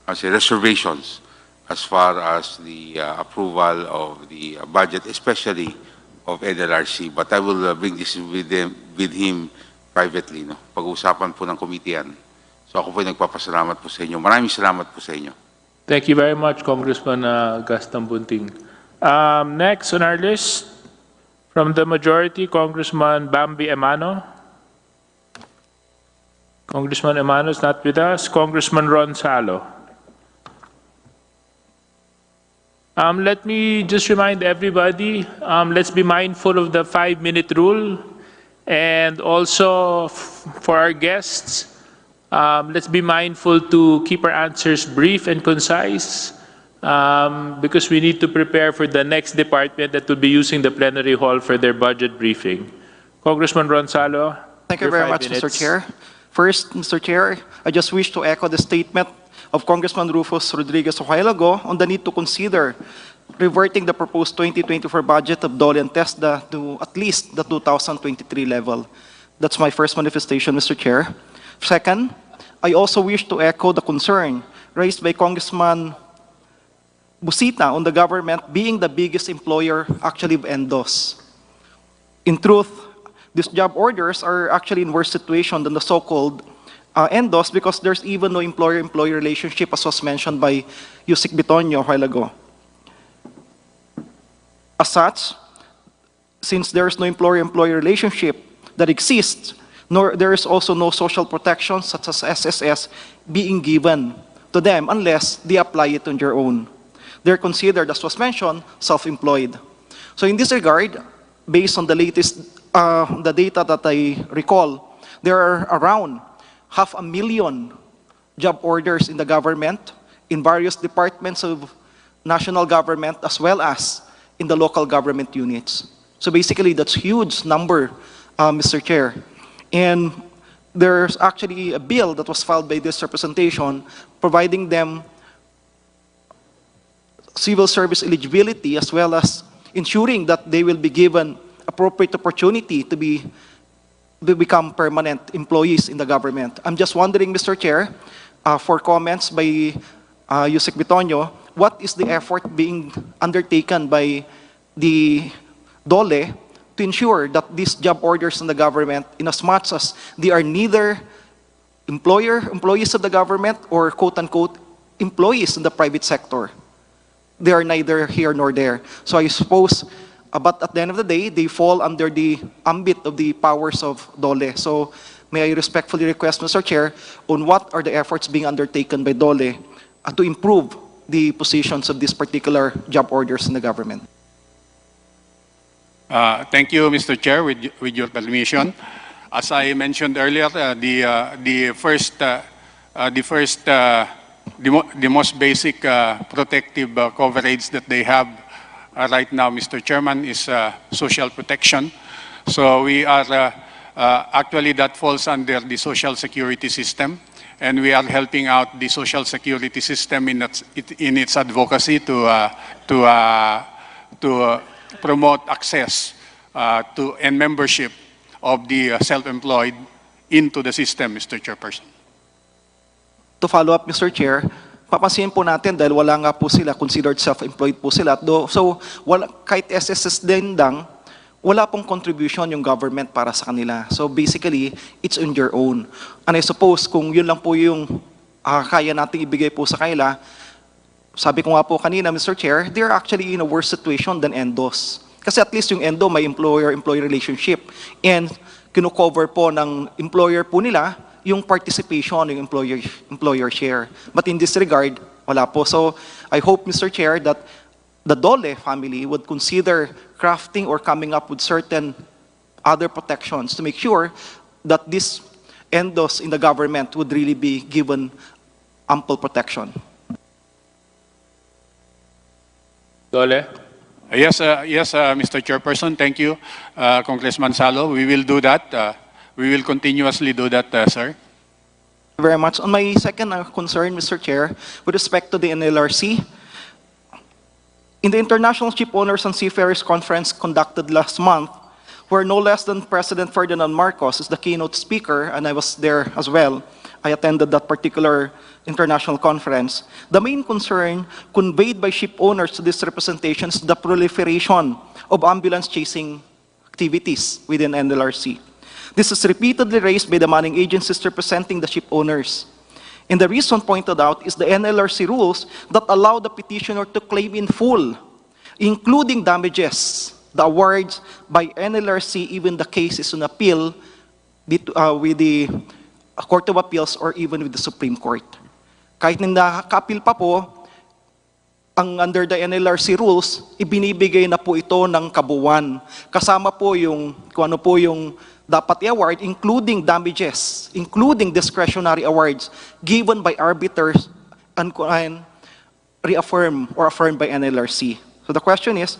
reservations as far as the approval of the budget, especially of NLRC, but I will bring this with him privately. No? Pag-uusapan po ng committee yan. So ako po nagpapasalamat po sa inyo. Maraming salamat po sa inyo. Thank you very much, Congressman Gaston Bunting. Next on our list, from the majority, Congressman Bambi Emano. Congressman Emano is not with us. Congressman Ron Salo. Let me just remind everybody, let's be mindful of the 5-minute rule. And also for our guests, Let's be mindful to keep our answers brief and concise because we need to prepare for the next department that will be using the plenary hall for their budget briefing. Congressman Ronsalo. Thank you very much, Mr. Chair. First, Mr. Chair, I just wish to echo the statement of Congressman Rufus Rodriguez a while ago on the need to consider reverting the proposed 2024 budget of DOLE and TESDA to at least the 2023 level. That's my first manifestation, Mr. Chair. Second, I also wish to echo the concern raised by Congressman Busita on the government being the biggest employer actually of ENDOS. In truth, these job orders are actually in worse situation than the so-called ENDOS because there's even no employer-employee relationship as was mentioned by Yusek Bitonio a while ago. As such, since there's no employer-employee relationship that exists, nor there is also no social protection such as SSS being given to them unless they apply it on their own. They're considered, as was mentioned, self-employed. So in this regard, based on the latest the data that I recall, there are around 500,000 job orders in the government, in various departments of national government, as well as in the local government units. So basically, that's a huge number, Mr. Chair. And there's actually a bill that was filed by this representation providing them civil service eligibility as well as ensuring that they will be given appropriate opportunity to become permanent employees in the government. I'm just wondering, Mr. Chair, for comments by Yusek Bitonio, what is the effort being undertaken by the DOLE to ensure that these job orders in the government, in as much as they are neither employees of the government or quote-unquote employees in the private sector, they are neither here nor there. So I suppose, but at the end of the day, they fall under the ambit of the powers of DOLE. So may I respectfully request, Mr. Chair, on what are the efforts being undertaken by DOLE to improve the positions of these particular job orders in the government? Thank you, Mr. Chair, with your permission. As I mentioned earlier, the most basic protective coverage that they have right now, Mr. Chairman, is social protection. So we are actually that falls under the social security system, and we are helping out the social security system in its advocacy to promote access to and membership of the self-employed into the system, Mr. Chairperson. To follow up, Mr. Chair, papansin po natin dahil wala nga po sila, considered self-employed po sila. So kahit SSS din lang, wala pong contribution yung government para sa kanila. So basically, it's on your own. And I suppose kung yun lang po yung kaya nating ibigay po sa kanila, sabi ko nga po kanina, Mr. Chair, they're actually in a worse situation than ENDOS. Kasi at least yung ENDO may employer-employee relationship. And kino-cover po ng employer po nila yung participation, yung employer share. But in this regard, wala po. So I hope, Mr. Chair, that the DOLE family would consider crafting or coming up with certain other protections to make sure that these ENDOs in the government would really be given ample protection. Dole? Yes, Mr. Chairperson, thank you, Congressman Salo. We will do that. We will continuously do that, sir. Thank you very much. On my second concern, Mr. Chair, with respect to the NLRC, in the International Ship Owners and Seafarers Conference conducted last month, where no less than President Ferdinand Marcos is the keynote speaker, and I was there as well, I attended that particular international conference. The main concern conveyed by ship owners to this representation is the proliferation of ambulance chasing activities within NLRC. This is repeatedly raised by the manning agencies representing the ship owners. And the reason pointed out is the NLRC rules that allow the petitioner to claim in full, including damages, the awards by NLRC, even the case is on appeal with the Court of Appeals or even with the Supreme Court. Kahit na nakaka-appeal pa po, under the NLRC rules, ibinibigay na po ito ng kabuuan. Kasama po yung, kung ano po yung dapat i-award, including damages, including discretionary awards given by arbiters and reaffirmed or affirmed by NLRC. So the question is,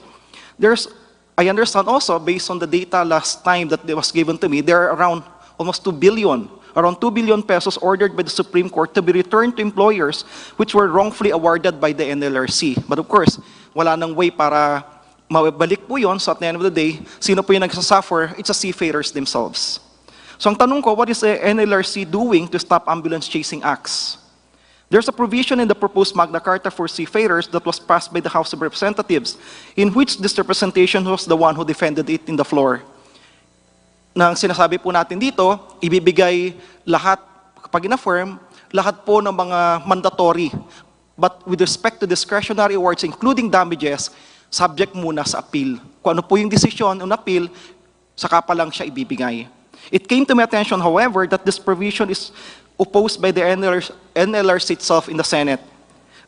I understand also, based on the data last time that was given to me, there are around almost 2 billion pesos ordered by the Supreme Court to be returned to employers which were wrongfully awarded by the NLRC. But of course, wala nang way para mabalik po yun. So at the end of the day, sino po yung nagsasuffer? It's the seafarers themselves. So ang tanong ko, what is the NLRC doing to stop ambulance chasing acts? There's a provision in the proposed Magna Carta for seafarers that was passed by the House of Representatives, in which this representation was the one who defended it in the floor. Nang sinasabi po natin dito, ibibigay lahat, kapag in-affirm, lahat po ng mga mandatory. But with respect to discretionary awards, including damages, subject muna sa appeal. Kung ano po yung desisyon on appeal, saka pa lang siya ibibigay. It came to my attention, however, that this provision is opposed by the NLRC itself in the Senate.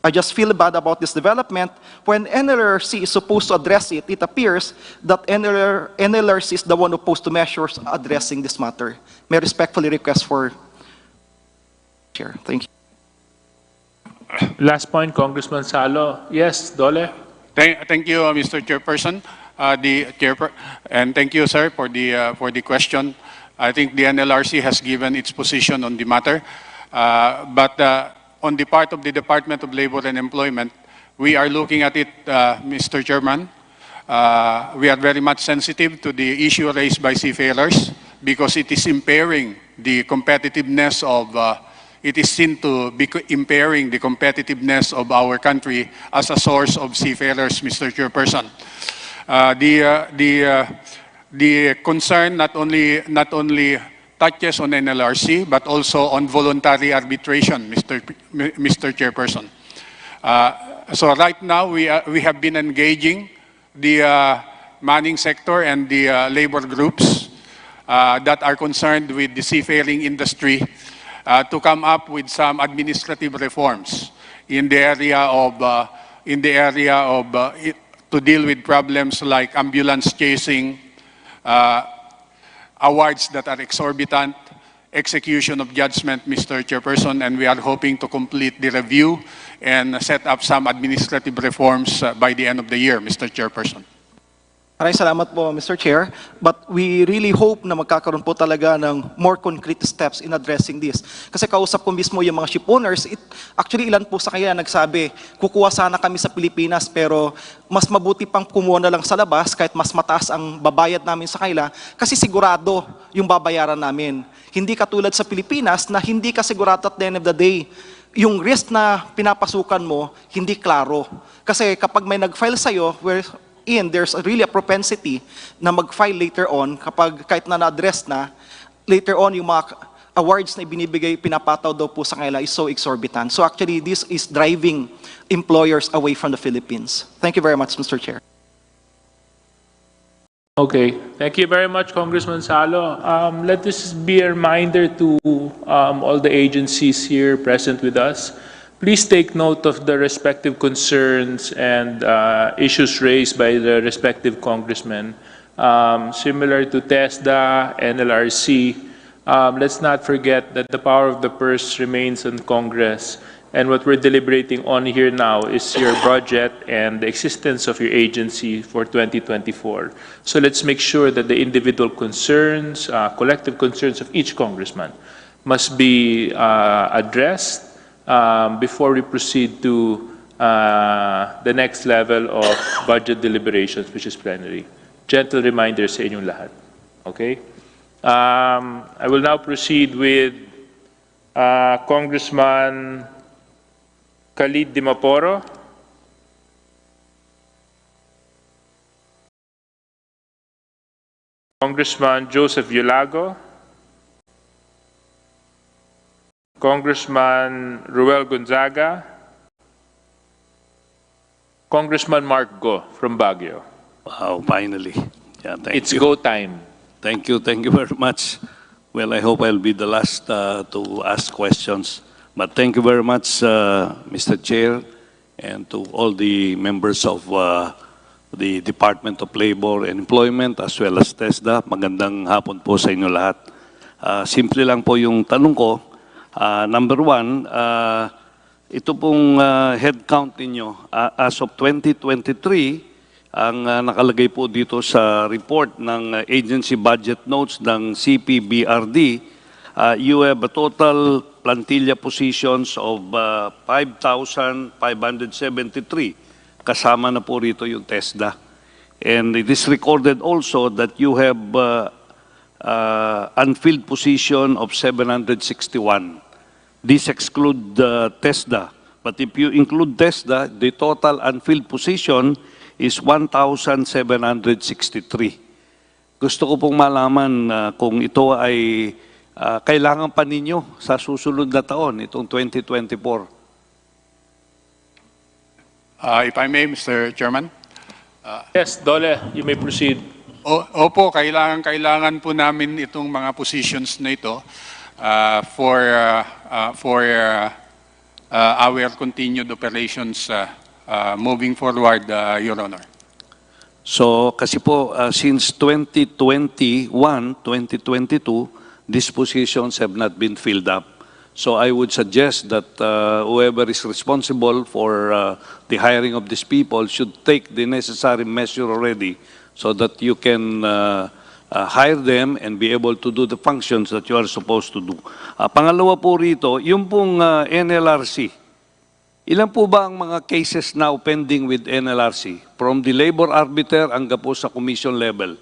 I just feel bad about this development. When NLRC is supposed to address it, it appears that NLRC is the one opposed to measures addressing this matter. May I respectfully request for Chair. Thank you. Last point, Congressman Salo. Yes, Dole. Thank you, Mr. Chairperson, and thank you, sir, for the question. I think the NLRC has given its position on the matter, but on the part of the Department of Labor and Employment, we are looking at it, Mr. Chairman. We are very much sensitive to the issue raised by seafarers because it is impairing the competitiveness of, it is seen to be impairing the competitiveness of our country as a source of seafarers, Mr. Chairperson. The concern not only touches on NLRC, but also on voluntary arbitration, Mr. Chairperson. So right now, we have been engaging the manning sector and the labor groups that are concerned with the seafaring industry to come up with some administrative reforms in the area of to deal with problems like ambulance chasing, awards that are exorbitant, execution of judgment, Mr. Chairperson, and we are hoping to complete the review and set up some administrative reforms by the end of the year, Mr. Chairperson. Maraming salamat po, Mr. Chair. But we really hope na magkakaroon po talaga ng more concrete steps in addressing this. Kasi kausap ko mismo yung mga shipowners, actually ilan po sa kanya nagsabi, kukuha sana kami sa Pilipinas pero mas mabuti pang kumuha na lang sa labas kahit mas mataas ang babayad namin sa kanila kasi sigurado yung babayaran namin. Hindi katulad sa Pilipinas na hindi ka sigurado at the end of the day. Yung risk na pinapasukan mo, hindi klaro. Kasi kapag may nag-file sa'yo, there's really a propensity na mag-file later on kapag kahit na na-address na, later on yung mga awards na ibinibigay, pinapataw daw po sa kanila is so exorbitant. So actually, this is driving employers away from the Philippines. Thank you very much, Mr. Chair. Okay, thank you very much, Congressman Salo. Let this be a reminder to all the agencies here present with us. Please take note of the respective concerns and issues raised by the respective congressmen. Similar to TESDA, NLRC, let's not forget that the power of the purse remains in Congress. And what we're deliberating on here now is your budget and the existence of your agency for 2024. So let's make sure that the individual concerns, collective concerns of each congressman must be addressed before we proceed to the next level of budget deliberations, which is plenary. Gentle reminder sa inyong lahat. Okay? I will now proceed with Congressman Khalid Dimaporo. Congressman Joseph Yulago. Congressman Ruel Gonzaga. Congressman Mark Go from Baguio. Wow, finally. Yeah, It's go time. Thank you very much. Well, I hope I'll be the last to ask questions. But thank you very much, Mr. Chair and to all the members of the Department of Labor and Employment as well as TESDA. Magandang hapon po sa inyo lahat. Simple lang po yung tanong ko. Number one, ito pong headcount ninyo as of 2023, ang nakalagay po dito sa report ng agency budget notes ng CPBRD, you have a total plantilla positions of 5,573. Kasama na po rito yung TESDA. And it is recorded also that you have unfilled position of 761. These exclude TESDA. But if you include TESDA, the total unfilled position is 1,763. Gusto ko pong malaman kung ito ay kailangan pa ninyo sa susunod na taon, itong 2024. If I may, Mr. Chairman. Yes, Dole, you may proceed. Opo, kailangan po namin itong mga positions na ito for our continued operations moving forward, Your Honor. So, kasi po, since 2021, 2022, these positions have not been filled up. So I would suggest that whoever is responsible for the hiring of these people should take the necessary measure already so that you can hire them and be able to do the functions that you are supposed to do. Pangalawa po rito, yung pong NLRC, ilan po ba ang mga cases now pending with NLRC? From the labor arbiter hanggang po sa commission level?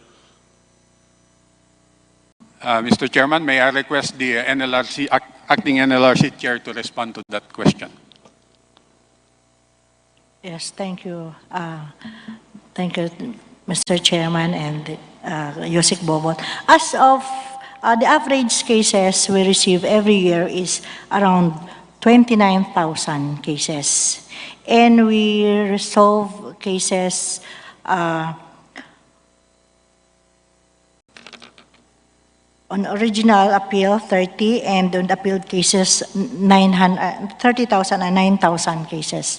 Mr. Chairman, may I request the acting NLRC chair to respond to that question? Yes, thank you. Thank you, Mr. Chairman and Yusek Bobot. As of the average cases we receive every year is around 29,000 cases. And we resolve cases on original appeal, 30, and on appealed cases, 30,000 and 9,000 cases.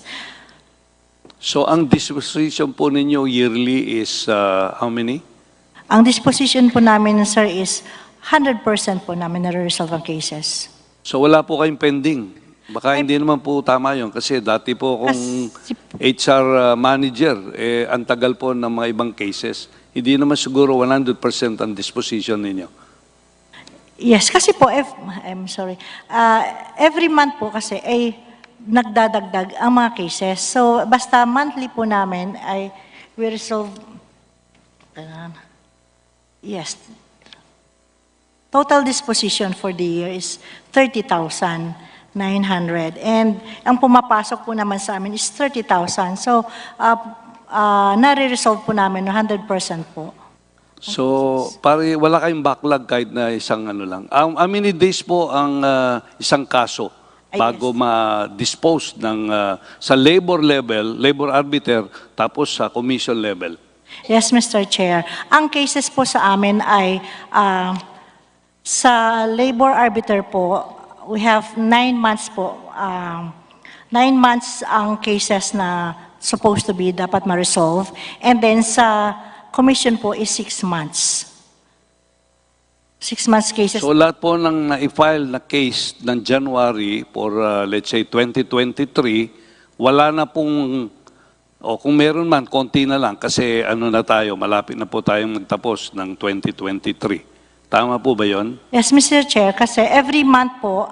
So ang disposition po ninyo yearly is how many? Ang disposition po namin, sir, is 100% po namin na-resolve ang cases. So wala po kayong pending? Baka hindi naman po tama yun kasi dati po kung HR manager, ang tagal po ng mga ibang cases. Hindi naman siguro 100% ang disposition ninyo. Yes, kasi po, I'm sorry, every month po kasi ay nagdadagdag ang mga cases. So, basta monthly po namin ay we resolve, yes, total disposition for the year is 30,900. And ang pumapasok po naman sa amin is 30,000. So, nare-resolve po namin 100% po. So, pare, wala kayong backlog kahit na isang ano lang. How many days po ang isang kaso bago ma-dispose ng sa labor level, labor arbiter, tapos sa commission level? Yes, Mr. Chair. Ang cases po sa amin ay sa labor arbiter po, we have 9 months po. 9 months ang cases na supposed to be dapat ma-resolve. And then sa commission po is 6 months. 6 months cases. So lahat po ng na-file na case ng January for let's say 2023, wala na pong, o kung meron man, konti na lang kasi ano na tayo, malapit na po tayong magtapos ng 2023. Tama po ba yon? Yes, Mr. Chair, kasi every month po,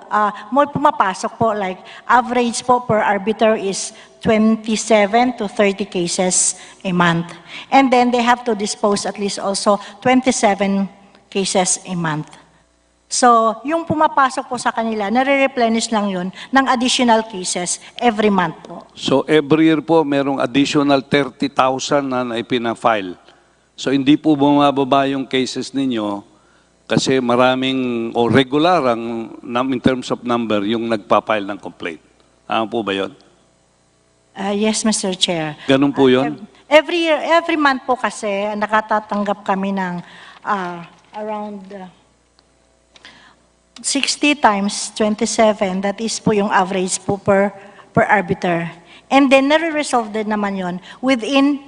more pumapasok po, like average po per arbiter is 27 to 30 cases a month. And then they have to dispose at least also 27 cases a month. So, yung pumapasok po sa kanila, nare-replenish lang yun ng additional cases every month po. So every year po, merong additional 30,000 na ipina-file. So hindi po bumababa yung cases ninyo kasi maraming, o regular ang, in terms of number, yung nagpa-file ng complaint. Tama po ba yun? Yes, Mr. Chair. Ganun po yun? Every year, every month po kasi nakatatanggap kami ng around 60 times 27, that is po yung average po per arbiter. And then, nare-resolve din naman yon within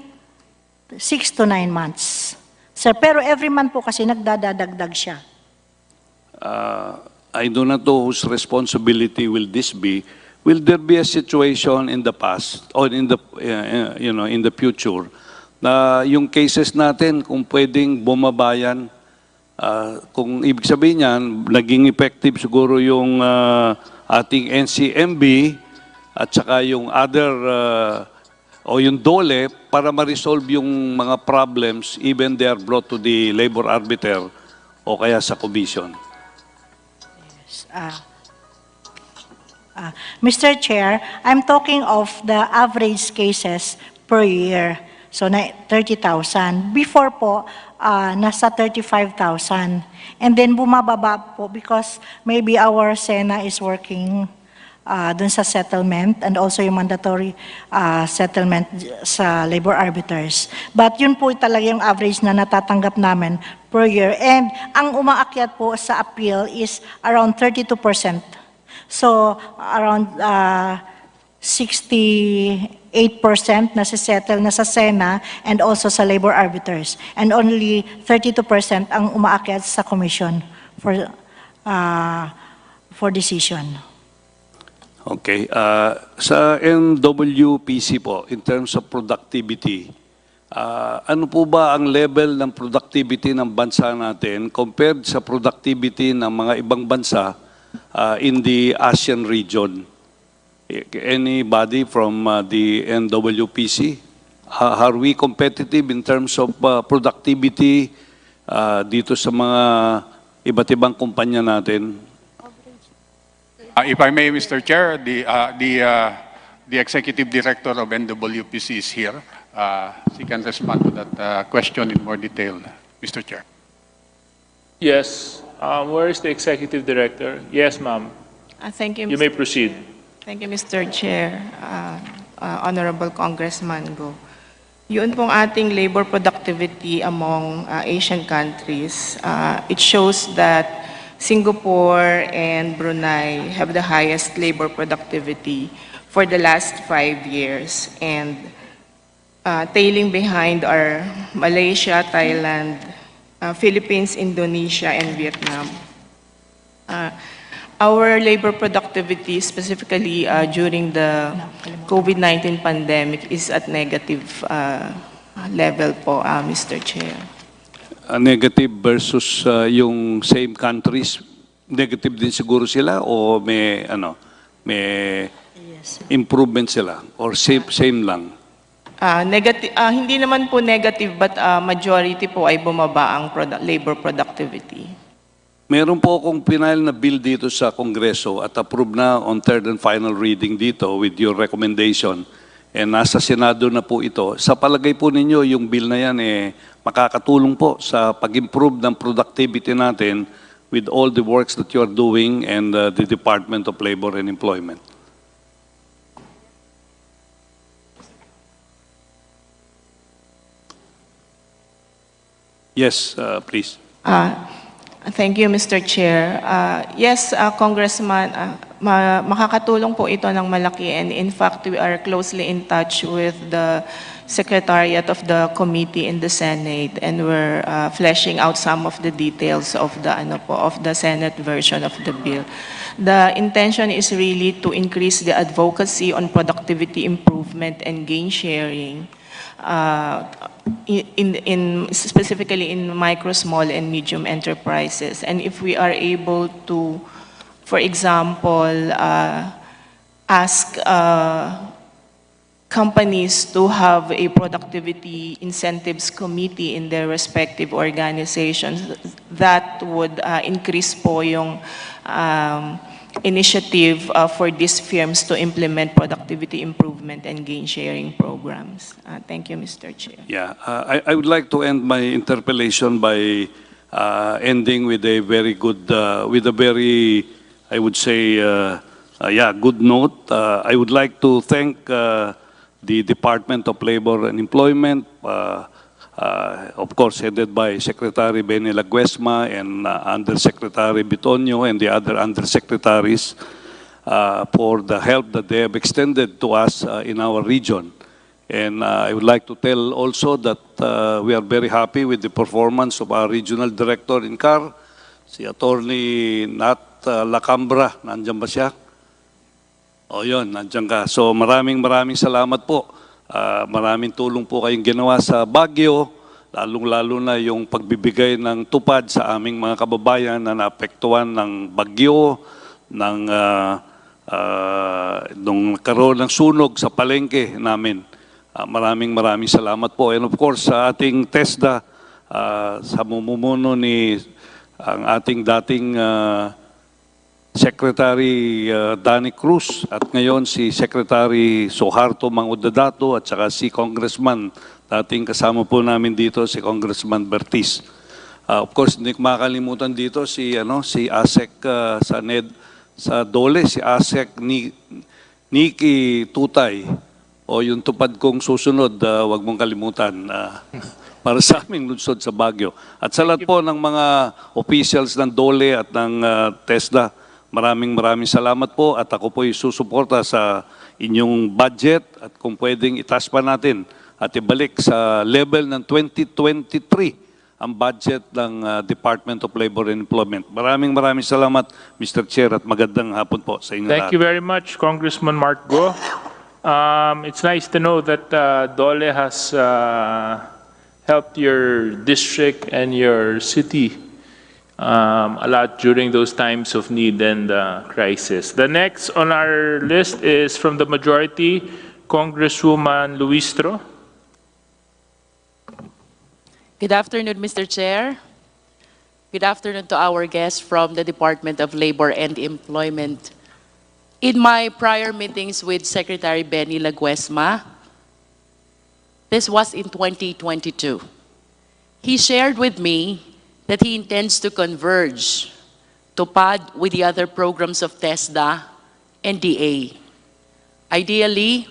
6 to 9 months. Sir, pero every month po kasi nagdadagdag siya. I do not know whose responsibility will this be. Will there be a situation in the past or in the in the future na yung cases natin kung pwedeng bumabayan, kung ibig sabihin niyan naging effective siguro yung ating NCMB at saka yung other o yung DOLE para ma-resolve yung mga problems even they are brought to the labor arbiter o kaya sa commission. Mr. Chair, I'm talking of the average cases per year. So, 30,000. Before po, nasa 35,000. And then bumababa po because maybe our SENA is working dun sa settlement and also yung mandatory settlement sa labor arbiters. But yun po talaga yung average na natatanggap namin per year. And ang umaakyat po sa appeal is around 32%. So around 68% na settle na sa SENA and also sa labor arbiters. And only 32% ang umaakyat sa commission for decision. Okay. Sa NWPC po, in terms of productivity, ano po ba ang level ng productivity ng bansa natin compared sa productivity ng mga ibang bansa in the ASEAN region? Anybody from the NWPC? Are we competitive in terms of productivity dito sa mga iba't ibang kumpanya natin? If I may, Mr. Chair, the Executive Director of NWPC is here. She can respond to that question in more detail, Mr. Chair. Yes. Where is the Executive Director? Yes, ma'am. Thank you, You may proceed. Thank you, Mr. Chair. Honorable Congressman Go. Yun pong ating labor productivity among Asian countries. It shows that Singapore and Brunei have the highest labor productivity for the last 5 years. And tailing behind are Malaysia, Thailand, Philippines, Indonesia, and Vietnam. Our labor productivity, specifically during the COVID-19 pandemic, is at negative level po, Mr. Chair. Negative versus yung same countries, negative din siguro sila o may improvement sila or same lang? Hindi naman po negative, but majority po ay bumaba ang labor productivity. Meron po akong final na bill dito sa Kongreso at approve na on third and final reading dito with your recommendation. And nasa Senado na po ito. Sa palagay po ninyo, yung bill na yan makakatulong po sa pag-improve ng productivity natin with all the works that you are doing and the Department of Labor and Employment. Yes, please. Thank you, Mr. Chair. Yes, Congressman, makakatulong po ito ng malaki, and in fact, we are closely in touch with the Secretariat of the Committee in the Senate, and we're fleshing out some of the details of the Senate version of the bill. The intention is really to increase the advocacy on productivity improvement and gain sharing, specifically in micro, small, and medium enterprises. And if we are able to, for example, ask companies to have a productivity incentives committee in their respective organizations, that would increase po yung initiative for these firms to implement productivity improvement and gain sharing programs. Thank you, Mr. Chair. Yeah, I would like to end my interpellation by ending with a very good, I would say, good note. I would like to thank the Department of Labor and Employment, of course headed by Secretary Benny Laguesma and Undersecretary Bitonio and the other undersecretaries. for the help that they have extended to us in our region. And I would like to tell also that we are very happy with the performance of our regional director in CAR, si Attorney Nat Lacambra. Nandiyan ba siya? O yun, nandiyan ka. So maraming salamat po. Maraming tulong po kayong ginawa sa Baguio, lalong-lalo na yung pagbibigay ng tupad sa aming mga kababayan na naapektuhan ng bagyo, nung karoon ng sunog sa palengke namin. Maraming salamat po. And of course, sa ating TESDA, sa mumumuno ni ang ating dating Secretary Danny Cruz at ngayon si Secretary Soharto Mangudadato at saka si Congressman, dating kasama po namin dito si Congressman Bertis. Of course, hindi ko makakalimutan dito si ASEC sa DOLE, si ASEC Nikki Tutay. O yung tupad kong susunod, wag mong kalimutan para sa aming lungsod sa Baguio. At sa lahat po ng mga officials ng DOLE at ng TESDA, maraming salamat po at ako po susuporta sa inyong budget at kung pwedeng itaas pa natin at ibalik sa level ng 2023 ang budget ng Department of Labor and Employment. Maraming salamat, Mr. Chair, at magandang hapon po sa inyo lahat. Thank you very much, Congressman Mark Go. It's nice to know that DOLE has helped your district and your city a lot during those times of need and crisis. The next on our list is from the majority, Congresswoman Luistro. Good afternoon, Mr. Chair. Good afternoon to our guests from the Department of Labor and Employment. In my prior meetings with Secretary Benny Laguesma, this was in 2022, he shared with me that he intends to converge TUPAD with the other programs of TESDA and DA. Ideally,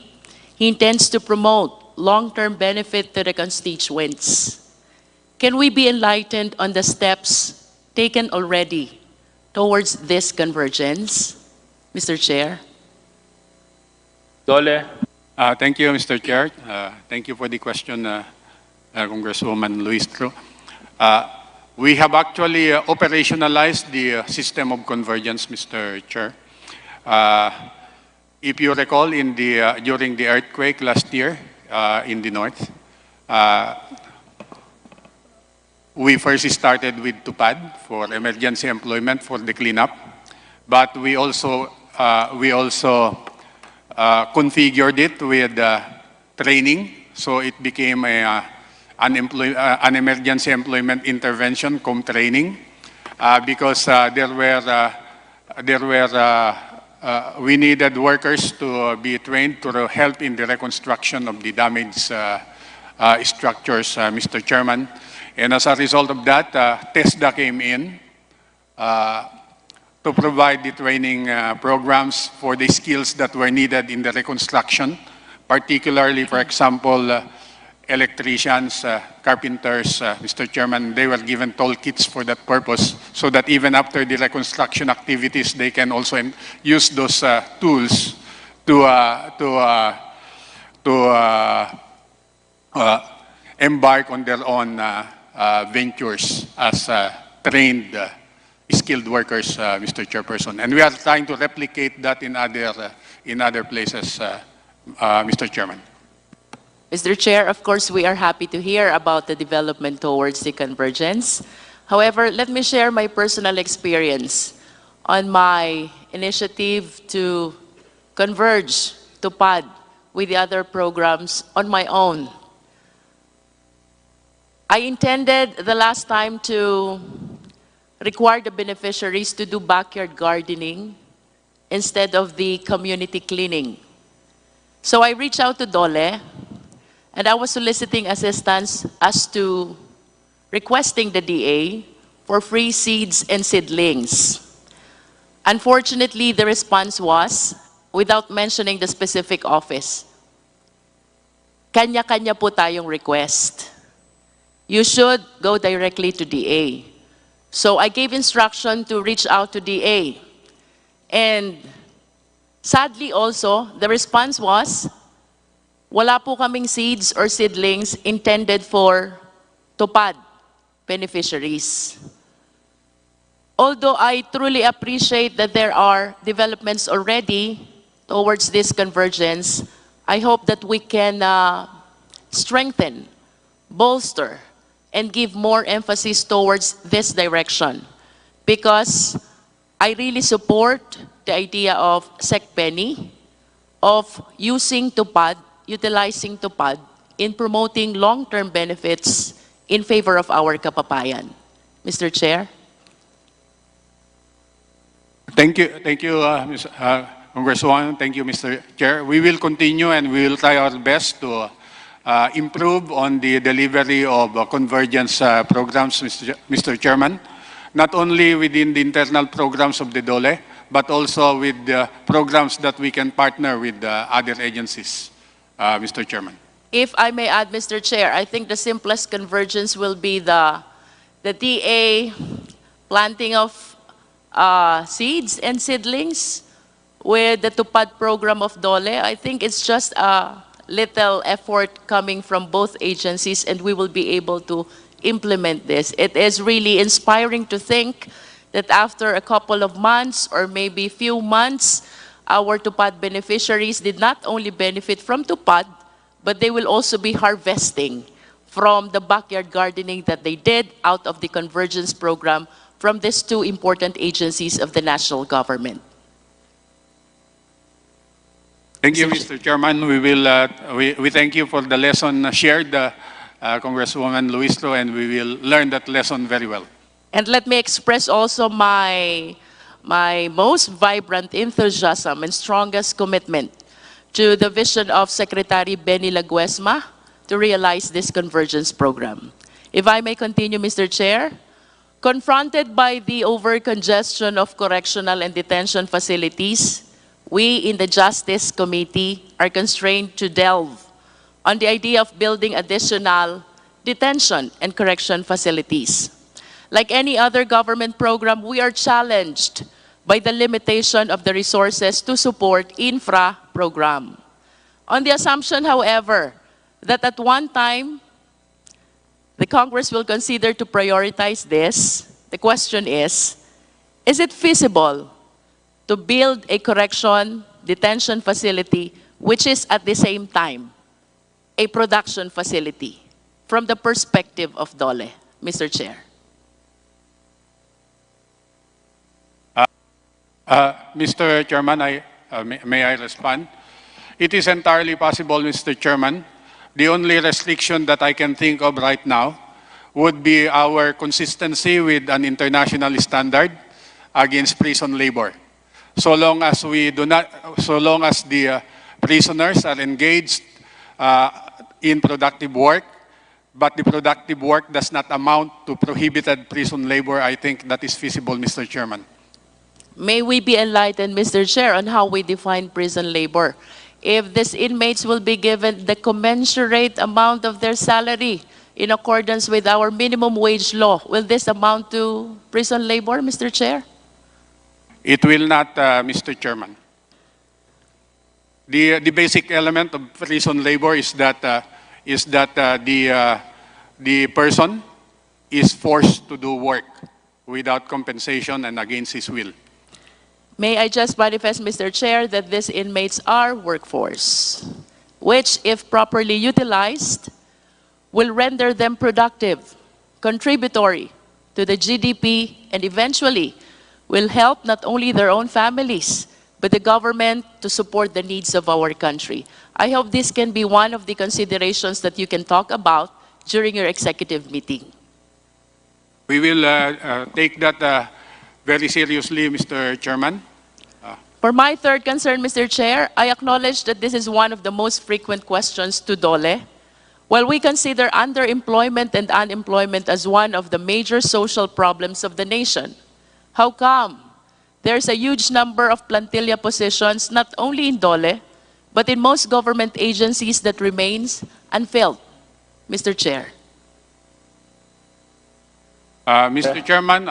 he intends to promote long-term benefit to the constituents. Can we be enlightened on the steps taken already towards this convergence? Mr. Chair. Dole. Thank you, Mr. Chair. Thank you for the question, Congresswoman Luistro. We have actually operationalized the system of convergence, Mr. Chair. If you recall, during the earthquake last year in the north, we first started with TUPAD for emergency employment for the cleanup, but we also configured it with training, so it became an emergency employment intervention cum training, because we needed workers to be trained to help in the reconstruction of the damaged structures, Mr. Chairman. And as a result of that, TESDA came in to provide the training programs for the skills that were needed in the reconstruction, particularly, for example, electricians, carpenters, Mr. Chairman, they were given toolkits for that purpose, so that even after the reconstruction activities, they can also use those tools to embark on their own ventures as trained skilled workers, Mr. Chairperson. And we are trying to replicate that in other places, Mr. Chairman. Mr. Chair, of course, we are happy to hear about the development towards the convergence. However, let me share my personal experience on my initiative to converge TUPAD with the other programs on my own. I intended the last time to require the beneficiaries to do backyard gardening instead of the community cleaning. So I reached out to DOLE, and I was soliciting assistance as to requesting the DA for free seeds and seedlings. Unfortunately, the response was, without mentioning the specific office, kanya-kanya po tayong request. You should go directly to DA. So I gave instruction to reach out to DA. And Sadly also, the response was, wala po kaming seeds or seedlings intended for tupad beneficiaries. Although I truly appreciate that there are developments already towards this convergence, I hope that we can strengthen, bolster, and give more emphasis towards this direction. Because I really support the idea of SecPenny, of using TUPAD, utilizing TUPAD in promoting long-term benefits in favor of our kapapayan. Mr. Chair? Thank you, Congresswoman. Thank you, Mr. Chair. We will continue and we will try our best to improve on the delivery of convergence programs, Mr. Chairman, not only within the internal programs of the DOLE, but also with the programs that we can partner with other agencies, Mr. Chairman. If I may add, Mr. Chair, I think the simplest convergence will be the DA planting of seeds and seedlings with the Tupad program of DOLE. I think it's just a little effort coming from both agencies and we will be able to implement this. It is really inspiring to think that after a couple of months or maybe few months, our Tupad beneficiaries did not only benefit from Tupad, but they will also be harvesting from the backyard gardening that they did out of the convergence program from these two important agencies of the national government. Thank you, Mr. Chairman. We thank you for the lesson shared, Congresswoman Luistro, and we will learn that lesson very well. And let me express also my most vibrant enthusiasm and strongest commitment to the vision of Secretary Benny Laguesma to realize this convergence program. If I may continue, Mr. Chair, confronted by the over-congestion of correctional and detention facilities, we in the Justice Committee are constrained to delve on the idea of building additional detention and correction facilities. Like any other government program, we are challenged by the limitation of the resources to support infra program. On the assumption, however, that at one time, the Congress will consider to prioritize this, the question is it feasible to build a correction detention facility which is at the same time a production facility from the perspective of DOLE, Mr. Chair? Mr. Chairman, may I respond? It is entirely possible, Mr. Chairman. The only restriction that I can think of right now would be our consistency with an international standard against prison labor. So long as the prisoners are engaged in productive work, but the productive work does not amount to prohibited prison labor, I think that is feasible, Mr. Chairman. May we be enlightened, Mr. Chair, on how we define prison labor? If these inmates will be given the commensurate amount of their salary in accordance with our minimum wage law, will this amount to prison labor, Mr. Chair? It will not, Mr. Chairman. The basic element of prison labor is that the person is forced to do work without compensation and against his will. May I just manifest, Mr. Chair, that these inmates are workforce, which, if properly utilized, will render them productive, contributory to the GDP, and eventually will help not only their own families, but the government to support the needs of our country. I hope this can be one of the considerations that you can talk about during your executive meeting. We will take that very seriously, Mr. Chairman. For my third concern, Mr. Chair, I acknowledge that this is one of the most frequent questions to DOLE. While we consider underemployment and unemployment as one of the major social problems of the nation, how come there's a huge number of plantilla positions not only in DOLE, but in most government agencies that remains unfilled, Mr. Chair? Mr. Chairman,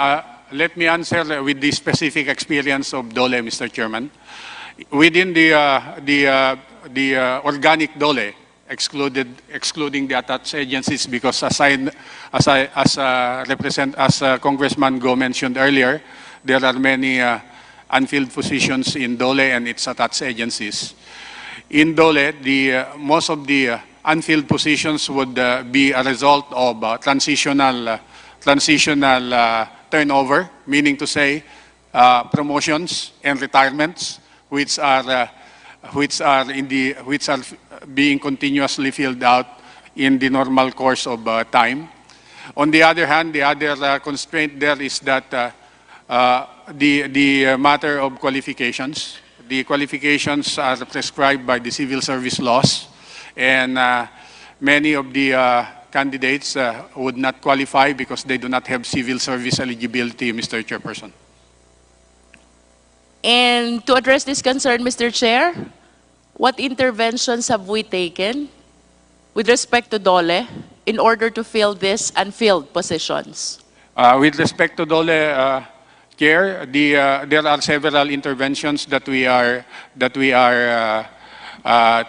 let me answer with the specific experience of DOLE, Mr. Chairman. within the organic DOLE, excluding the attached agencies, because as Congressman Go mentioned earlier, there are many unfilled positions in DOLE and its attached agencies. In DOLE, most of the unfilled positions would be a result of transitional turnover, meaning to say promotions and retirements, which are being continuously filled out in the normal course of time. On the other hand, the other constraint there is that the matter of qualifications. The qualifications are prescribed by the civil service laws, and many of the candidates would not qualify because they do not have civil service eligibility, Mr. Chairperson. And to address this concern, Mr. Chair, what interventions have we taken with respect to DOLE in order to fill these unfilled positions? With respect to DOLE, Chair, there are several interventions that we are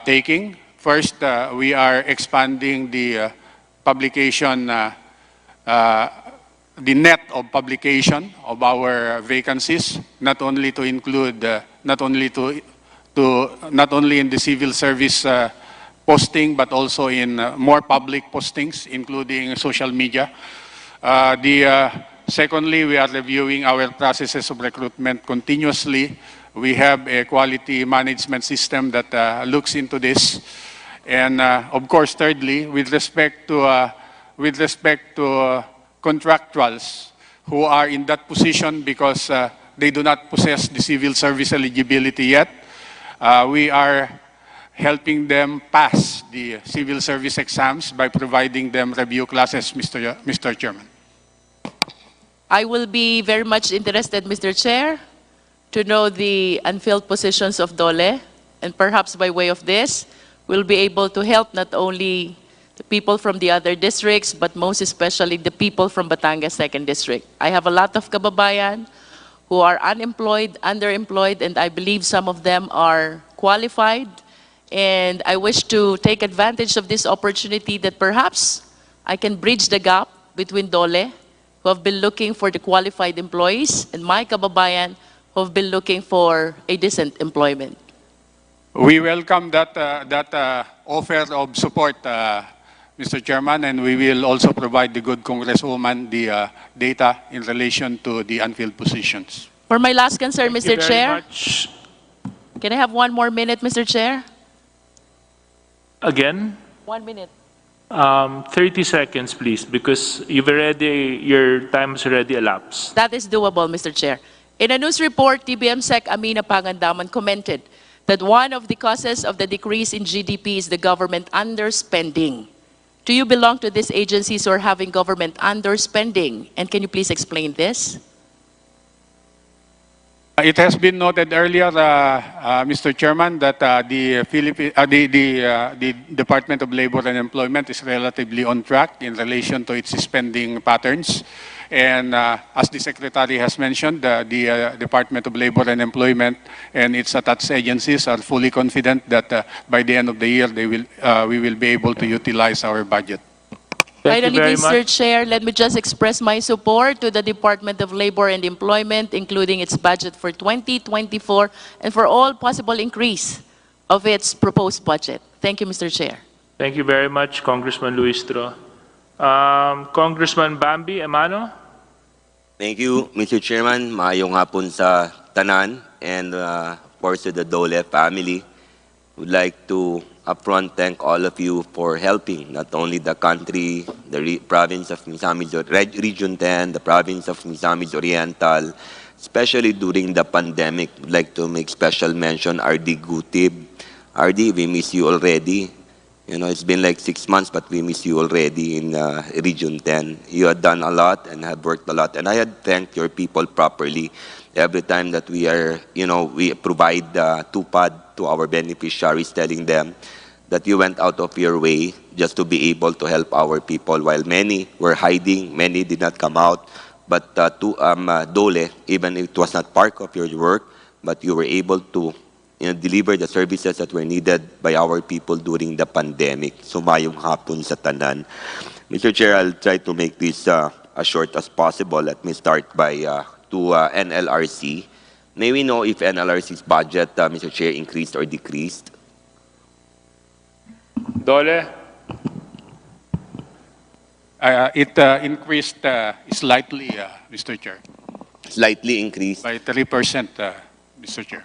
taking. First, we are expanding the publication, the net of publication of our vacancies, not only to include, not only in the civil service posting, but also in more public postings, including social media. Secondly, we are reviewing our processes of recruitment continuously. We have a quality management system that looks into this. And of course, thirdly, with respect to contractuals who are in that position because they do not possess the civil service eligibility yet, we are helping them pass the civil service exams by providing them review classes, Mr. Chairman. I will be very much interested, Mr. Chair, to know the unfilled positions of DOLE, and perhaps by way of this, we'll be able to help not only the people from the other districts, but most especially the people from Batangas 2nd District. I have a lot of kababayan who are unemployed, underemployed, and I believe some of them are qualified. And I wish to take advantage of this opportunity that perhaps I can bridge the gap between DOLE, who have been looking for the qualified employees, and my kababayan who have been looking for a decent employment. We welcome that offer of support, Mr. Chairman, and we will also provide the good Congresswoman the data in relation to the unfilled positions. For my last concern, Thank you Mr. very Chair, much. can I have 1 more minute, Mr. Chair? Again? 1 minute. 30 seconds, please, because your time has already elapsed. That is doable, Mr. Chair. In a news report, TBM Sec Amina Pangandaman commented that one of the causes of the decrease in GDP is the government underspending. Do you belong to these agencies who are having government underspending? And can you please explain this? It has been noted earlier, Mr. Chairman, that the Department of Labor and Employment is relatively on track in relation to its spending patterns. And as the Secretary has mentioned, the Department of Labor and Employment and its attached agencies are fully confident that by the end of the year, we will be able to utilize our budget. Thank you Finally, very Mr. much. Chair, let me just express my support to the Department of Labor and Employment, including its budget for 2024 and for all possible increase of its proposed budget. Thank you, Mr. Chair. Thank you very much, Congressman Luistro. Congressman Bambi Emano? Thank you, Mr. Chairman. Maayong hapon sa tanan and of course to the Dole family. Would like to upfront thank all of you for helping not only the country, the province of Misamis Region 10, the province of Misamis Oriental, especially during the pandemic. Would like to make special mention RD Gutib. RD, we miss you already. You know, it's been like 6 months, but we miss you already in Region 10. You had done a lot and have worked a lot, and I had thanked your people properly every time that we are, you know, we provide tupad to our beneficiaries, telling them that you went out of your way just to be able to help our people, while many were hiding, many did not come out. But Dole, even if it was not part of your work, but you were able to deliver the services that were needed by our people during the pandemic. Sumayong hapon sa tanan. Mr. Chair, I'll try to make this as short as possible. Let me start by to NLRC. May we know if NLRC's budget, Mr. Chair, increased or decreased? Dole? It increased slightly, Mr. Chair. Slightly increased. By 3%, Mr. Chair.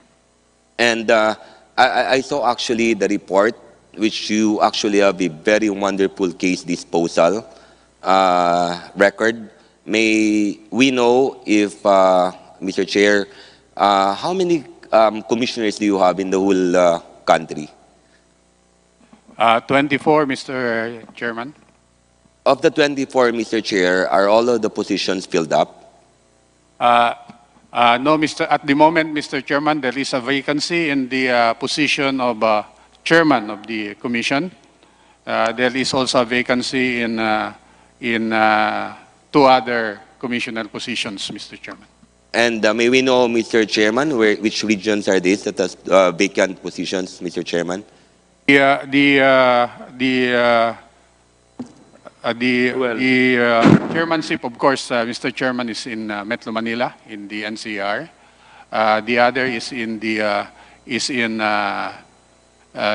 And I saw actually the report, which you actually have a very wonderful case disposal record. May we know if, Mr. Chair, how many commissioners do you have in the whole country? 24, Mr. Chairman. Of the 24, Mr. Chair, are all of the positions filled up? No, at the moment, Mr. Chairman, there is a vacancy in the position of chairman of the commission. There is also a vacancy in two other commissioner positions, Mr. Chairman. And may we know, Mr. Chairman, which regions are these that has vacant positions, Mr. Chairman? The chairmanship, of course, Mr. Chairman, is in Metro Manila in the NCR. The other is in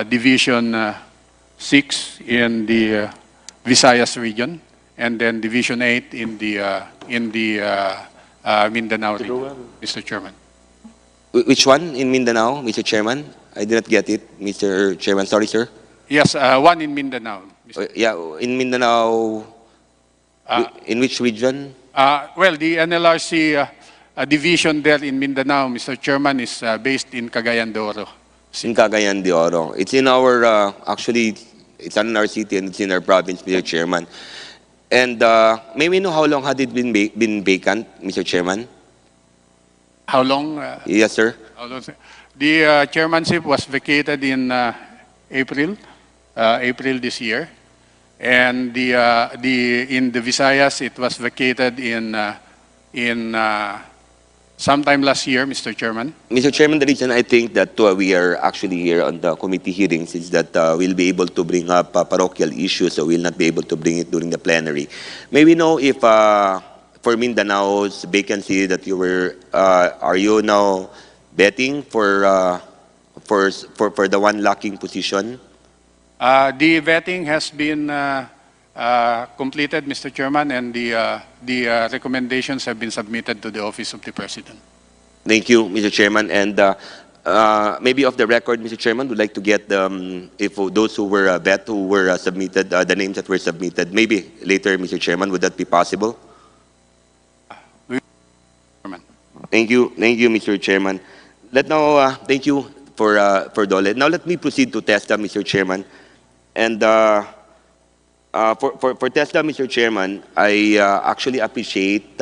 Division 6 in the Visayas region, and then Division 8 in the Mindanao region, Mr. Chairman. Which one in Mindanao, Mr. Chairman? I did not get it, Mr. Chairman. Sorry, sir. Yes, one in Mindanao. Yeah, in Mindanao, in which region? Well, the NLRC division there in Mindanao, Mr. Chairman, is based in Cagayan de Oro. In Cagayan de Oro. It's in our, actually, it's in our city and it's in our province, Mr. Chairman. And may we know how long had it been vacant, Mr. Chairman? How long? Yes, sir. How long? The chairmanship was vacated in April this year, and in the Visayas it was vacated in sometime last year, Mr. Chairman. Mr. Chairman, the reason I think that we are actually here on the committee hearings is that we'll be able to bring up parochial issues, so we'll not be able to bring it during the plenary. May we know if for Mindanao's vacancy that you were, are you now betting for the one lacking position? The vetting has been completed, Mr. Chairman, and the recommendations have been submitted to the Office of the President. Thank you, Mr. Chairman. And maybe off the record, Mr. Chairman, would like to get if those who were who were submitted, the names that were submitted, maybe later, Mr. Chairman, would that be possible? Thank you, Mr. Chairman. Thank you for Dole. Now let me proceed to TESDA, Mr. Chairman. And for TESDA, Mr. Chairman, I actually appreciate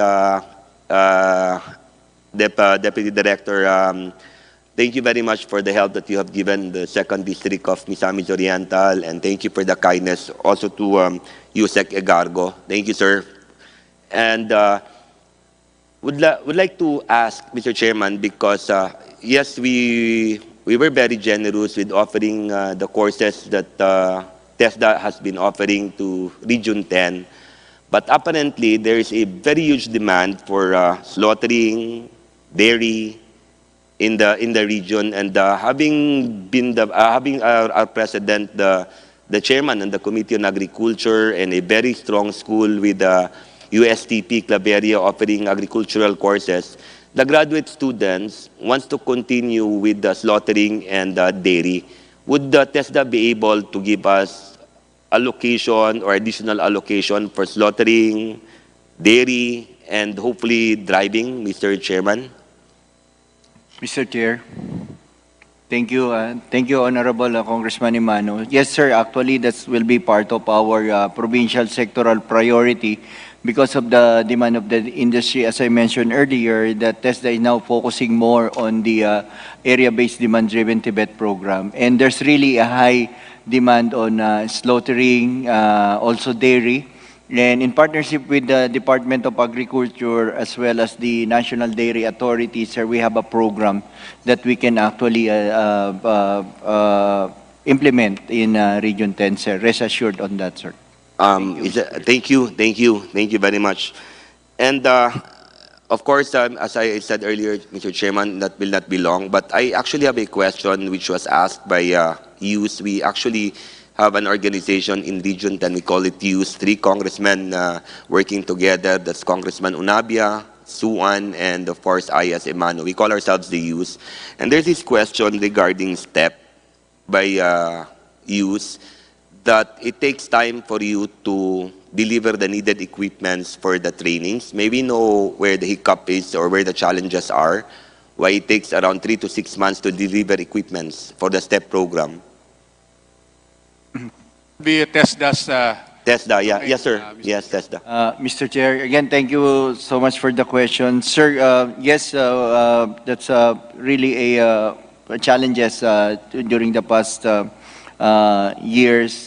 Deputy Director. Thank you very much for the help that you have given the 2nd District of Misamis Oriental, and thank you for the kindness also to Yusek Egargo. Thank you, sir. And would like to ask, Mr. Chairman, because yes, we were very generous with offering the courses that TESDA has been offering to Region 10, but apparently there is a very huge demand for slaughtering, dairy in the region, and having been having our president, the chairman and the Committee on Agriculture, and a very strong school with USTP Claveria offering agricultural courses, the graduate students wants to continue with the slaughtering and dairy. Would the TESDA be able to give us allocation or additional allocation for slaughtering, dairy, and hopefully driving, Mr. Chairman? Mr. Chair. Thank you, Honorable Congressman Imano. Yes, sir, actually that will be part of our provincial sectoral priority because of the demand of the industry. As I mentioned earlier, that TESDA is now focusing more on the area-based demand-driven Tibet program. And there's really a high demand on slaughtering, also dairy. And in partnership with the Department of Agriculture as well as the National Dairy Authority, sir, we have a program that we can actually implement in Region 10, sir. Rest assured on that, sir. Thank you very much. And of course, as I said earlier, Mr. Chairman, that will not be long, but I actually have a question which was asked by youth. We actually have an organization in Region 10, we call it youth, 3 congressmen working together. That's Congressman Unabia, Suan, and of course, I as Emano. We call ourselves the youth. And there's this question regarding STEP by youth, that it takes time for you to deliver the needed equipments for the trainings. Maybe know where the hiccup is or where the challenges are, why it takes around 3 to 6 months to deliver equipments for the STEP program. Be TESDA's TESDA, yeah. Yes, sir. Yes, TESDA. Mr. Chair, again, thank you so much for the question. Sir, yes, that's really a challenges during the past years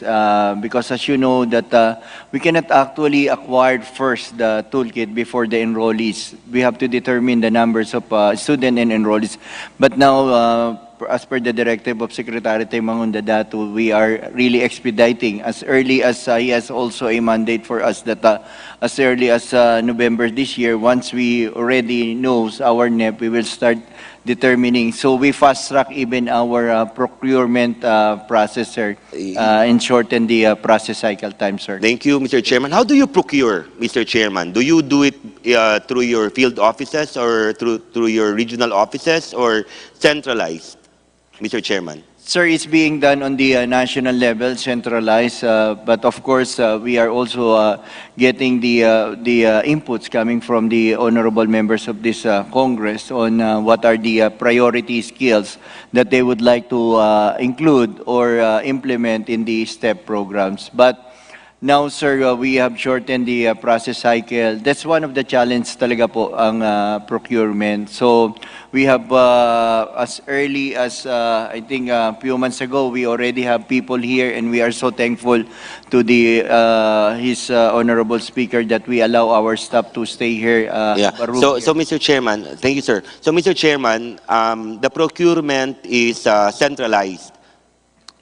because as you know that we cannot actually acquire first the toolkit before the enrollees. We have to determine the numbers of student and enrollees. But now, as per the directive of Secretary Taymangunda Datu, we are really expediting as early as he has also a mandate for us that as early as November this year, once we already knows our NEP, we will start determining. So we fast track even our procurement process, sir, and shorten the process cycle time, sir. Thank you, Mr. Chairman. How do you procure, Mr. Chairman? Do you do it through your field offices or through your regional offices or centralized, Mr. Chairman? Sir, it's being done on the national level, centralized, but of course, we are also getting the inputs coming from the honorable members of this Congress on what are the priority skills that they would like to include or implement in the STEP programs. But now, sir, we have shortened the process cycle. That's one of the challenges talaga po ang procurement. So we have as early as I think a few months ago, we already have people here, and we are so thankful to the his honorable speaker that we allow our staff to stay here. So, Mr. Chairman, thank you, sir. So, Mr. Chairman, the procurement is centralized.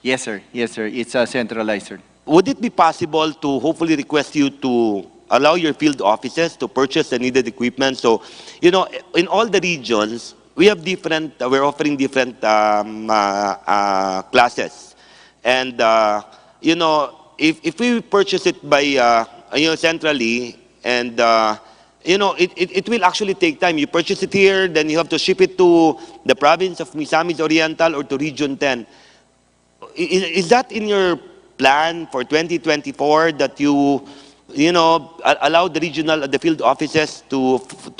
Yes, sir. Yes, sir. It's centralized, sir. Would it be possible to hopefully request you to allow your field offices to purchase the needed equipment? So, you know, in all the regions, we have different, we're offering different classes. And, you know, if we purchase it by, you know, centrally, and, you know, it will actually take time. You purchase it here, then you have to ship it to the province of Misamis Oriental or to Region 10. Is that in your plan for 2024 that you know, allow the regional, the field offices to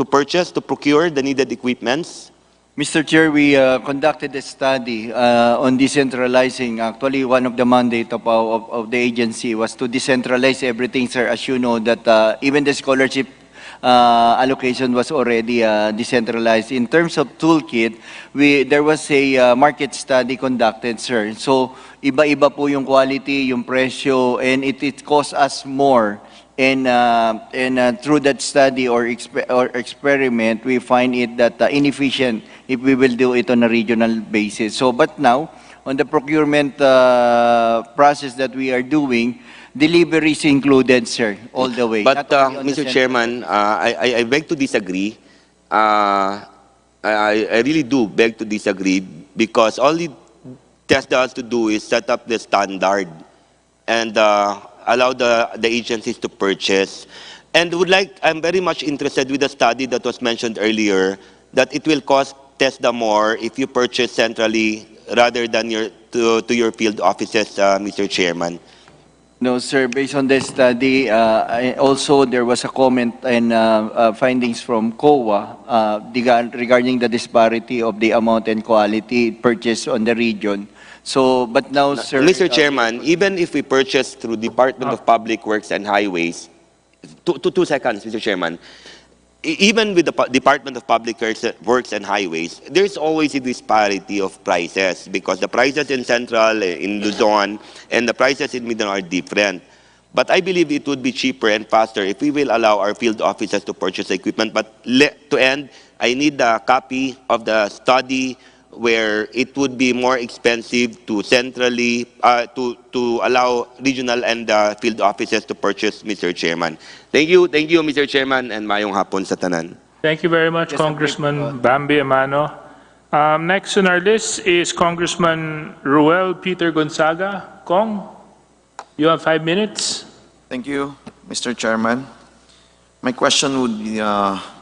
purchase, to procure the needed equipments? Mr. Chair, we conducted a study on decentralizing. Actually, one of the mandate of the agency was to decentralize everything, sir. As you know, that even the scholarship allocation was already decentralized. In terms of toolkit, there was a market study conducted, sir. So, iba-iba po yung quality, yung presyo, and it costs us more. And through that study or experiment, we find it that inefficient if we will do it on a regional basis. So, but now, on the procurement process that we are doing, delivery is included, sir, all the way. But, Mr. Chairman, I beg to disagree. I really do beg to disagree because all the TESDA has to do is set up the standard and allow the agencies to purchase. And I'm very much interested with the study that was mentioned earlier that it will cost TESDA more if you purchase centrally rather than to your field offices, Mr. Chairman. No, sir. Based on the study, also there was a comment and findings from COA regarding the disparity of the amount and quality purchased on the region. So, but now, sir... Mr. Chairman, even if we purchase through Department of Public Works and Highways, 2 seconds, Mr. Chairman, even with the Department of Public Works and Highways, there's always a disparity of prices because the prices in Central, in Luzon, and the prices in Mindanao are different. But I believe it would be cheaper and faster if we will allow our field officers to purchase equipment. But to end, I need a copy of the study where it would be more expensive to centrally, to allow regional and field officers to purchase, Mr. Chairman. Thank you, Mr. Chairman, and mayong hapon sa tanan. Thank you very much, Congressman Bambi Amano. Next on our list is Congressman Ruel Peter Gonzaga. Kong, you have 5 minutes. Thank you, Mr. Chairman. My question would be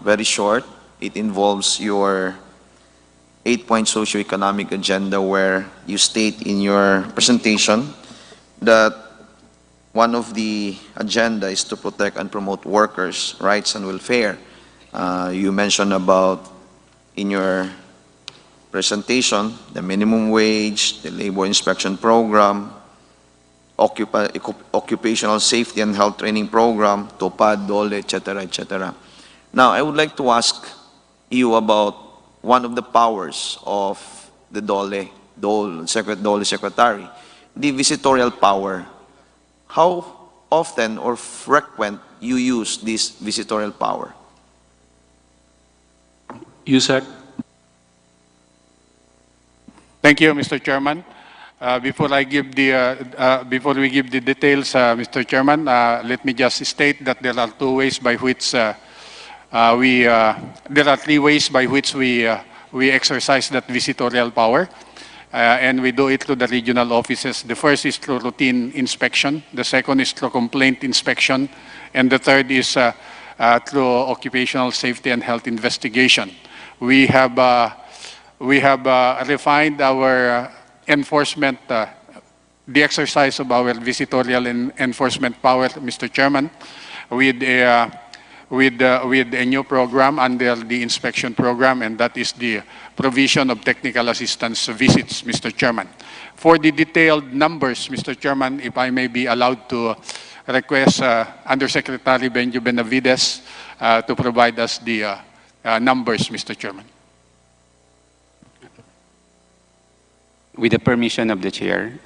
very short. It involves your 8-point socioeconomic agenda, where you state in your presentation that one of the agenda is to protect and promote workers' rights and welfare. You mentioned about, in your presentation, the minimum wage, the labor inspection program, occupational safety and health training program, TOPAD, DOLE, etc., etc. Now, I would like to ask you about one of the powers of the DOLE Secretary, the visitorial power. How often or frequent you use this visitorial power? Yusek. Thank you, Mr. Chairman. Before we give the details, Mr. Chairman, let me just state that there are two ways by which there are three ways by which we exercise that visitorial power, and we do it through the regional offices. The first is through routine inspection. The second is through complaint inspection, and the third is through occupational safety and health investigation. We have refined our enforcement, the exercise of our visitorial enforcement power, Mr. Chairman, with a new program under the inspection program, and that is the provision of technical assistance visits, Mr. Chairman. For the detailed numbers, Mr. Chairman, if I may be allowed to request Undersecretary Benjo Benavides to provide us the numbers, Mr. Chairman. With the permission of the Chair.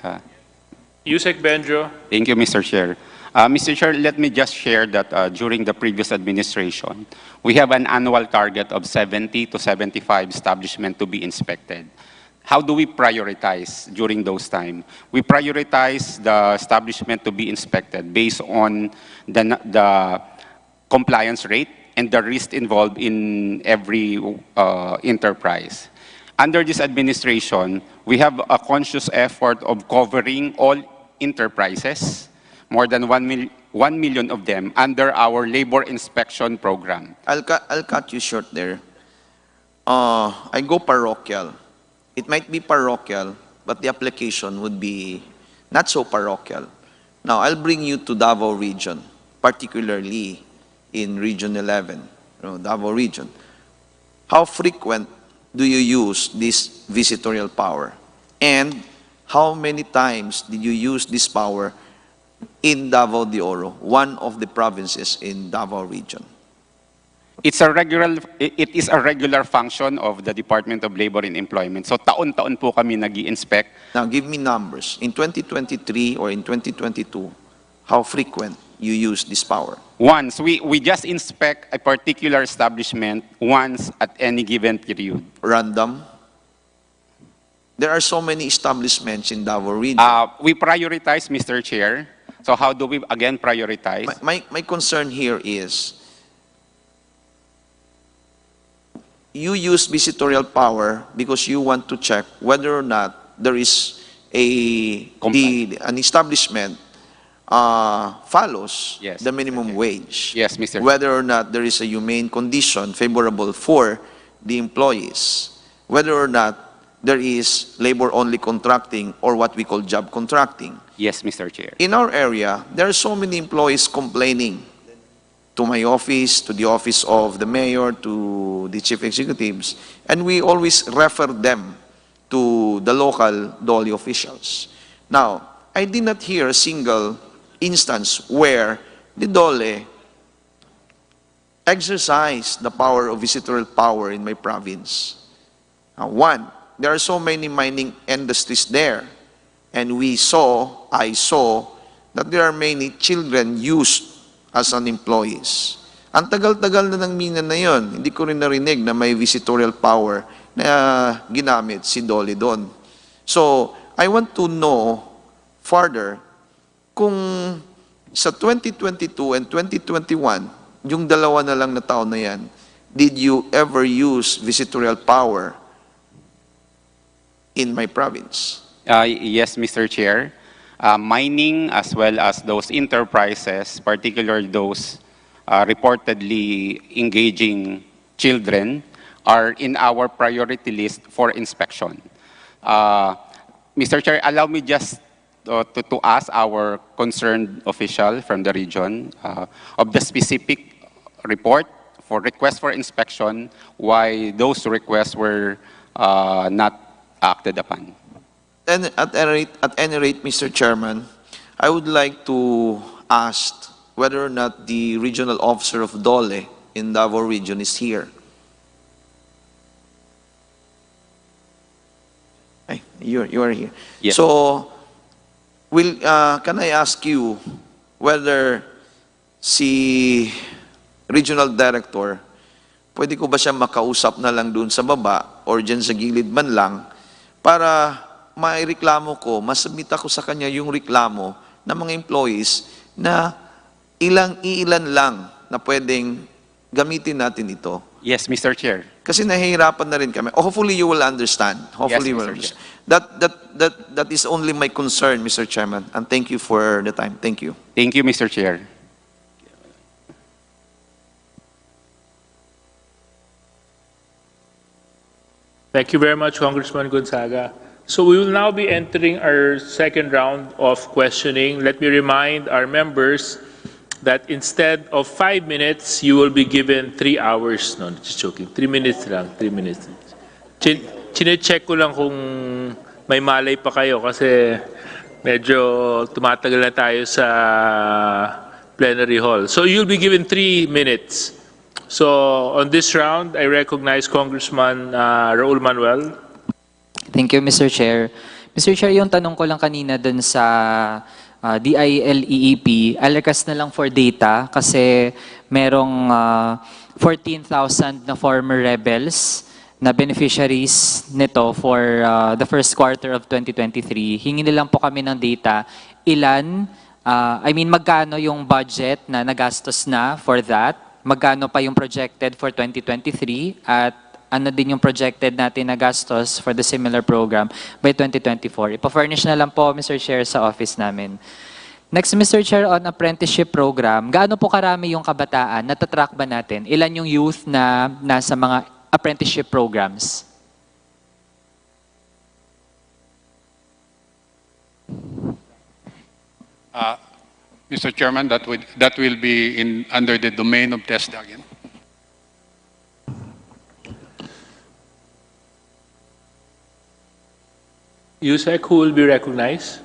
Yusek Benjo. Thank you, Mr. Chair. Mr. Chair, let me just share that during the previous administration, we have an annual target of 70 to 75 establishments to be inspected. How do we prioritize during those times? We prioritize the establishment to be inspected based on the compliance rate and the risk involved in every enterprise. Under this administration, we have a conscious effort of covering all enterprises, more than 1 million of them, under our labor inspection program. I'll cut you short there. I go parochial. It might be parochial, but the application would be not so parochial. Now, I'll bring you to Davao region, particularly in Region 11, Davao region. How frequent do you use this visitorial power? And how many times did you use this power in Davao de Oro, one of the provinces in Davao region? It is a regular function of the Department of Labor and Employment. So taon-taon po kami nag-i-inspect. Now give me numbers. In 2023 or in 2022, how frequent you use this power? Once. We just inspect a particular establishment once at any given period. Random? There are so many establishments in Davao region. We prioritize, Mr. Chair. So how do we again prioritize? My concern here is, you use visitorial power because you want to check whether or not there is an establishment follows the minimum wage. Yes, Mr. Whether or not there is a humane condition favorable for the employees. Whether or not there is labor-only contracting or what we call job contracting. Yes, Mr. Chair. In our area, there are so many employees complaining to my office, to the office of the mayor, to the chief executives, and we always refer them to the local DOLE officials. Now, I did not hear a single instance where the DOLE exercised the power of visitorial power in my province. One, there are so many mining industries there, and I saw that there are many children used as an employees. Ang tagal-tagal na ng mina na yon, hindi ko rin narinig na may visitorial power na ginamit si Dolly doon. So, I want to know further kung sa 2022 and 2021, yung dalawa na lang na taon na yan, did you ever use visitorial power in my province? Yes, Mr. Chair. Mining as well as those enterprises, particularly those reportedly engaging children, are in our priority list for inspection. Mr. Chair, allow me just to ask our concerned official from the region of the specific report for request for inspection, why those requests were not acted upon. And at any rate, Mr. Chairman, I would like to ask whether or not the regional officer of Dole in Davao region is here. Hey, you are here. Yes. So, can I ask you whether si regional director, pwede ko ba siya makausap na lang dun sa baba or dyan sa gilid man lang para maireklamo ko, masubmit ako sa kanya yung reklamo ng mga employees na ilan lang na pwedeng gamitin natin ito. Yes, Mr. Chair. Kasi nahihirapan na rin kami. Hopefully you will understand. Hopefully you will Mr. understand. That is only my concern, Mr. Chairman. And thank you for the time. Thank you. Thank you, Mr. Chair. Thank you very much, Congressman Gonzaga. So we will now be entering our second round of questioning. Let me remind our members that instead of 5 minutes, you will be given 3 hours. No, just joking. 3 minutes lang, 3 minutes. Chine-check ko lang kung may malay pa kayo kasi medyo tumatagal na tayo sa plenary hall. So you'll be given 3 minutes. So on this round, I recognize Congressman Raul Manuel. Thank you, Mr. Chair. Mr. Chair, yung tanong ko lang kanina dun sa DILEEP, I'll request na lang for data kasi merong 14,000 na former rebels na beneficiaries nito for the first quarter of 2023. Hingi nilang po kami ng data. Magkano yung budget na nagastos na for that? Magkano pa yung projected for 2023? At ano din yung projected natin na gastos for the similar program by 2024. Ipa-furnish na lang po, Mr. Chair, sa office namin. Next, Mr. Chair, on apprenticeship program, gaano po karami yung kabataan? Natatrack ba natin? Ilan yung youth na nasa mga apprenticeship programs? Mr. Chairman, that will be under the domain of TESDA again. Yusek, who will be recognized?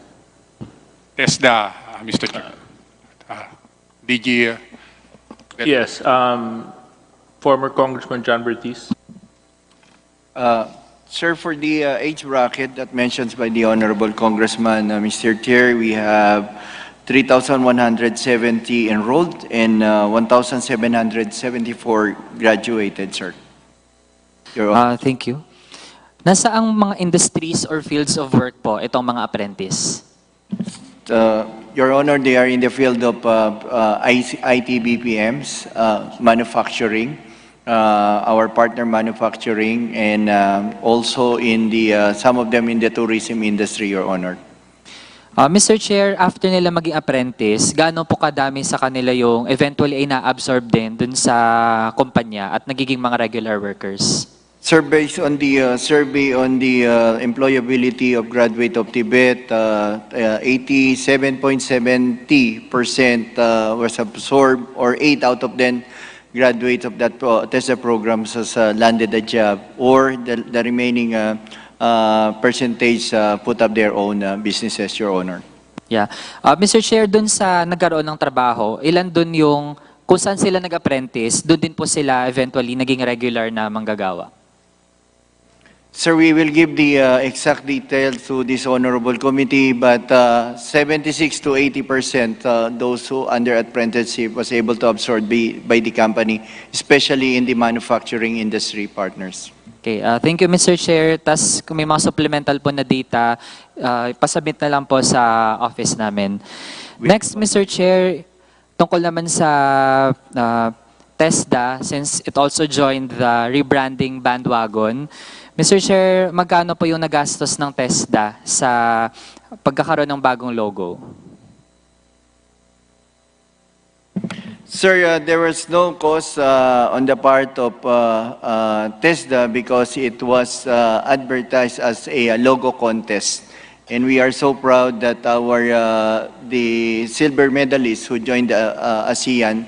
TESDA, Mr. Chairman. DG. Yes, former Congressman John Bertis. Sir, for the age bracket that mentions by the Honorable Congressman, Mr. Chair, we have 3,170 enrolled and 1,774 graduated, sir. Thank you. Nasa ang mga industries or fields of work po itong mga apprentice? Your Honor, they are in the field of IT BPMs, manufacturing, our partner manufacturing, and also in the some of them in the tourism industry, Your Honor. Mr. Chair, after nila maging apprentice, gaano po kadami sa kanila yung eventually ay na-absorb din dun sa kumpanya at nagiging mga regular workers? Sir, based on the survey on the employability of graduate of Tibet, 87.70% was absorbed, or 8 out of 10 graduates of that TESDA programs has landed a job, or the remaining percentage put up their own businesses, Your Honor. Yeah. Mr. Chair, dun sa nagkaroon ng trabaho, ilan dun yung, kung saan sila nag-apprentice, dun din po sila eventually naging regular na manggagawa? Sir, we will give the exact details to this honorable committee, but 76 to 80% those who under apprenticeship was able to absorb by the company, especially in the manufacturing industry partners. Okay, thank you Mr. Chair. Tas kung may mga supplemental po na data, pasubmit na lang po sa office namin. Next, Mr. Chair, tungkol naman sa TESDA, since it also joined the rebranding bandwagon, Mr. Chair, magkano po yung nagastos ng TESDA sa pagkakaroon ng bagong logo? Sir, there was no cost on the part of TESDA because it was advertised as a logo contest. And we are so proud that the silver medalists who joined the ASEAN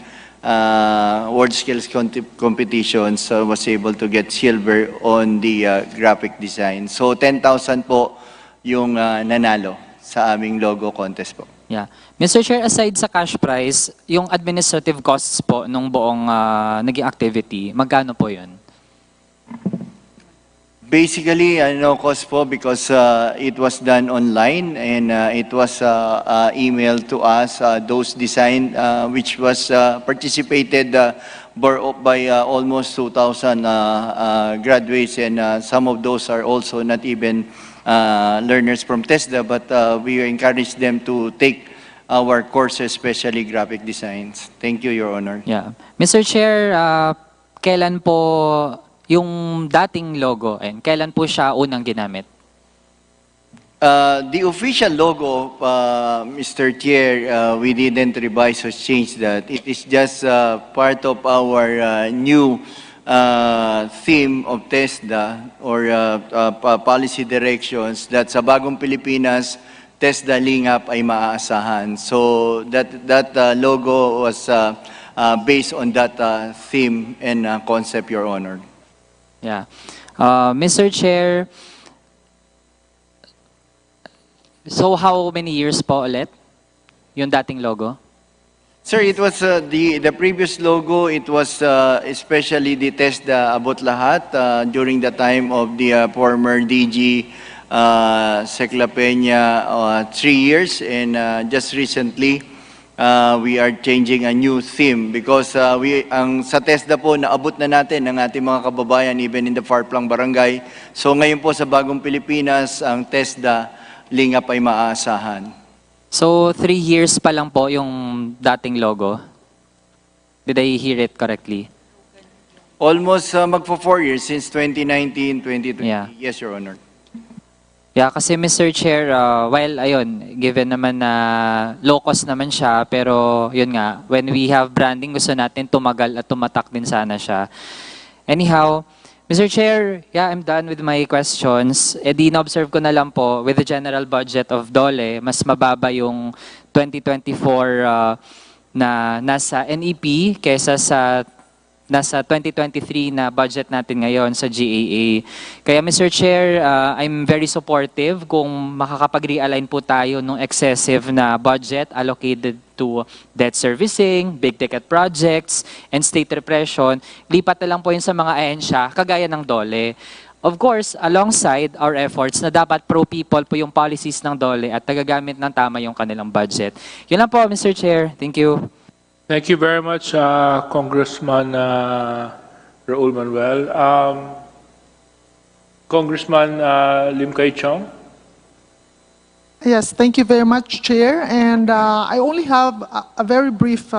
World Skills Competitions was able to get silver on the graphic design. So 10,000 po yung nanalo sa aming logo contest po. Yeah. Mr. Chair, aside sa cash prize, yung administrative costs po nung buong naging activity, magkano po yun? Basically, no cost po because it was done online and it was emailed to us, those design which was participated by almost 2,000 graduates, and some of those are also not even learners from TESDA, but we encourage them to take our courses, especially graphic designs. Thank you, Your Honor. Yeah. Mr. Chair, kailan po yung dating logo, and kailan po siya unang ginamit? The official logo, Mr. Chair, we didn't revise or change that. It is just part of our new theme of TESDA or policy directions that sa bagong Pilipinas, TESDA lingap ay maaasahan. So that logo was based on that theme and concept, Your Honor. Yeah. Mr. Chair, so how many years po ulit yung dating logo? Sir, it was the previous logo, it was especially the TESDA Abot Lahat during the time of the former DG Secla Peña, 3 years, and just recently we are changing a new theme because ang sa TESDA po naabot na natin ng ating mga kababayan even in the far-flung barangay. So ngayon po sa bagong Pilipinas, ang TESDA lingap ay maaasahan. So 3 years pa lang po yung dating logo? Did I hear it correctly? Almost magpo 4 years since 2019, 2020. Yeah. Yes, Your Honor. Yeah, kasi Mr. Chair, while ayun, given naman na low cost naman siya, pero yun nga, when we have branding, gusto natin tumagal at tumatak din sana siya. Anyhow, Mr. Chair, yeah, I'm done with my questions. E di na-observe ko na lang po, with the general budget of DOLE, mas mababa yung 2024 na nasa NEP kaysa sa nasa 2023 na budget natin ngayon sa GAA. Kaya Mr. Chair, I'm very supportive kung makakapag-realign po tayo ng excessive na budget allocated to debt servicing, big ticket projects, and state repression. Lipat na lang po yun sa mga ahensya, kagaya ng DOLE. Of course, alongside our efforts na dapat pro-people po yung policies ng DOLE at nagagamit ng tama yung kanilang budget. Yun lang po, Mr. Chair. Thank you. Thank you very much, Congressman Raul Manuel. Congressman Lim Kay Chong. Yes, thank you very much, Chair. And I only have a very brief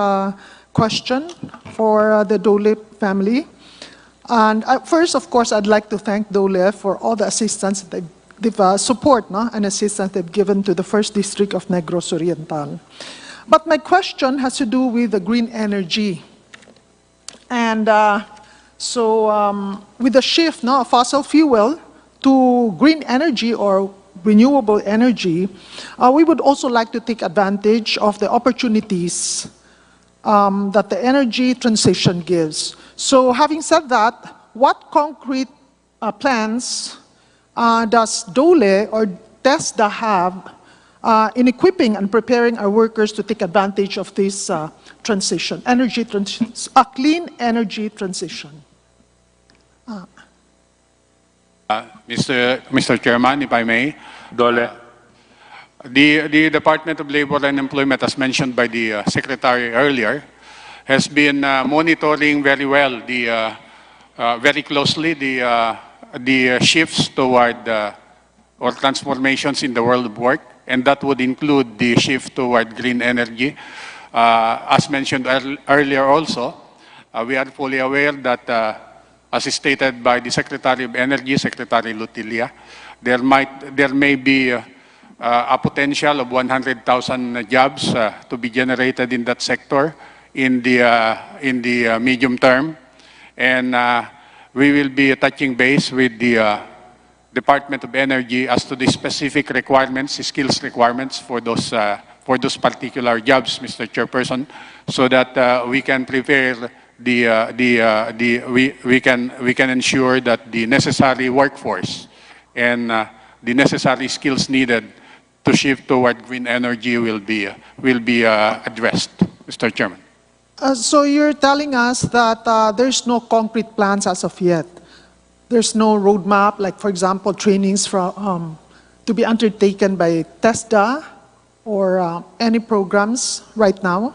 question for the Dole family. And first, of course, I'd like to thank Dole for all the assistance that they've support and assistance they've given to the First District of Negros Oriental. But my question has to do with the green energy. And with the shift of fossil fuel to green energy or renewable energy, we would also like to take advantage of the opportunities that the energy transition gives. So having said that, what concrete plans does DOLE or TESDA have in equipping and preparing our workers to take advantage of this transition, a clean energy transition? Mr. Chairman, if I may. Dole. The Department of Labor and Employment, as mentioned by the Secretary earlier, has been monitoring very well very closely the shifts toward or transformations in the world of work, and that would include the shift toward green energy. As mentioned earlier also, we are fully aware that, as stated by the Secretary of Energy, Secretary Lutilia, there may be a potential of 100,000 jobs to be generated in that sector in the medium term, and we will be touching base with the Department of Energy as to the specific requirements, skills requirements for those particular jobs, Mr. Chairperson, so that we can prepare we can ensure that the necessary workforce and the necessary skills needed to shift toward green energy will be addressed, Mr. Chairman. So you're telling us that there's no concrete plans as of yet. There's no roadmap, like for example, trainings from to be undertaken by TESDA or any programs right now?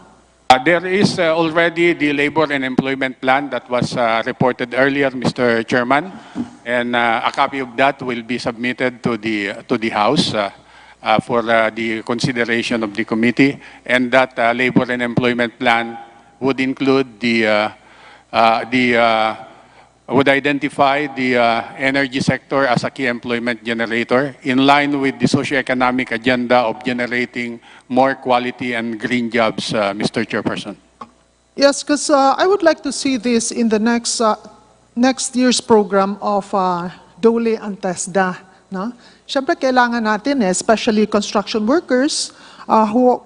There is already the labor and employment plan that was reported earlier, Mr. Chairman, and a copy of that will be submitted to the House for the consideration of the committee, and that labor and employment plan would include would identify the energy sector as a key employment generator in line with the socioeconomic agenda of generating more quality and green jobs, Mr. Chairperson. Yes, because I would like to see this in the next year's program of DOLE and TESDA. No? Siyempre, kailangan natin, especially construction workers, who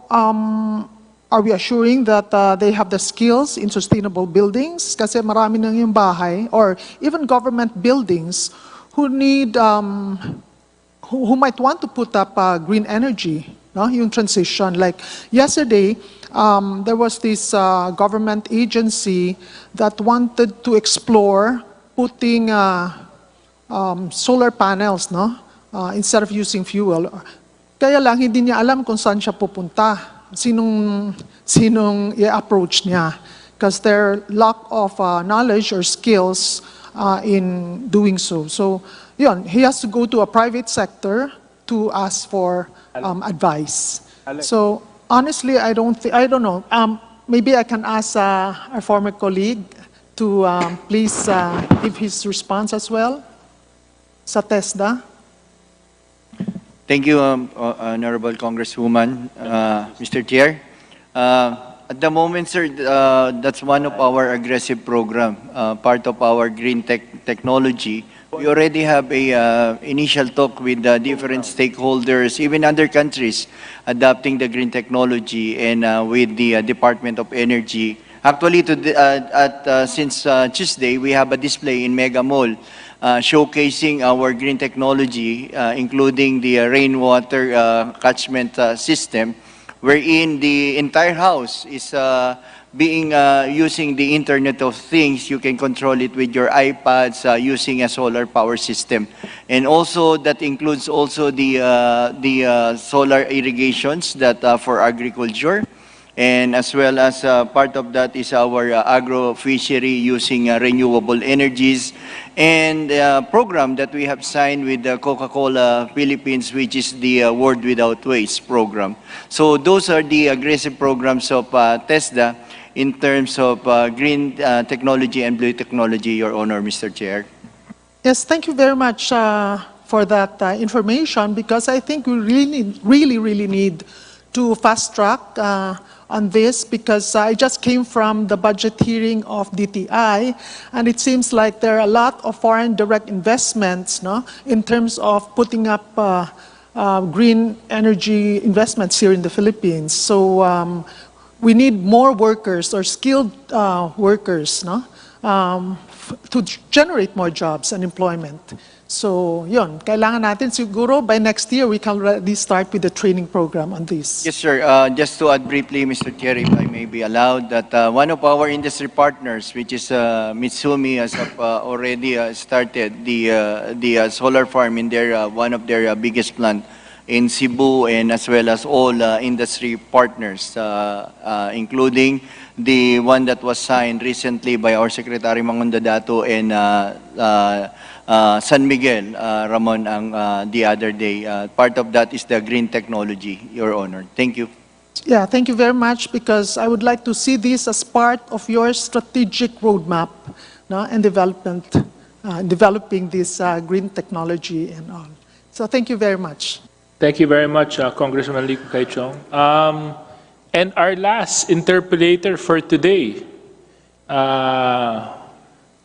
are we assuring that they have the skills in sustainable buildings? Kasi marami nang yung bahay, or even government buildings who need, who might want to put up green energy, no? Yung transition. Like yesterday, there was this government agency that wanted to explore putting solar panels, no? Instead of using fuel. Kaya lang, hindi niya alam kung saan siya pupunta. Sinong i-approach niya, because their lack of knowledge or skills in doing so. So, yun, he has to go to a private sector to ask for advice. So, honestly, I don't know. Maybe I can ask our former colleague to please give his response as well sa TESDA. Thank you, Honorable Congresswoman, Mr. Chair. At the moment, sir, that's one of our aggressive program, part of our green technology. We already have a initial talk with different stakeholders, even other countries, adopting the green technology, and with the Department of Energy. Actually, since Tuesday, we have a display in Mega Mall showcasing our green technology, including the rainwater catchment system, wherein the entire house is using the Internet of Things. You can control it with your iPads using a solar power system. And also that includes also the solar irrigations that for agriculture. And as well as part of that is our agro-fishery using renewable energies, and program that we have signed with Coca-Cola Philippines, which is the World Without Waste program. So those are the aggressive programs of TESDA in terms of green technology and blue technology, Your Honor, Mr. Chair. Yes, thank you very much for that information, because I think we really need to fast track on this, because I just came from the budget hearing of DTI, and it seems like there are a lot of foreign direct investments, no, in terms of putting up green energy investments here in the Philippines. So we need more workers or skilled workers, no, to generate more jobs and employment. So, yun, kailangan natin siguro by next year we can already start with the training program on this. Yes, sir. Just to add briefly, Mr. Chair, if I may be allowed, that one of our industry partners, which is Mitsumi, has already started the solar farm in their one of their biggest plant in Cebu, and as well as all industry partners, including the one that was signed recently by our Secretary Mangondadato and San Miguel, Ramon, the other day. Part of that is the green technology, Your Honor. Thank you. Yeah, thank you very much, because I would like to see this as part of your strategic roadmap, no, and developing this green technology and all. So thank you very much. Thank you very much, Congressman Lee Kaichong. And our last interpolator for today,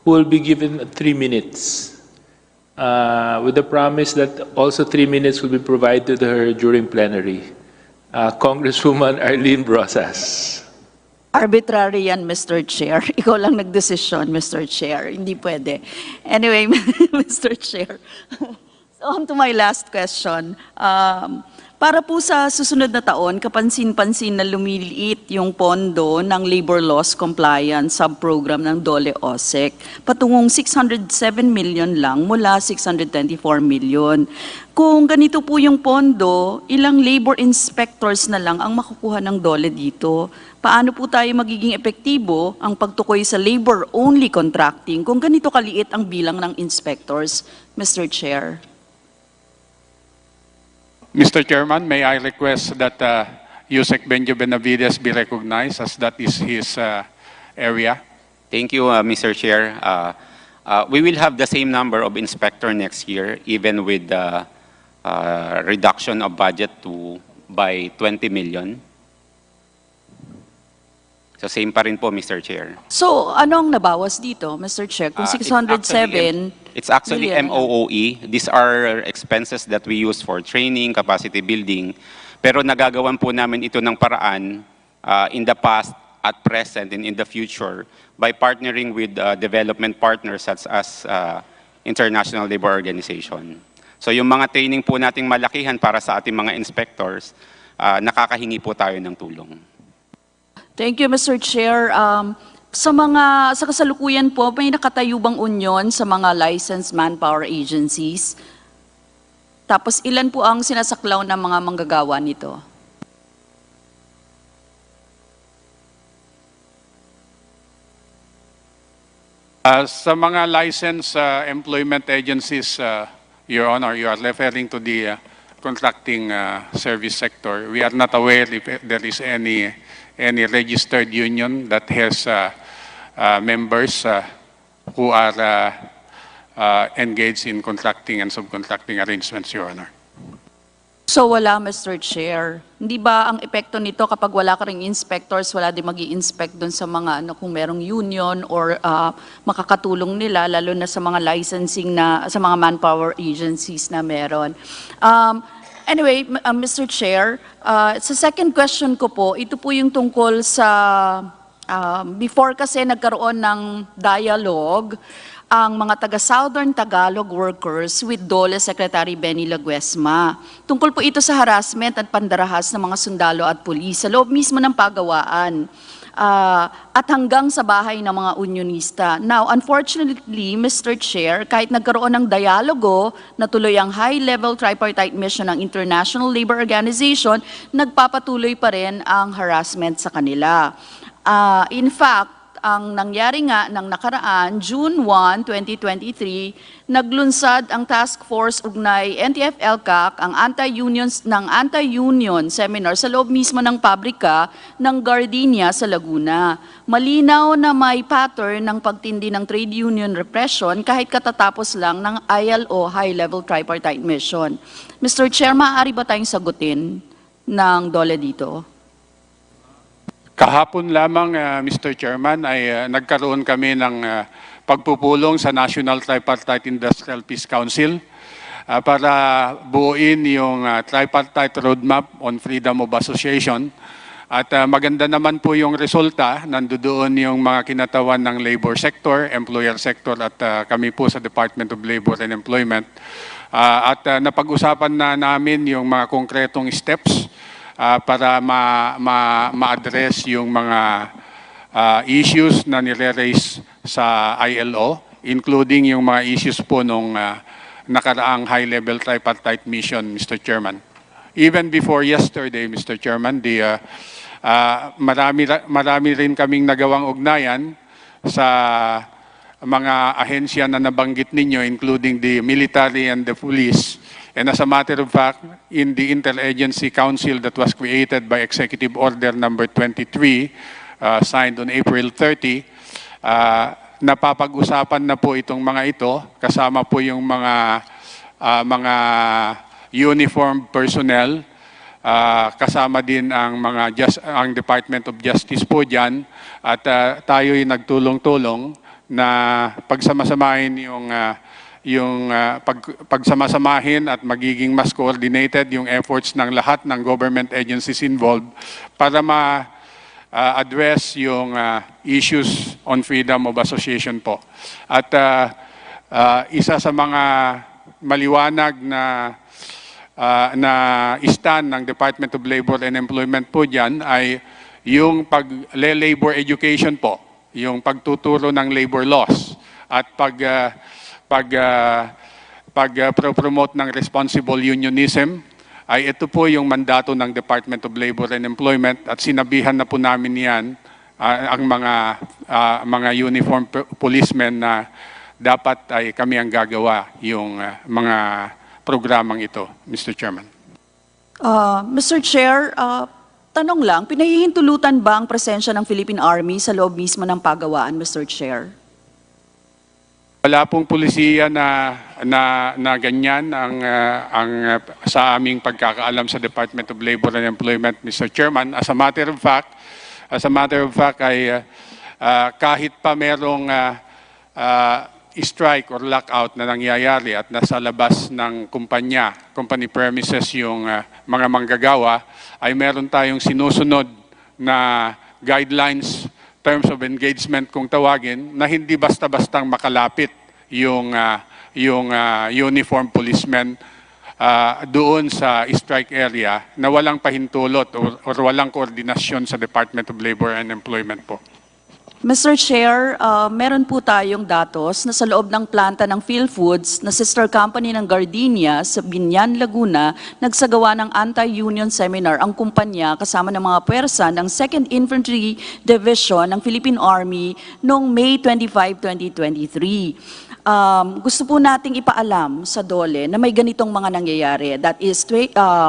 who will be given 3 minutes, with the promise that also 3 minutes will be provided to her during plenary. Congresswoman Arlene Brosas. Arbitrary yan, Mr. Chair. Ikaw lang nagdesisyon, Mr. Chair. Hindi pwede. Anyway, Mr. Chair. So on to my last question. Para po sa susunod na taon, kapansin-pansin na lumiliit yung pondo ng Labor Laws Compliance Sub-Program ng DOLE-OSEC, patungong 607 million lang mula 624 million. Kung ganito po yung pondo, ilang labor inspectors na lang ang makukuha ng DOLE dito? Paano po tayo magiging epektibo ang pagtukoy sa labor-only contracting kung ganito kaliit ang bilang ng inspectors, Mr. Chair? Mr. Chairman, may I request that Yusek Benjo Benavides be recognized, as that is his area. Thank you, Mr. Chair. We will have the same number of inspector next year, even with the reduction of budget by 20 million. So same pa rin po, Mr. Chair. So anong nabawas dito, Mr. Chair? Kung 607 It's actually million. MOOE. These are expenses that we use for training, capacity building. Pero nagagawan po namin ito ng paraan in the past, at present, and in the future by partnering with development partners such as International Labor Organization. So yung mga training po nating malakihan para sa ating mga inspectors, nakakahingi po tayo ng tulong. Thank you, Mr. Chair. Sa kasalukuyan po, may nakatayo bang union sa mga licensed manpower agencies? Tapos ilan po ang sinasaklaw ng mga manggagawa nito? Sa mga licensed employment agencies, Your Honor, you are referring to the contracting service sector. We are not aware if there is any registered union that has members who are engaged in contracting and subcontracting arrangements, Your Honor. So wala, Mr. Chair. Hindi ba ang epekto nito kapag wala ka ring inspectors, wala din mag-i-inspect doon sa mga kung merong union or makakatulong nila, lalo na sa mga licensing sa mga manpower agencies na meron. Anyway, Mr. Chair, sa second question ko po, ito po yung tungkol sa, before kasi nagkaroon ng dialogue ang mga taga-Southern Tagalog workers with DOLE Secretary Benny Laguesma. Tungkol po ito sa harassment at pandarahas ng mga sundalo at pulis sa loob mismo ng pagawaan. At hanggang sa bahay ng mga unionista. Now, unfortunately, Mr. Chair, kahit nagkaroon ng dialogo na tuloy ang high-level tripartite mission ng International Labor Organization, nagpapatuloy pa rin ang harassment sa kanila. In fact, ang nangyari nga ng nakaraan, June 1, 2023, naglunsad ang task force ugnay NTF-ELCAC ang anti-union seminar sa loob mismo ng pabrika ng Gardenia sa Laguna. Malinaw na may pattern ng pagtindi ng trade union repression kahit katatapos lang ng ILO high-level tripartite mission. Mr. Chair, maaari ba tayong sagutin ng DOLE dito? Kahapon lamang, Mr. Chairman, ay nagkaroon kami ng pagpupulong sa National Tripartite Industrial Peace Council para buuin yung Tripartite Roadmap on Freedom of Association At maganda naman po yung resulta, nandoon yung mga kinatawan ng labor sector, employer sector at kami po sa Department of Labor and Employment. At napag-usapan na namin yung mga konkretong steps para ma-address yung mga issues na nire-raise sa ILO, including yung mga issues po nung nakaraang high-level tripartite mission, Mr. Chairman. Even before yesterday, Mr. Chairman, marami rin kaming nagawang ugnayan sa mga ahensya na nabanggit ninyo, including the military and the police. And as a matter of fact, in the Interagency Council that was created by Executive Order number 23, signed on April 30, napapag-usapan na po itong mga ito, kasama po yung mga uniformed personnel, kasama din ang ang Department of Justice po diyan, at tayo'y nagtulong-tulong na pagsamasamahin pagsamasamahin at magiging mas coordinated yung efforts ng lahat ng government agencies involved para address yung issues on freedom of association po. At isa sa mga maliwanag na stand ng Department of Labor and Employment po dyan ay yung labor education po, yung pagtuturo ng labor laws at pag-promote ng responsible unionism. Ay ito po yung mandato ng Department of Labor and Employment at sinabihan na po namin yan ang mga uniform policemen na dapat ay kami ang gagawa yung mga programang ito, Mr. Chairman. Mr. Chair, tanong lang, pinahihintulutan ba ang presensya ng Philippine Army sa loob mismo ng pagawaan, Mr. Chair? Wala pong pulisiya na ganyan ang sa aming pagkakaalam sa Department of Labor and Employment, Mr. Chairman. As a matter of fact ay kahit pa merong strike or lockout na nangyayari at nasa labas ng company premises yung mga manggagawa, ay meron tayong sinusunod na guidelines, terms of engagement kung tawagin, na hindi basta-bastang makalapit yung uniform policemen doon sa strike area na walang pahintulot or walang koordinasyon sa Department of Labor and Employment po. Mr. Chair, meron po tayong datos na sa loob ng planta ng PhilFoods na sister company ng Gardenia sa Binyan, Laguna, nagsagawa ng anti-union seminar ang kumpanya kasama ng mga puwersa ng 2nd Infantry Division ng Philippine Army noong May 25, 2023. Gusto po nating ipaalam sa DOLE na may ganitong mga nangyayari. That is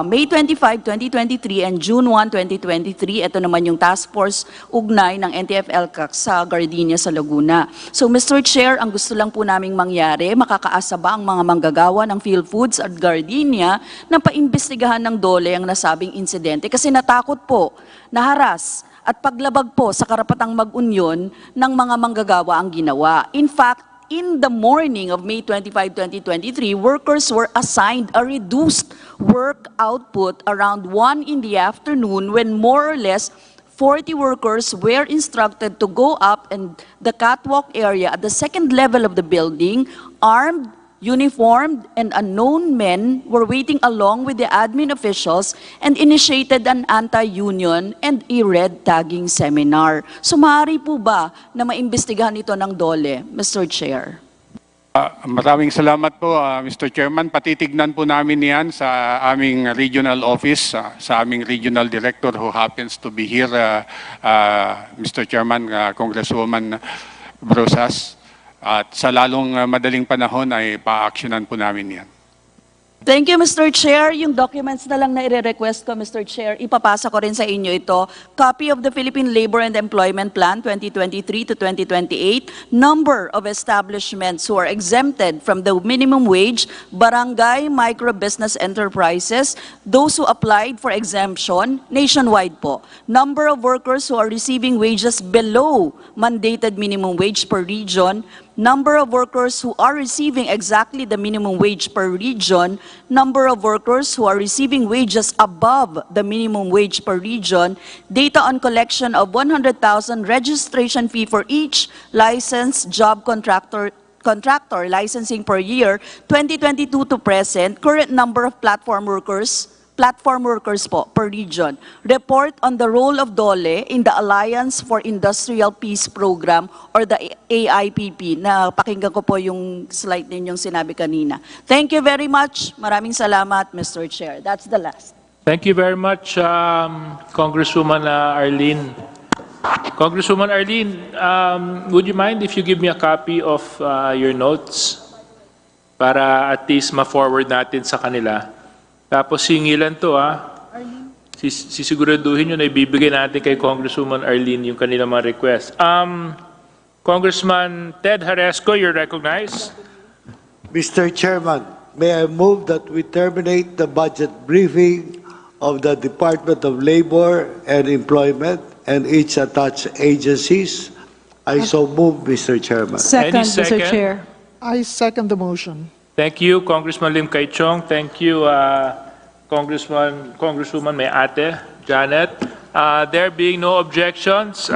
May 25, 2023 and June 1, 2023. Ito naman yung task force ugnay ng NTF-ELCAC sa Gardenia sa Laguna. So Mr. Chair, ang gusto lang po naming mangyari, makakaasa ba ang mga manggagawa ng PhilFoods at Gardenia na paimbestigahan ng DOLE ang nasabing insidente? Kasi natakot po, naharas at paglabag po sa karapatang mag-unyon ng mga manggagawa ang ginawa. In fact, in the morning of May 25, 2023, workers were assigned a reduced work output around 1 in the afternoon when more or less 40 workers were instructed to go up in the catwalk area at the 2nd level of the building, armed, uniformed, and unknown men were waiting along with the admin officials and initiated an anti-union and a red tagging seminar. So maaari po ba na maimbestigahan ito ng DOLE, Mr. Chair? Maraming salamat po, Mr. Chairman. Patitignan po namin yan sa aming regional office, sa aming regional director who happens to be here, Mr. Chairman, Congresswoman Brosas. At sa lalong madaling panahon ay pa-actionan po namin yan. Thank you, Mr. Chair. Yung documents na lang na i-request ko, Mr. Chair, ipapasa ko rin sa inyo ito. Copy of the Philippine Labor and Employment Plan 2023 to 2028, number of establishments who are exempted from the minimum wage, barangay micro-business enterprises, those who applied for exemption, nationwide po. Number of workers who are receiving wages below mandated minimum wage per region, number of workers who are receiving exactly the minimum wage per region, number of workers who are receiving wages above the minimum wage per region, data on collection of 100,000 registration fee for each licensed job contractor licensing per year, 2022 to present, current number of platform workers po per region. Report on the role of DOLE in the Alliance for Industrial Peace Program or the AIPP. Napakinggan ko po yung slide ninyong sinabi kanina. Thank you very much. Maraming salamat, Mr. Chair. That's the last. Thank you very much, Congresswoman Arlene. Congresswoman Arlene, would you mind if you give me a copy of your notes para at least ma-forward natin sa kanila? Tapos singilan to sisiguraduhin nyo na ibibigay natin kay Congresswoman Arlene yung kanilang mga request. Congressman Ted Haresco, you're recognized. Mr. Chairman, may I move that we terminate the budget briefing of the Department of Labor and Employment and its attached agencies. I so move, Mr. Chairman. Any second? Mr. Chair. I second the motion. Thank you, Congressman Lim Kay Chong. Thank you, Congresswoman May Ate Janet. There being no objections,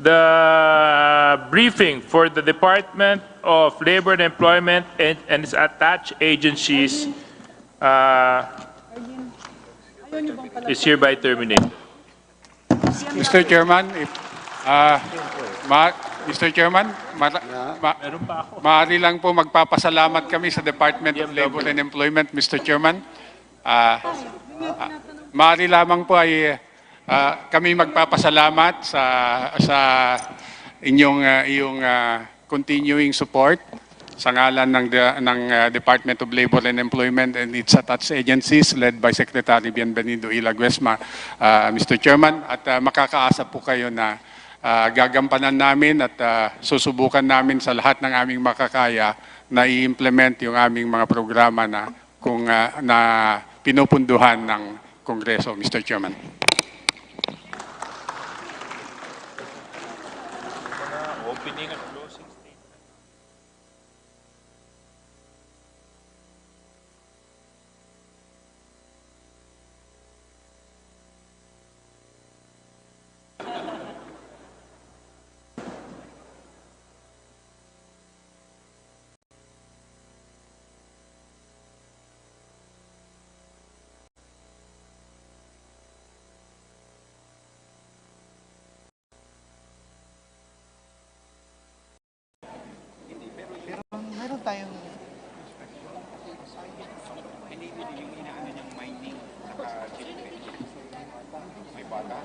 the briefing for the Department of Labor and Employment and its attached agencies is hereby terminated. Mr. Chairman, Mr. Chairman, maaari lang po magpapasalamat kami sa Department of Labor and Employment, Mr. Chairman. Maaari lamang po ay kami magpapasalamat sa iyong continuing support sa ngalan ng Department of Labor and Employment and its attached agencies led by Secretary Bienvenido Ila Guesma, Mr. Chairman, at makakaasa po kayo na gagampanan namin at susubukan namin sa lahat ng aming makakaya na i-implement yung aming mga programa na pinupunduhan ng Kongreso, Mr. Chairman. Opening at closing statement. Meron tayong May bata.